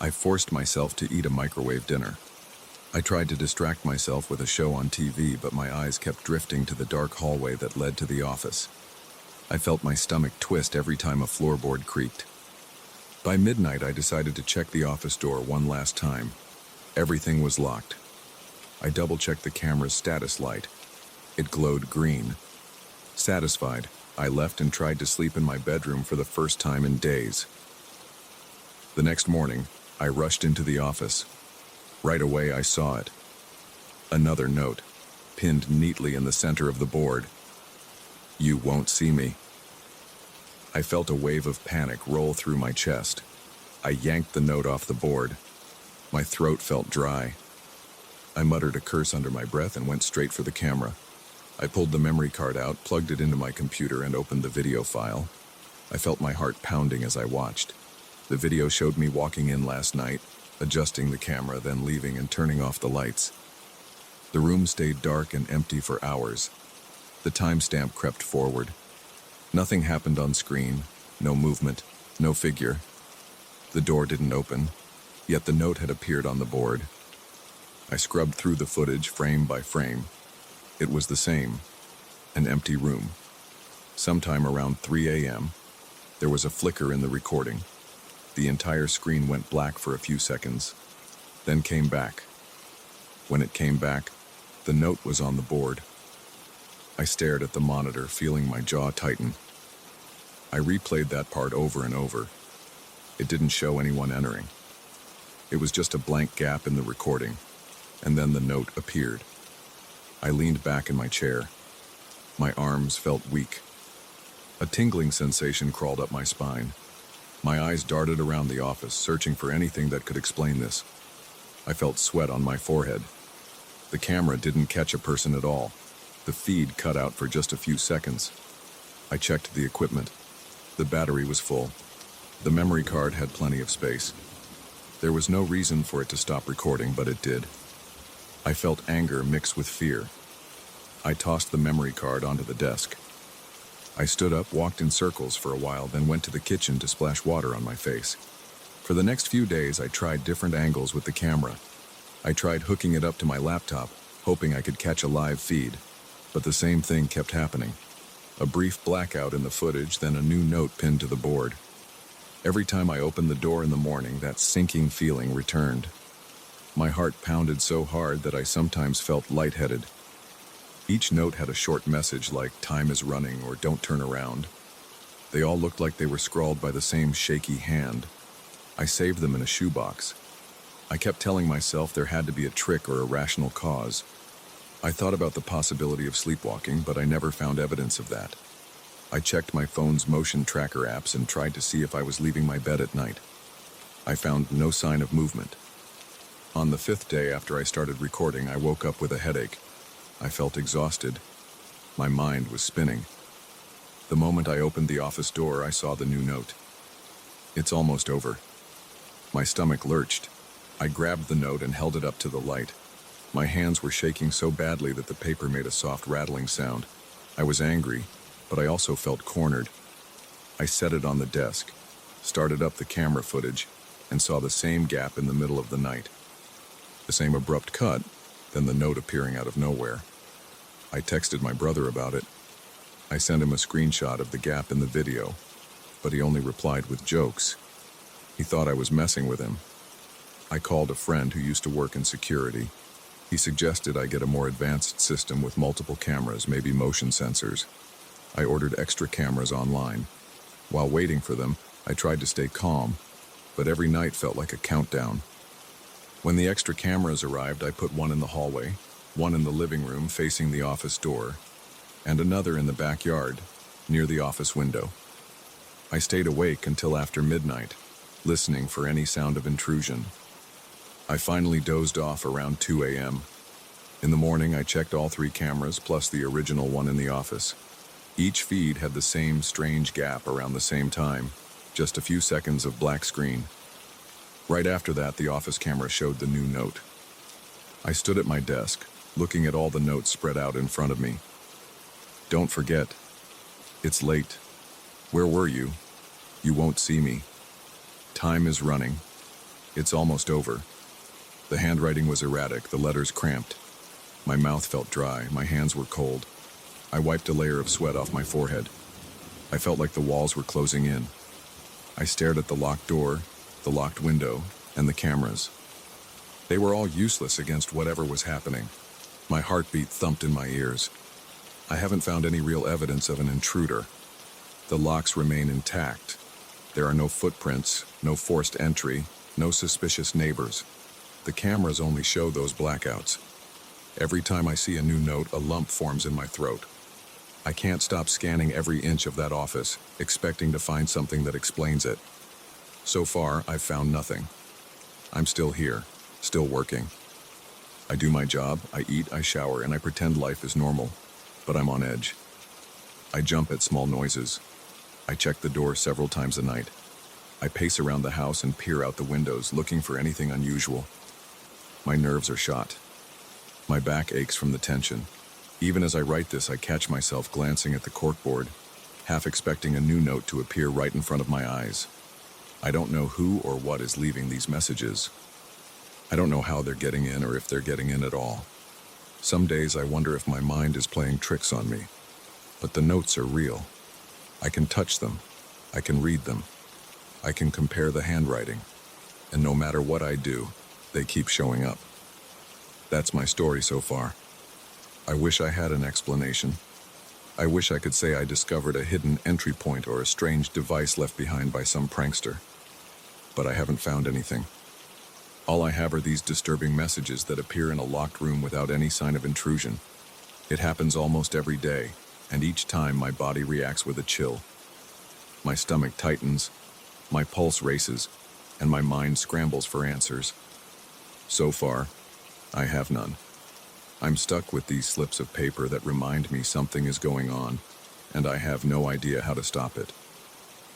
I forced myself to eat a microwave dinner. I tried to distract myself with a show on TV, but my eyes kept drifting to the dark hallway that led to the office. I felt my stomach twist every time a floorboard creaked. By midnight, I decided to check the office door one last time. Everything was locked. I double-checked the camera's status light. It glowed green. Satisfied, I left and tried to sleep in my bedroom for the first time in days. The next morning, I rushed into the office. Right away, I saw it. Another note, pinned neatly in the center of the board. "You won't see me." I felt a wave of panic roll through my chest. I yanked the note off the board. My throat felt dry. I muttered a curse under my breath and went straight for the camera. I pulled the memory card out, plugged it into my computer, and opened the video file. I felt my heart pounding as I watched. The video showed me walking in last night, adjusting the camera, then leaving and turning off the lights. The room stayed dark and empty for hours. The timestamp crept forward. Nothing happened on screen, no movement, no figure. The door didn't open, yet the note had appeared on the board. I scrubbed through the footage frame by frame. It was the same, an empty room. Sometime around 3 a.m., there was a flicker in the recording. The entire screen went black for a few seconds, then came back. When it came back, the note was on the board. I stared at the monitor, feeling my jaw tighten. I replayed that part over and over. It didn't show anyone entering. It was just a blank gap in the recording, and then the note appeared. I leaned back in my chair. My arms felt weak. A tingling sensation crawled up my spine. My eyes darted around the office, searching for anything that could explain this. I felt sweat on my forehead. The camera didn't catch a person at all. The feed cut out for just a few seconds. I checked the equipment. The battery was full. The memory card had plenty of space. There was no reason for it to stop recording, but it did. I felt anger mixed with fear. I tossed the memory card onto the desk. I stood up, walked in circles for a while, then went to the kitchen to splash water on my face. For the next few days, I tried different angles with the camera. I tried hooking it up to my laptop, hoping I could catch a live feed, but the same thing kept happening. A brief blackout in the footage, then a new note pinned to the board. Every time I opened the door in the morning, that sinking feeling returned. My heart pounded so hard that I sometimes felt lightheaded. Each note had a short message like "time is running" or "don't turn around." They all looked like they were scrawled by the same shaky hand. I saved them in a shoebox. I kept telling myself there had to be a trick or a rational cause. I thought about the possibility of sleepwalking, but I never found evidence of that. I checked my phone's motion tracker apps and tried to see if I was leaving my bed at night. I found no sign of movement. On the 5th day after I started recording, I woke up with a headache. I felt exhausted. My mind was spinning. The moment I opened the office door, I saw the new note. "It's almost over." My stomach lurched. I grabbed the note and held it up to the light. My hands were shaking so badly that the paper made a soft rattling sound. I was angry, but I also felt cornered. I set it on the desk, started up the camera footage, and saw the same gap in the middle of the night. The same abrupt cut, then the note appearing out of nowhere. I texted my brother about it. I sent him a screenshot of the gap in the video, but he only replied with jokes. He thought I was messing with him. I called a friend who used to work in security. He suggested I get a more advanced system with multiple cameras, maybe motion sensors. I ordered extra cameras online. While waiting for them, I tried to stay calm, but every night felt like a countdown. When the extra cameras arrived, I put one in the hallway, one in the living room facing the office door, and another in the backyard, near the office window. I stayed awake until after midnight, listening for any sound of intrusion. I finally dozed off around 2 a.m. In the morning, I checked all 3 cameras, plus the original one in the office. Each feed had the same strange gap around the same time, just a few seconds of black screen. Right after that, the office camera showed the new note. I stood at my desk, looking at all the notes spread out in front of me. "Don't forget. It's late. Where were you? You won't see me. Time is running. It's almost over." The handwriting was erratic, the letters cramped. My mouth felt dry, my hands were cold. I wiped a layer of sweat off my forehead. I felt like the walls were closing in. I stared at the locked door, the locked window, and the cameras. They were all useless against whatever was happening. My heartbeat thumped in my ears. I haven't found any real evidence of an intruder. The locks remain intact. There are no footprints, no forced entry, no suspicious neighbors. The cameras only show those blackouts. Every time I see a new note, a lump forms in my throat. I can't stop scanning every inch of that office, expecting to find something that explains it. So far, I've found nothing. I'm still here, still working. I do my job, I eat, I shower, and I pretend life is normal, but I'm on edge. I jump at small noises. I check the door several times a night. I pace around the house and peer out the windows, looking for anything unusual. My nerves are shot. My back aches from the tension. Even as I write this, I catch myself glancing at the corkboard, half expecting a new note to appear right in front of my eyes. I don't know who or what is leaving these messages. I don't know how they're getting in or if they're getting in at all. Some days I wonder if my mind is playing tricks on me. But the notes are real. I can touch them. I can read them. I can compare the handwriting. And no matter what I do, they keep showing up. That's my story so far. I wish I had an explanation. I wish I could say I discovered a hidden entry point or a strange device left behind by some prankster. But I haven't found anything. All I have are these disturbing messages that appear in a locked room without any sign of intrusion. It happens almost every day, and each time my body reacts with a chill. My stomach tightens, my pulse races, and my mind scrambles for answers. So far, I have none. I'm stuck with these slips of paper that remind me something is going on, and I have no idea how to stop it.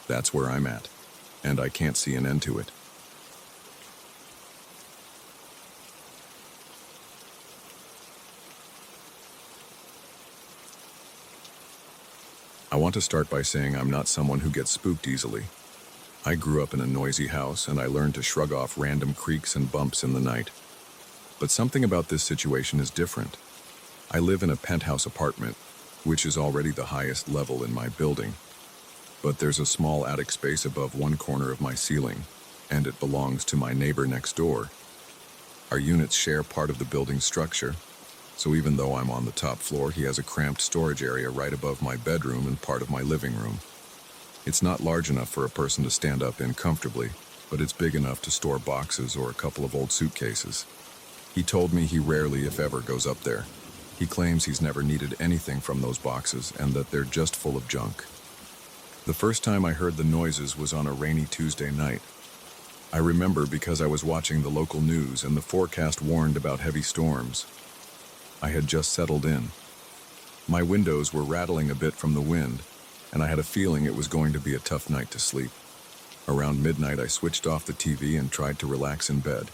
That's where I'm at, and I can't see an end to it. I want to start by saying I'm not someone who gets spooked easily. I grew up in a noisy house, and I learned to shrug off random creaks and bumps in the night. But something about this situation is different. I live in a penthouse apartment, which is already the highest level in my building. But there's a small attic space above one corner of my ceiling, and it belongs to my neighbor next door. Our units share part of the building's structure, so even though I'm on the top floor, he has a cramped storage area right above my bedroom and part of my living room. It's not large enough for a person to stand up in comfortably, but it's big enough to store boxes or a couple of old suitcases. He told me he rarely, if ever, goes up there. He claims he's never needed anything from those boxes and that they're just full of junk. The first time I heard the noises was on a rainy Tuesday night. I remember because I was watching the local news and the forecast warned about heavy storms. I had just settled in. My windows were rattling a bit from the wind, and I had a feeling it was going to be a tough night to sleep. Around midnight, I switched off the TV and tried to relax in bed.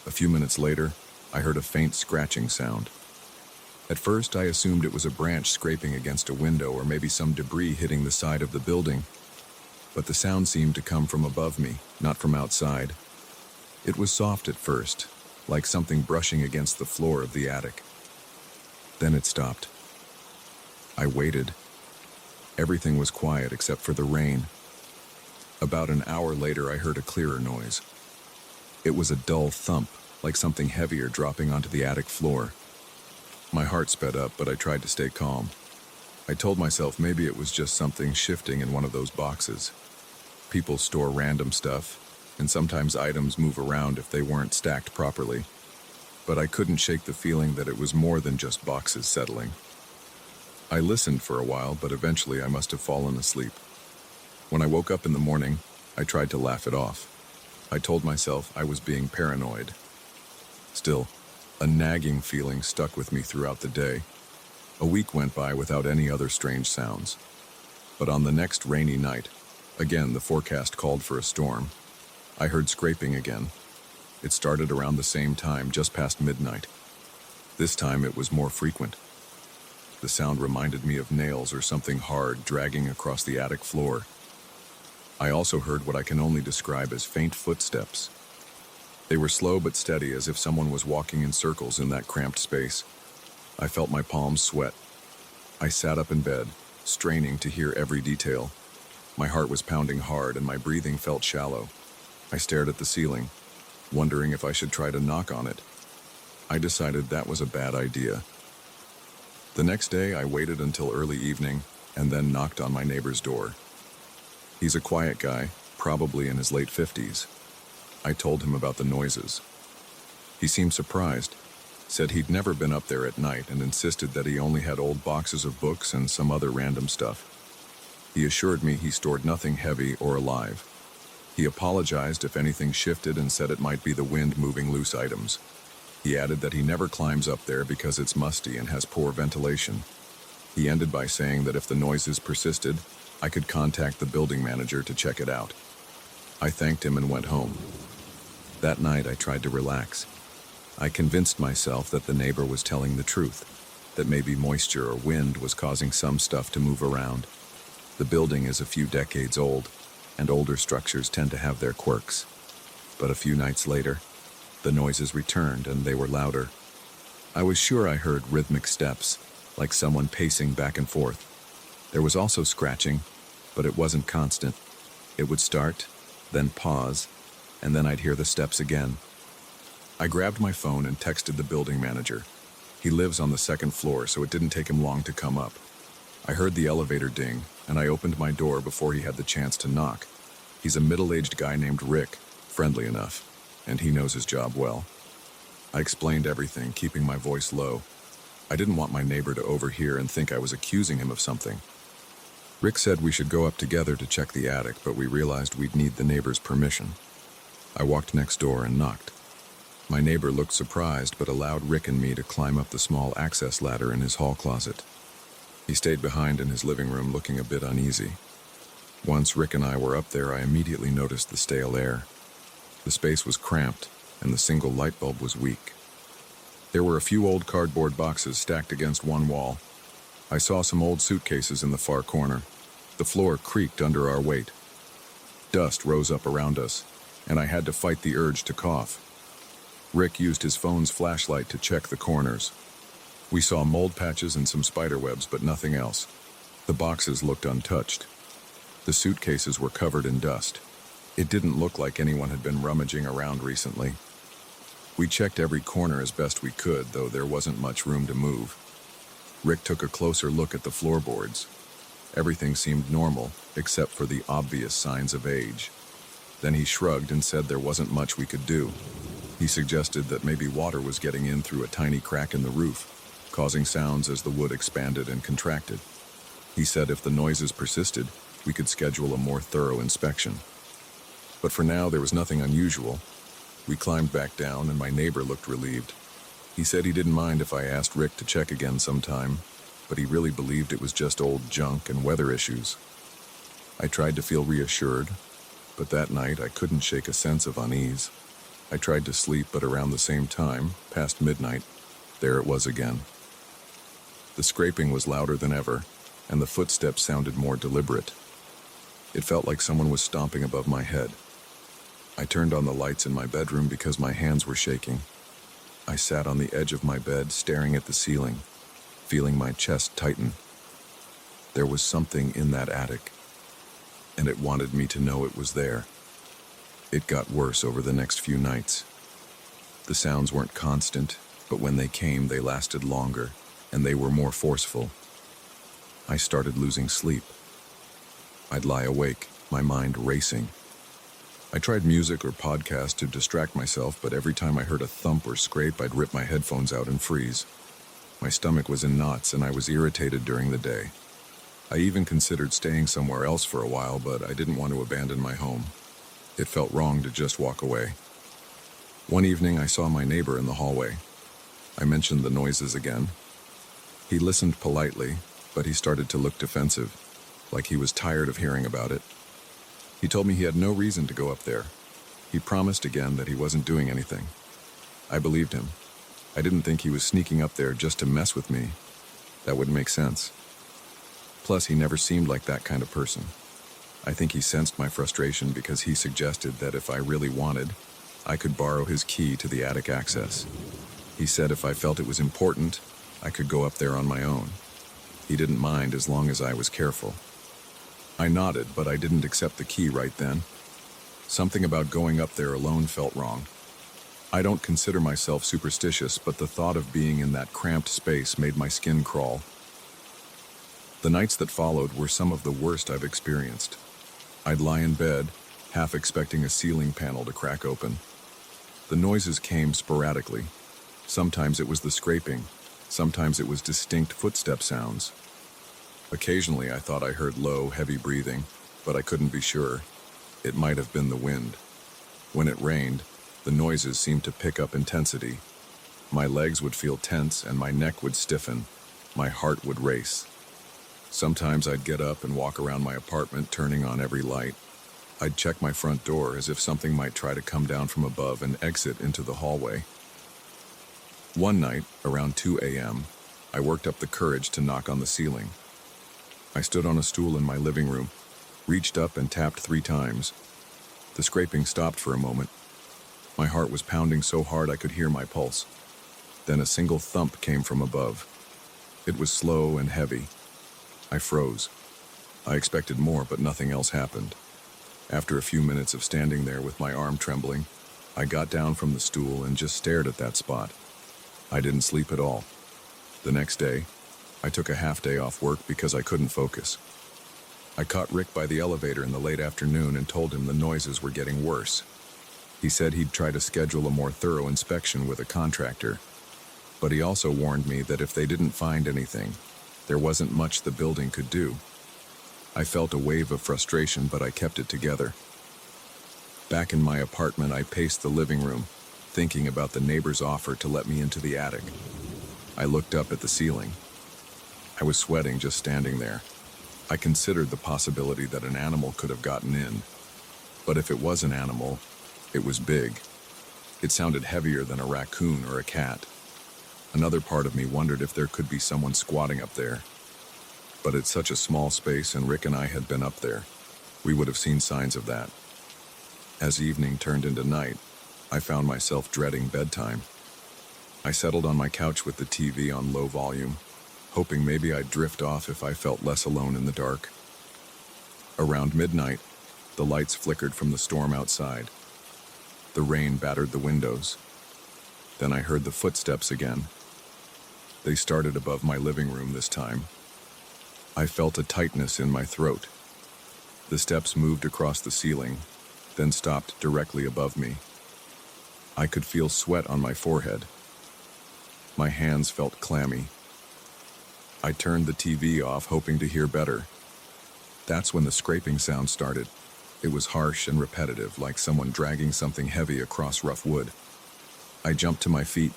A few minutes later, I heard a faint scratching sound. At first, I assumed it was a branch scraping against a window or maybe some debris hitting the side of the building. But the sound seemed to come from above me, not from outside. It was soft at first, like something brushing against the floor of the attic. Then it stopped. I waited. Everything was quiet except for the rain. About an hour later, I heard a clearer noise. It was a dull thump, like something heavier dropping onto the attic floor. My heart sped up, but I tried to stay calm. I told myself maybe it was just something shifting in one of those boxes. People store random stuff, and sometimes items move around if they weren't stacked properly. But I couldn't shake the feeling that it was more than just boxes settling. I listened for a while, but eventually I must have fallen asleep. When I woke up in the morning, I tried to laugh it off. I told myself I was being paranoid. Still, a nagging feeling stuck with me throughout the day. A week went by without any other strange sounds. But on the next rainy night, again the forecast called for a storm, I heard scraping again. It started around the same time, just past midnight. This time it was more frequent. The sound reminded me of nails or something hard dragging across the attic floor. I also heard what I can only describe as faint footsteps. They were slow but steady, as if someone was walking in circles in that cramped space. I felt my palms sweat. I sat up in bed, straining to hear every detail. My heart was pounding hard and my breathing felt shallow. I stared at the ceiling, wondering if I should try to knock on it. I decided that was a bad idea. The next day, I waited until early evening and then knocked on my neighbor's door. He's a quiet guy, probably in his late 50s. I told him about the noises. He seemed surprised. said he'd never been up there at night and insisted that he only had old boxes of books and some other random stuff. He assured me he stored nothing heavy or alive. He apologized if anything shifted and said it might be the wind moving loose items. He added that he never climbs up there because it's musty and has poor ventilation. He ended by saying that if the noises persisted, I could contact the building manager to check it out. I thanked him and went home. That night I tried to relax. I convinced myself that the neighbor was telling the truth, that maybe moisture or wind was causing some stuff to move around. The building is a few decades old, and older structures tend to have their quirks. But a few nights later, the noises returned and they were louder. I was sure I heard rhythmic steps, like someone pacing back and forth. There was also scratching, but it wasn't constant. It would start, then pause, and then I'd hear the steps again. I grabbed my phone and texted the building manager. He lives on the second floor, so it didn't take him long to come up. I heard the elevator ding, and I opened my door before he had the chance to knock. He's a middle-aged guy named Rick, friendly enough, and he knows his job well. I explained everything, keeping my voice low. I didn't want my neighbor to overhear and think I was accusing him of something. Rick said we should go up together to check the attic, but we realized we'd need the neighbor's permission. I walked next door and knocked. My neighbor looked surprised, but allowed Rick and me to climb up the small access ladder in his hall closet. He stayed behind in his living room, looking a bit uneasy. Once Rick and I were up there, I immediately noticed the stale air. The space was cramped, and the single light bulb was weak. There were a few old cardboard boxes stacked against one wall. I saw some old suitcases in the far corner. The floor creaked under our weight. Dust rose up around us, and I had to fight the urge to cough. Rick used his phone's flashlight to check the corners. We saw mold patches and some spider webs, but nothing else. The boxes looked untouched. The suitcases were covered in dust. It didn't look like anyone had been rummaging around recently. We checked every corner as best we could, though there wasn't much room to move. Rick took a closer look at the floorboards. Everything seemed normal, except for the obvious signs of age. Then he shrugged and said there wasn't much we could do. He suggested that maybe water was getting in through a tiny crack in the roof, causing sounds as the wood expanded and contracted. He said if the noises persisted, we could schedule a more thorough inspection. But for now, there was nothing unusual. We climbed back down, and my neighbor looked relieved. He said he didn't mind if I asked Rick to check again sometime, but he really believed it was just old junk and weather issues. I tried to feel reassured, but that night I couldn't shake a sense of unease. I tried to sleep, but around the same time, past midnight, there it was again. The scraping was louder than ever, and the footsteps sounded more deliberate. It felt like someone was stomping above my head. I turned on the lights in my bedroom because my hands were shaking. I sat on the edge of my bed, staring at the ceiling, feeling my chest tighten. There was something in that attic, and it wanted me to know it was there. It got worse over the next few nights. The sounds weren't constant, but when they came, they lasted longer, and they were more forceful. I started losing sleep. I'd lie awake, my mind racing. I tried music or podcasts to distract myself, but every time I heard a thump or scrape, I'd rip my headphones out and freeze. My stomach was in knots, and I was irritated during the day. I even considered staying somewhere else for a while, but I didn't want to abandon my home. It felt wrong to just walk away. One evening, I saw my neighbor in the hallway. I mentioned the noises again. He listened politely, but he started to look defensive, like he was tired of hearing about it. He told me he had no reason to go up there. He promised again that he wasn't doing anything. I believed him. I didn't think he was sneaking up there just to mess with me. That wouldn't make sense. Plus, he never seemed like that kind of person. I think he sensed my frustration because he suggested that if I really wanted, I could borrow his key to the attic access. He said if I felt it was important, I could go up there on my own. He didn't mind as long as I was careful. I nodded, but I didn't accept the key right then. Something about going up there alone felt wrong. I don't consider myself superstitious, but the thought of being in that cramped space made my skin crawl. The nights that followed were some of the worst I've experienced. I'd lie in bed, half expecting a ceiling panel to crack open. The noises came sporadically. Sometimes it was the scraping, sometimes it was distinct footstep sounds. Occasionally I thought I heard low, heavy breathing, but I couldn't be sure. It might have been the wind. When it rained, the noises seemed to pick up intensity. My legs would feel tense and my neck would stiffen. My heart would race. Sometimes I'd get up and walk around my apartment, turning on every light. I'd check my front door as if something might try to come down from above and exit into the hallway. One night, around 2 a.m., I worked up the courage to knock on the ceiling. I stood on a stool in my living room, reached up and tapped 3 times. The scraping stopped for a moment. My heart was pounding so hard I could hear my pulse. Then a single thump came from above. It was slow and heavy. I froze. I expected more, but nothing else happened. After a few minutes of standing there with my arm trembling, I got down from the stool and just stared at that spot. I didn't sleep at all. The next day, I took a half day off work because I couldn't focus. I caught Rick by the elevator in the late afternoon and told him the noises were getting worse. He said he'd try to schedule a more thorough inspection with a contractor, but he also warned me that if they didn't find anything, there wasn't much the building could do. I felt a wave of frustration, but I kept it together. Back in my apartment, I paced the living room, thinking about the neighbor's offer to let me into the attic. I looked up at the ceiling. I was sweating just standing there. I considered the possibility that an animal could have gotten in. But if it was an animal, it was big. It sounded heavier than a raccoon or a cat. Another part of me wondered if there could be someone squatting up there. But it's such a small space, and Rick and I had been up there. We would have seen signs of that. As evening turned into night, I found myself dreading bedtime. I settled on my couch with the TV on low volume, hoping maybe I'd drift off if I felt less alone in the dark. Around midnight, the lights flickered from the storm outside. The rain battered the windows. Then I heard the footsteps again. They started above my living room this time. I felt a tightness in my throat. The steps moved across the ceiling, then stopped directly above me. I could feel sweat on my forehead. My hands felt clammy. I turned the TV off, hoping to hear better. That's when the scraping sound started. It was harsh and repetitive, like someone dragging something heavy across rough wood. I jumped to my feet,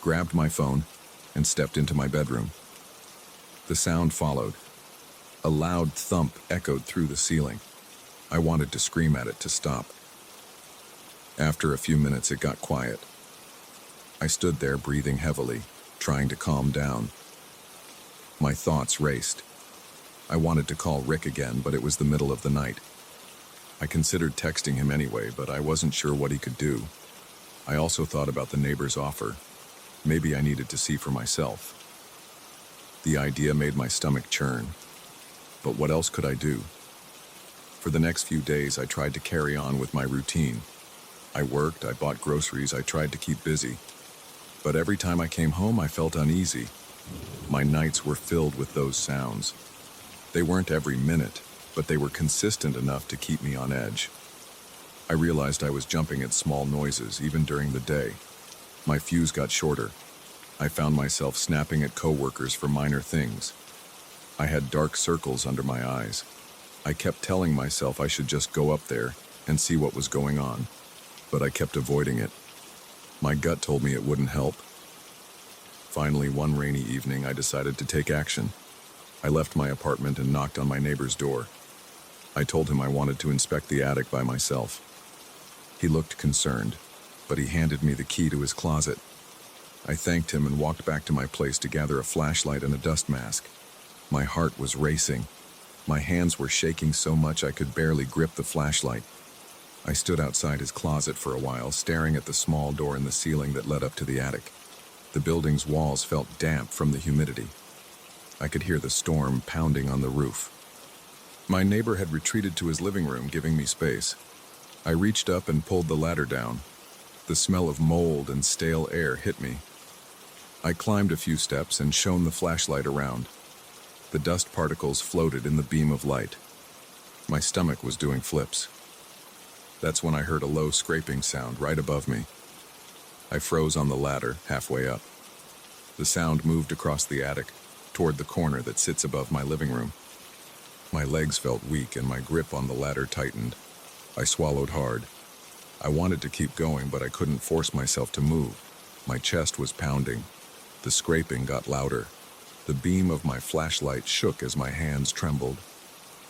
grabbed my phone, and stepped into my bedroom. The sound followed. A loud thump echoed through the ceiling. I wanted to scream at it to stop. After a few minutes, it got quiet. I stood there breathing heavily, trying to calm down. My thoughts raced. I wanted to call Rick again, but it was the middle of the night. I considered texting him anyway, but I wasn't sure what he could do. I also thought about the neighbor's offer. Maybe I needed to see for myself. The idea made my stomach churn. But what else could I do? For the next few days, I tried to carry on with my routine. I worked, I bought groceries, I tried to keep busy. But every time I came home, I felt uneasy. My nights were filled with those sounds. They weren't every minute, but they were consistent enough to keep me on edge. I realized I was jumping at small noises, even during the day. My fuse got shorter. I found myself snapping at coworkers for minor things. I had dark circles under my eyes. I kept telling myself I should just go up there and see what was going on, but I kept avoiding it. My gut told me it wouldn't help. Finally, one rainy evening, I decided to take action. I left my apartment and knocked on my neighbor's door. I told him I wanted to inspect the attic by myself. He looked concerned, but he handed me the key to his closet. I thanked him and walked back to my place to gather a flashlight and a dust mask. My heart was racing. My hands were shaking so much I could barely grip the flashlight. I stood outside his closet for a while, staring at the small door in the ceiling that led up to the attic. The building's walls felt damp from the humidity. I could hear the storm pounding on the roof. My neighbor had retreated to his living room, giving me space. I reached up and pulled the ladder down. The smell of mold and stale air hit me. I climbed a few steps and shone the flashlight around. The dust particles floated in the beam of light. My stomach was doing flips. That's when I heard a low scraping sound right above me. I froze on the ladder, halfway up. The sound moved across the attic, toward the corner that sits above my living room. My legs felt weak and my grip on the ladder tightened. I swallowed hard. I wanted to keep going, but I couldn't force myself to move. My chest was pounding. The scraping got louder. The beam of my flashlight shook as my hands trembled.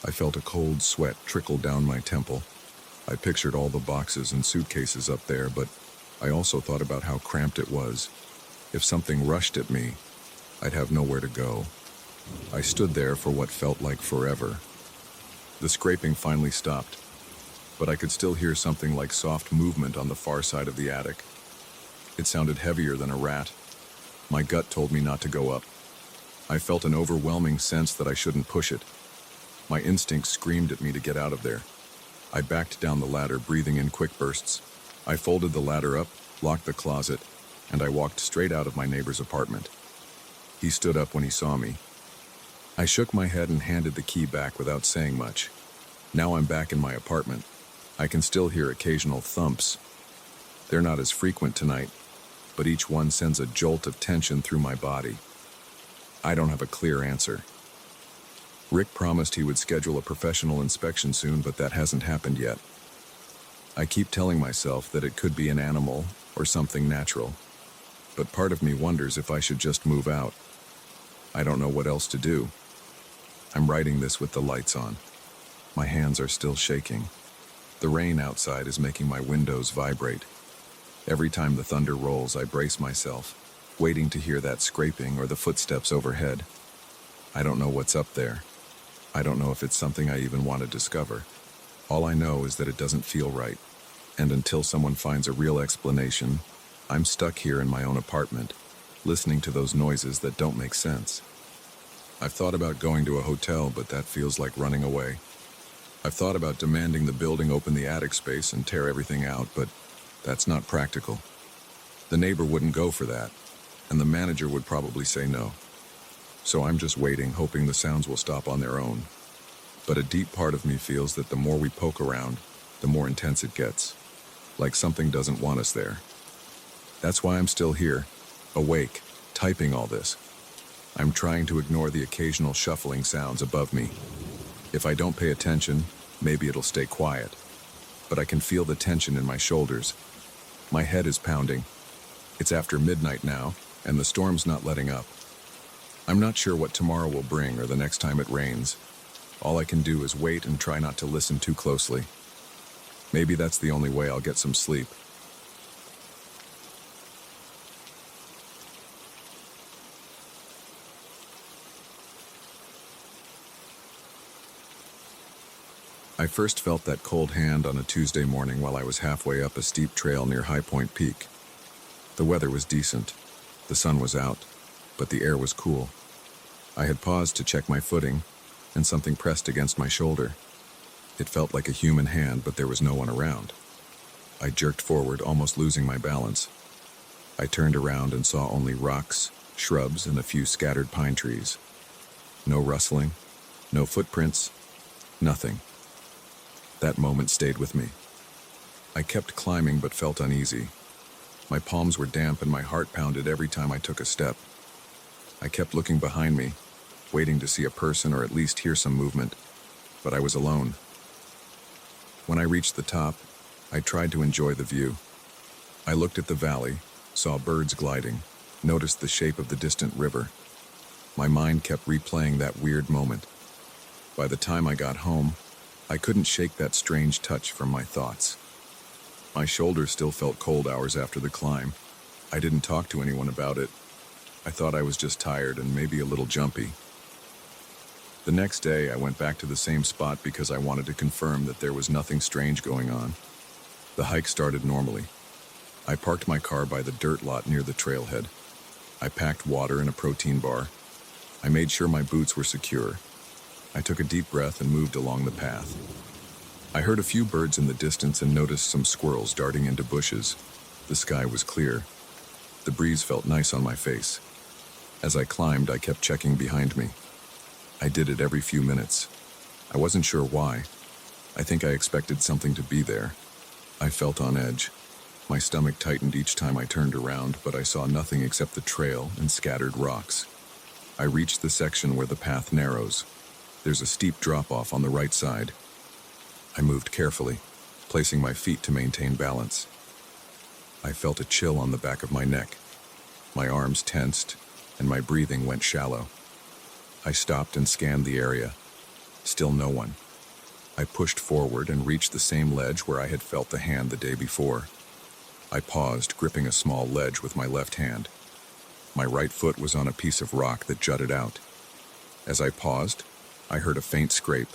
I felt a cold sweat trickle down my temple. I pictured all the boxes and suitcases up there, but I also thought about how cramped it was. If something rushed at me, I'd have nowhere to go. I stood there for what felt like forever. The scraping finally stopped, but I could still hear something like soft movement on the far side of the attic. It sounded heavier than a rat. My gut told me not to go up. I felt an overwhelming sense that I shouldn't push it. My instincts screamed at me to get out of there. I backed down the ladder, breathing in quick bursts. I folded the ladder up, locked the closet, and I walked straight out of my neighbor's apartment. He stood up when he saw me. I shook my head and handed the key back without saying much. Now I'm back in my apartment. I can still hear occasional thumps. They're not as frequent tonight, but each one sends a jolt of tension through my body. I don't have a clear answer. Rick promised he would schedule a professional inspection soon, but that hasn't happened yet. I keep telling myself that it could be an animal or something natural, but part of me wonders if I should just move out. I don't know what else to do. I'm writing this with the lights on. My hands are still shaking. The rain outside is making my windows vibrate. Every time the thunder rolls, I brace myself, waiting to hear that scraping or the footsteps overhead. I don't know what's up there. I don't know if it's something I even want to discover. All I know is that it doesn't feel right, and until someone finds a real explanation, I'm stuck here in my own apartment, listening to those noises that don't make sense. I've thought about going to a hotel, but that feels like running away. I've thought about demanding the building open the attic space and tear everything out, but that's not practical. The neighbor wouldn't go for that, and the manager would probably say no. So I'm just waiting, hoping the sounds will stop on their own. But a deep part of me feels that the more we poke around, the more intense it gets. Like something doesn't want us there. That's why I'm still here, awake, typing all this. I'm trying to ignore the occasional shuffling sounds above me. If I don't pay attention, maybe it'll stay quiet. But I can feel the tension in my shoulders. My head is pounding. It's after midnight now, and the storm's not letting up. I'm not sure what tomorrow will bring or the next time it rains. All I can do is wait and try not to listen too closely. Maybe that's the only way I'll get some sleep. I first felt that cold hand on a Tuesday morning while I was halfway up a steep trail near High Point Peak. The weather was decent. The sun was out, but the air was cool. I had paused to check my footing, and something pressed against my shoulder. It felt like a human hand, but there was no one around. I jerked forward, almost losing my balance. I turned around and saw only rocks, shrubs, and a few scattered pine trees. No rustling, no footprints, nothing. That moment stayed with me. I kept climbing but felt uneasy. My palms were damp and my heart pounded every time I took a step. I kept looking behind me, waiting to see a person or at least hear some movement, but I was alone. When I reached the top, I tried to enjoy the view. I looked at the valley, saw birds gliding, noticed the shape of the distant river. My mind kept replaying that weird moment. By the time I got home, I couldn't shake that strange touch from my thoughts. My shoulders still felt cold hours after the climb. I didn't talk to anyone about it. I thought I was just tired and maybe a little jumpy. The next day, I went back to the same spot because I wanted to confirm that there was nothing strange going on. The hike started normally. I parked my car by the dirt lot near the trailhead. I packed water and a protein bar. I made sure my boots were secure. I took a deep breath and moved along the path. I heard a few birds in the distance and noticed some squirrels darting into bushes. The sky was clear. The breeze felt nice on my face. As I climbed, I kept checking behind me. I did it every few minutes. I wasn't sure why. I think I expected something to be there. I felt on edge. My stomach tightened each time I turned around, but I saw nothing except the trail and scattered rocks. I reached the section where the path narrows. There's a steep drop-off on the right side. I moved carefully, placing my feet to maintain balance. I felt a chill on the back of my neck. My arms tensed, and my breathing went shallow. I stopped and scanned the area. Still no one. I pushed forward and reached the same ledge where I had felt the hand the day before. I paused, gripping a small ledge with my left hand. My right foot was on a piece of rock that jutted out. As I paused, I heard a faint scrape.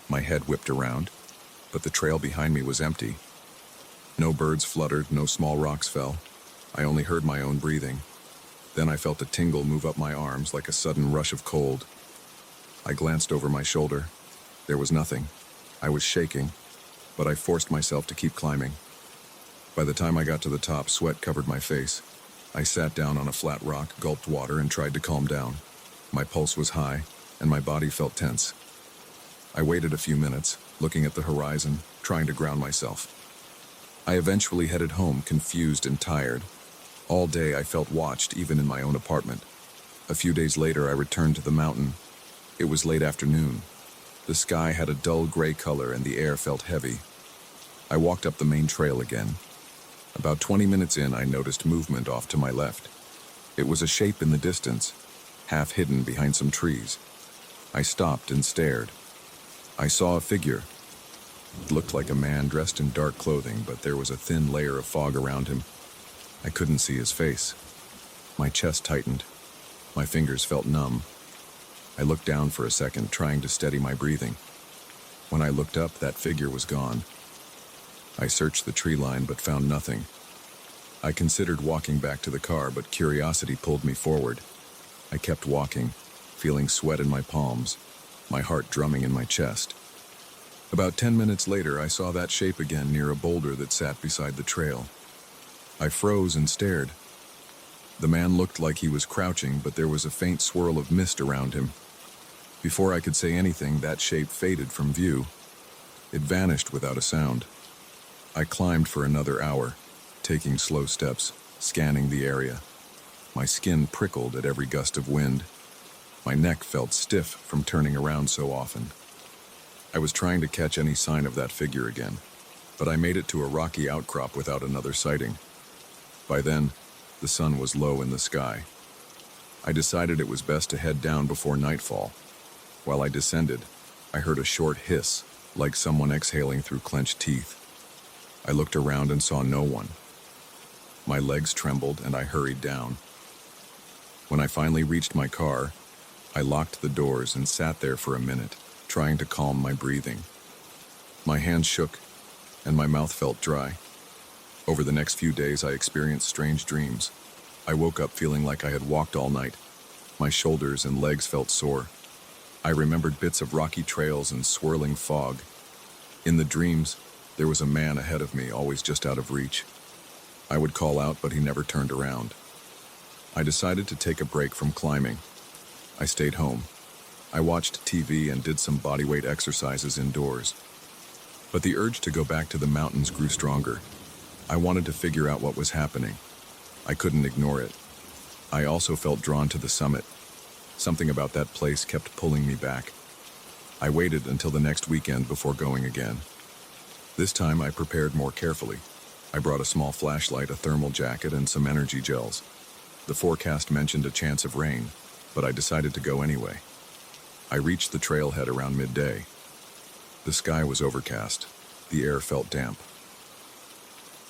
My head whipped around, but the trail behind me was empty. No birds fluttered, no small rocks fell. I only heard my own breathing. Then I felt a tingle move up my arms like a sudden rush of cold. I glanced over my shoulder. There was nothing. I was shaking, but I forced myself to keep climbing. By the time I got to the top, sweat covered my face. I sat down on a flat rock, gulped water, and tried to calm down. My pulse was high, and my body felt tense. I waited a few minutes, looking at the horizon, trying to ground myself. I eventually headed home, confused and tired. All day I felt watched, even in my own apartment. A few days later, I returned to the mountain. It was late afternoon. The sky had a dull gray color and the air felt heavy. I walked up the main trail again. About 20 minutes in, I noticed movement off to my left. It was a shape in the distance, half hidden behind some trees. I stopped and stared. I saw a figure. It looked like a man dressed in dark clothing, but there was a thin layer of fog around him. I couldn't see his face. My chest tightened. My fingers felt numb. I looked down for a second, trying to steady my breathing. When I looked up, that figure was gone. I searched the tree line but found nothing. I considered walking back to the car, but curiosity pulled me forward. I kept walking, feeling sweat in my palms, my heart drumming in my chest. About 10 minutes later, I saw that shape again near a boulder that sat beside the trail. I froze and stared. The man looked like he was crouching, but there was a faint swirl of mist around him. Before I could say anything, that shape faded from view. It vanished without a sound. I climbed for another hour, taking slow steps, scanning the area. My skin prickled at every gust of wind. My neck felt stiff from turning around so often. I was trying to catch any sign of that figure again, but I made it to a rocky outcrop without another sighting. By then, the sun was low in the sky. I decided it was best to head down before nightfall. While I descended, I heard a short hiss, like someone exhaling through clenched teeth. I looked around and saw no one. My legs trembled and I hurried down. When I finally reached my car, I locked the doors and sat there for a minute, trying to calm my breathing. My hands shook and my mouth felt dry. Over the next few days, I experienced strange dreams. I woke up feeling like I had walked all night. My shoulders and legs felt sore. I remembered bits of rocky trails and swirling fog. In the dreams, there was a man ahead of me, always just out of reach. I would call out, but he never turned around. I decided to take a break from climbing. I stayed home. I watched TV and did some bodyweight exercises indoors. But the urge to go back to the mountains grew stronger. I wanted to figure out what was happening. I couldn't ignore it. I also felt drawn to the summit. Something about that place kept pulling me back. I waited until the next weekend before going again. This time I prepared more carefully. I brought a small flashlight, a thermal jacket, and some energy gels. The forecast mentioned a chance of rain, but I decided to go anyway. I reached the trailhead around midday. The sky was overcast. The air felt damp.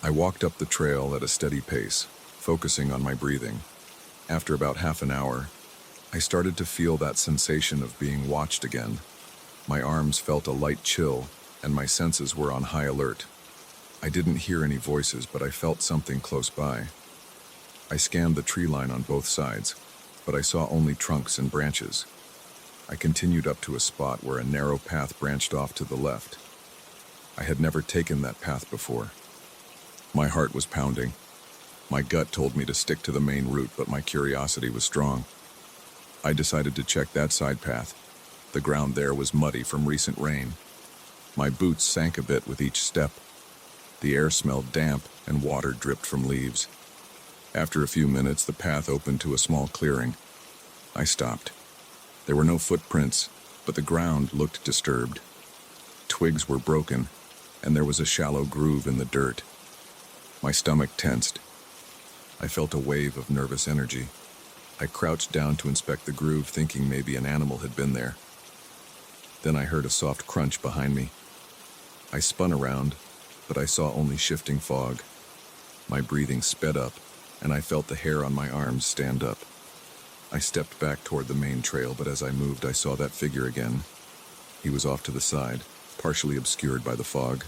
I walked up the trail at a steady pace, focusing on my breathing. After about half an hour, I started to feel that sensation of being watched again. My arms felt a light chill, and my senses were on high alert. I didn't hear any voices, but I felt something close by. I scanned the tree line on both sides, but I saw only trunks and branches. I continued up to a spot where a narrow path branched off to the left. I had never taken that path before. My heart was pounding. My gut told me to stick to the main route, but my curiosity was strong. I decided to check that side path. The ground there was muddy from recent rain. My boots sank a bit with each step. The air smelled damp and water dripped from leaves. After a few minutes, the path opened to a small clearing. I stopped. There were no footprints, but the ground looked disturbed. Twigs were broken, and there was a shallow groove in the dirt. My stomach tensed. I felt a wave of nervous energy. I crouched down to inspect the groove, thinking maybe an animal had been there. Then I heard a soft crunch behind me. I spun around, but I saw only shifting fog. My breathing sped up, and I felt the hair on my arms stand up. I stepped back toward the main trail, but as I moved, I saw that figure again. He was off to the side, partially obscured by the fog.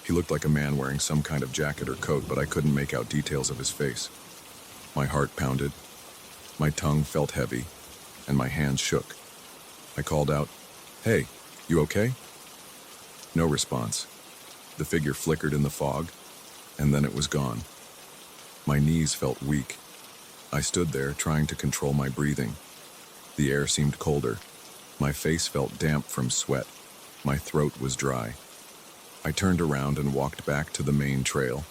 He looked like a man wearing some kind of jacket or coat, but I couldn't make out details of his face. My heart pounded. My tongue felt heavy, and my hands shook. I called out, "Hey, you okay?" No response. The figure flickered in the fog, and then it was gone. My knees felt weak. I stood there, trying to control my breathing. The air seemed colder. My face felt damp from sweat. My throat was dry. I turned around and walked back to the main trail.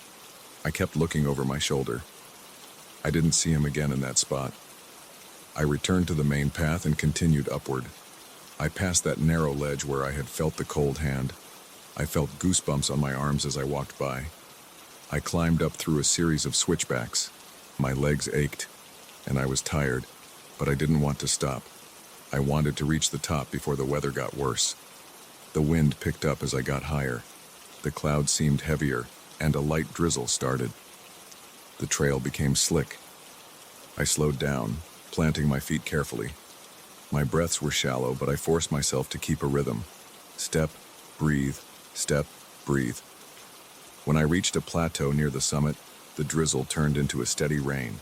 I kept looking over my shoulder. I didn't see him again in that spot. I returned to the main path and continued upward. I passed that narrow ledge where I had felt the cold hand. I felt goosebumps on my arms as I walked by. I climbed up through a series of switchbacks. My legs ached, and I was tired, but I didn't want to stop. I wanted to reach the top before the weather got worse. The wind picked up as I got higher. The clouds seemed heavier, and a light drizzle started. The trail became slick. I slowed down, planting my feet carefully. My breaths were shallow, but I forced myself to keep a rhythm. Step, breathe, step, breathe. When I reached a plateau near the summit, the drizzle turned into a steady rain.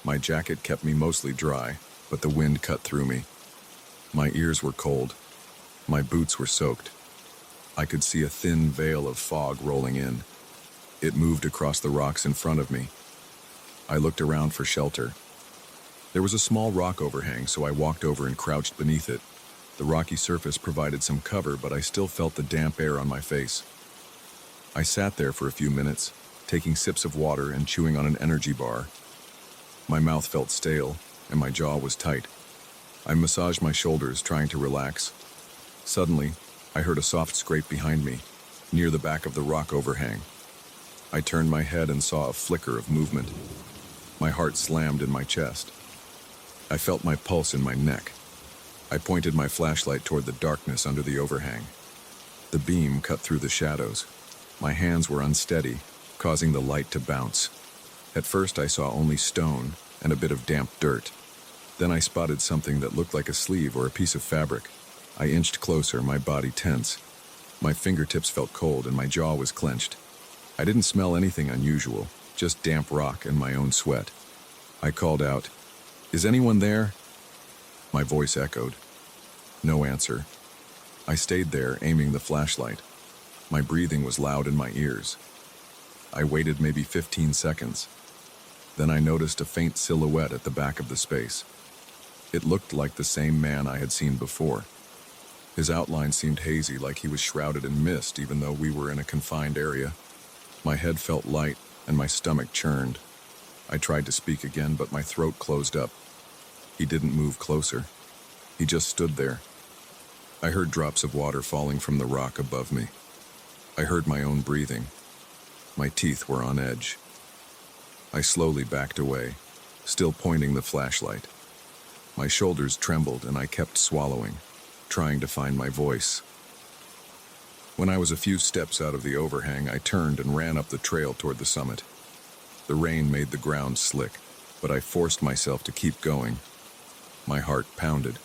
My jacket kept me mostly dry, but the wind cut through me. My ears were cold. My boots were soaked. I could see a thin veil of fog rolling in. It moved across the rocks in front of me. I looked around for shelter. There was a small rock overhang, so I walked over and crouched beneath it. The rocky surface provided some cover, but I still felt the damp air on my face. I sat there for a few minutes, taking sips of water and chewing on an energy bar. My mouth felt stale, and my jaw was tight. I massaged my shoulders, trying to relax. Suddenly, I heard a soft scrape behind me, near the back of the rock overhang. I turned my head and saw a flicker of movement. My heart slammed in my chest. I felt my pulse in my neck. I pointed my flashlight toward the darkness under the overhang. The beam cut through the shadows. My hands were unsteady, causing the light to bounce. At first, I saw only stone and a bit of damp dirt. Then I spotted something that looked like a sleeve or a piece of fabric. I inched closer, my body tense. My fingertips felt cold and my jaw was clenched. I didn't smell anything unusual, just damp rock and my own sweat. I called out, "Is anyone there?" My voice echoed. No answer. I stayed there, aiming the flashlight. My breathing was loud in my ears. I waited maybe 15 seconds. Then I noticed a faint silhouette at the back of the space. It looked like the same man I had seen before. His outline seemed hazy, like he was shrouded in mist, even though we were in a confined area. My head felt light, and my stomach churned. I tried to speak again, but my throat closed up. He didn't move closer. He just stood there. I heard drops of water falling from the rock above me. I heard my own breathing. My teeth were on edge. I slowly backed away, still pointing the flashlight. My shoulders trembled and I kept swallowing, trying to find my voice. When I was a few steps out of the overhang, I turned and ran up the trail toward the summit. The rain made the ground slick, but I forced myself to keep going. My heart pounded.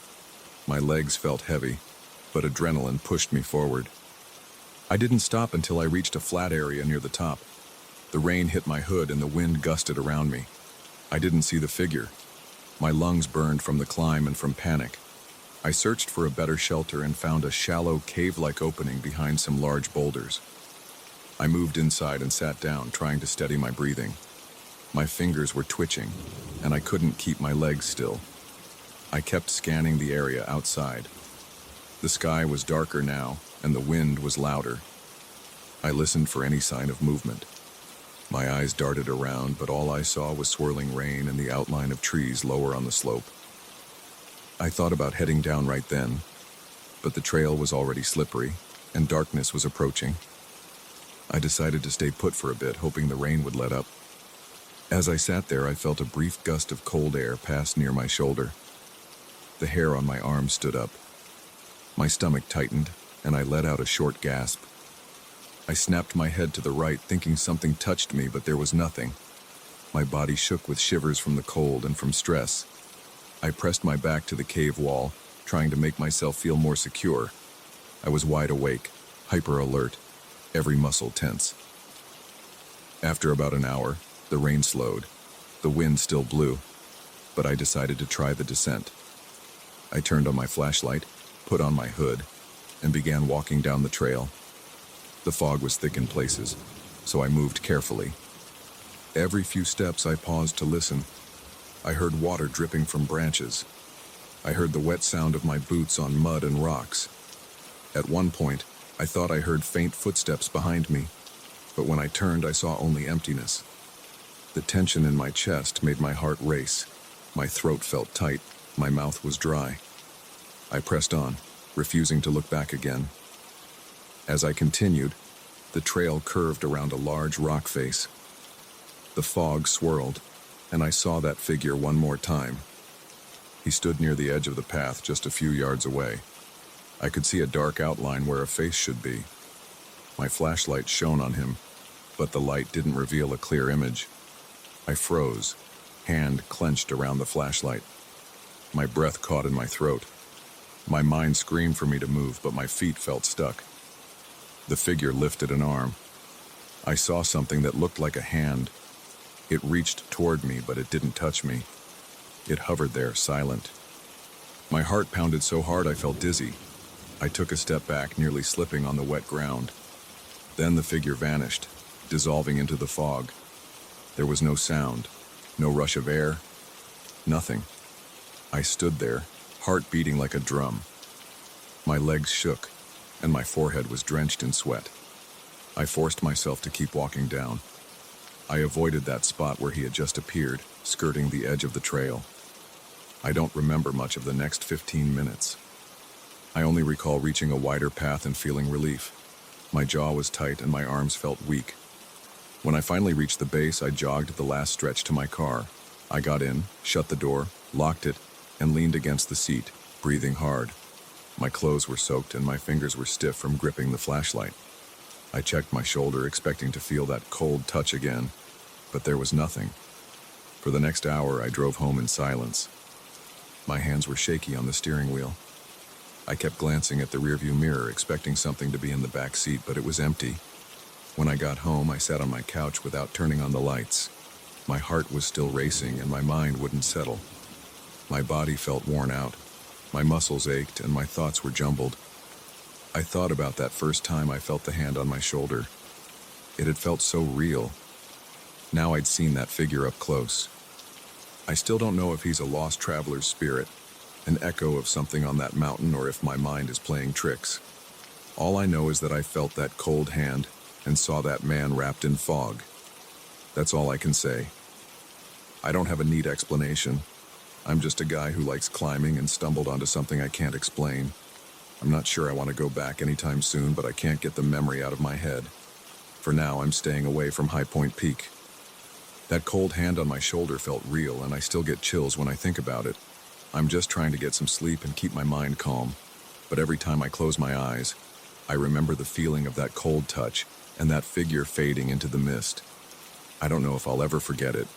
My legs felt heavy, but adrenaline pushed me forward. I didn't stop until I reached a flat area near the top. The rain hit my hood and the wind gusted around me. I didn't see the figure. My lungs burned from the climb and from panic. I searched for a better shelter and found a shallow cave-like opening behind some large boulders. I moved inside and sat down, trying to steady my breathing. My fingers were twitching, and I couldn't keep my legs still. I kept scanning the area outside. The sky was darker now, and the wind was louder. I listened for any sign of movement. My eyes darted around, but all I saw was swirling rain and the outline of trees lower on the slope. I thought about heading down right then, but the trail was already slippery, and darkness was approaching. I decided to stay put for a bit, hoping the rain would let up. As I sat there, I felt a brief gust of cold air pass near my shoulder. The hair on my arm stood up. My stomach tightened, and I let out a short gasp. I snapped my head to the right, thinking something touched me, but there was nothing. My body shook with shivers from the cold and from stress. I pressed my back to the cave wall, trying to make myself feel more secure. I was wide awake, hyper alert, every muscle tense. After about an hour, the rain slowed. The wind still blew, but I decided to try the descent. I turned on my flashlight, put on my hood, and began walking down the trail. The fog was thick in places, so I moved carefully. Every few steps I paused to listen. I heard water dripping from branches. I heard the wet sound of my boots on mud and rocks. At one point, I thought I heard faint footsteps behind me, but when I turned, I saw only emptiness. The tension in my chest made my heart race. My throat felt tight, my mouth was dry. I pressed on, refusing to look back again. As I continued, the trail curved around a large rock face. The fog swirled, and I saw that figure one more time. He stood near the edge of the path just a few yards away. I could see a dark outline where a face should be. My flashlight shone on him, but the light didn't reveal a clear image. I froze, hand clenched around the flashlight. My breath caught in my throat. My mind screamed for me to move, but my feet felt stuck. The figure lifted an arm. I saw something that looked like a hand. It reached toward me, but it didn't touch me. It hovered there, silent. My heart pounded so hard I felt dizzy. I took a step back, nearly slipping on the wet ground. Then the figure vanished, dissolving into the fog. There was no sound, no rush of air, nothing. I stood there, heart beating like a drum. My legs shook, and my forehead was drenched in sweat. I forced myself to keep walking down. I avoided that spot where he had just appeared, skirting the edge of the trail. I don't remember much of the next 15 minutes. I only recall reaching a wider path and feeling relief. My jaw was tight and my arms felt weak. When I finally reached the base, I jogged the last stretch to my car. I got in, shut the door, locked it, and leaned against the seat, breathing hard. My clothes were soaked and my fingers were stiff from gripping the flashlight. I checked my shoulder, expecting to feel that cold touch again, but there was nothing. For the next hour, I drove home in silence. My hands were shaky on the steering wheel. I kept glancing at the rearview mirror, expecting something to be in the back seat, but it was empty. When I got home, I sat on my couch without turning on the lights. My heart was still racing and my mind wouldn't settle. My body felt worn out. My muscles ached and my thoughts were jumbled. I thought about that first time I felt the hand on my shoulder. It had felt so real. Now I'd seen that figure up close. I still don't know if he's a lost traveler's spirit, an echo of something on that mountain, or if my mind is playing tricks. All I know is that I felt that cold hand and saw that man wrapped in fog. That's all I can say. I don't have a neat explanation. I'm just a guy who likes climbing and stumbled onto something I can't explain. I'm not sure I want to go back anytime soon, but I can't get the memory out of my head. For now, I'm staying away from High Point Peak. That cold hand on my shoulder felt real, and I still get chills when I think about it. I'm just trying to get some sleep and keep my mind calm. But every time I close my eyes, I remember the feeling of that cold touch and that figure fading into the mist. I don't know if I'll ever forget it,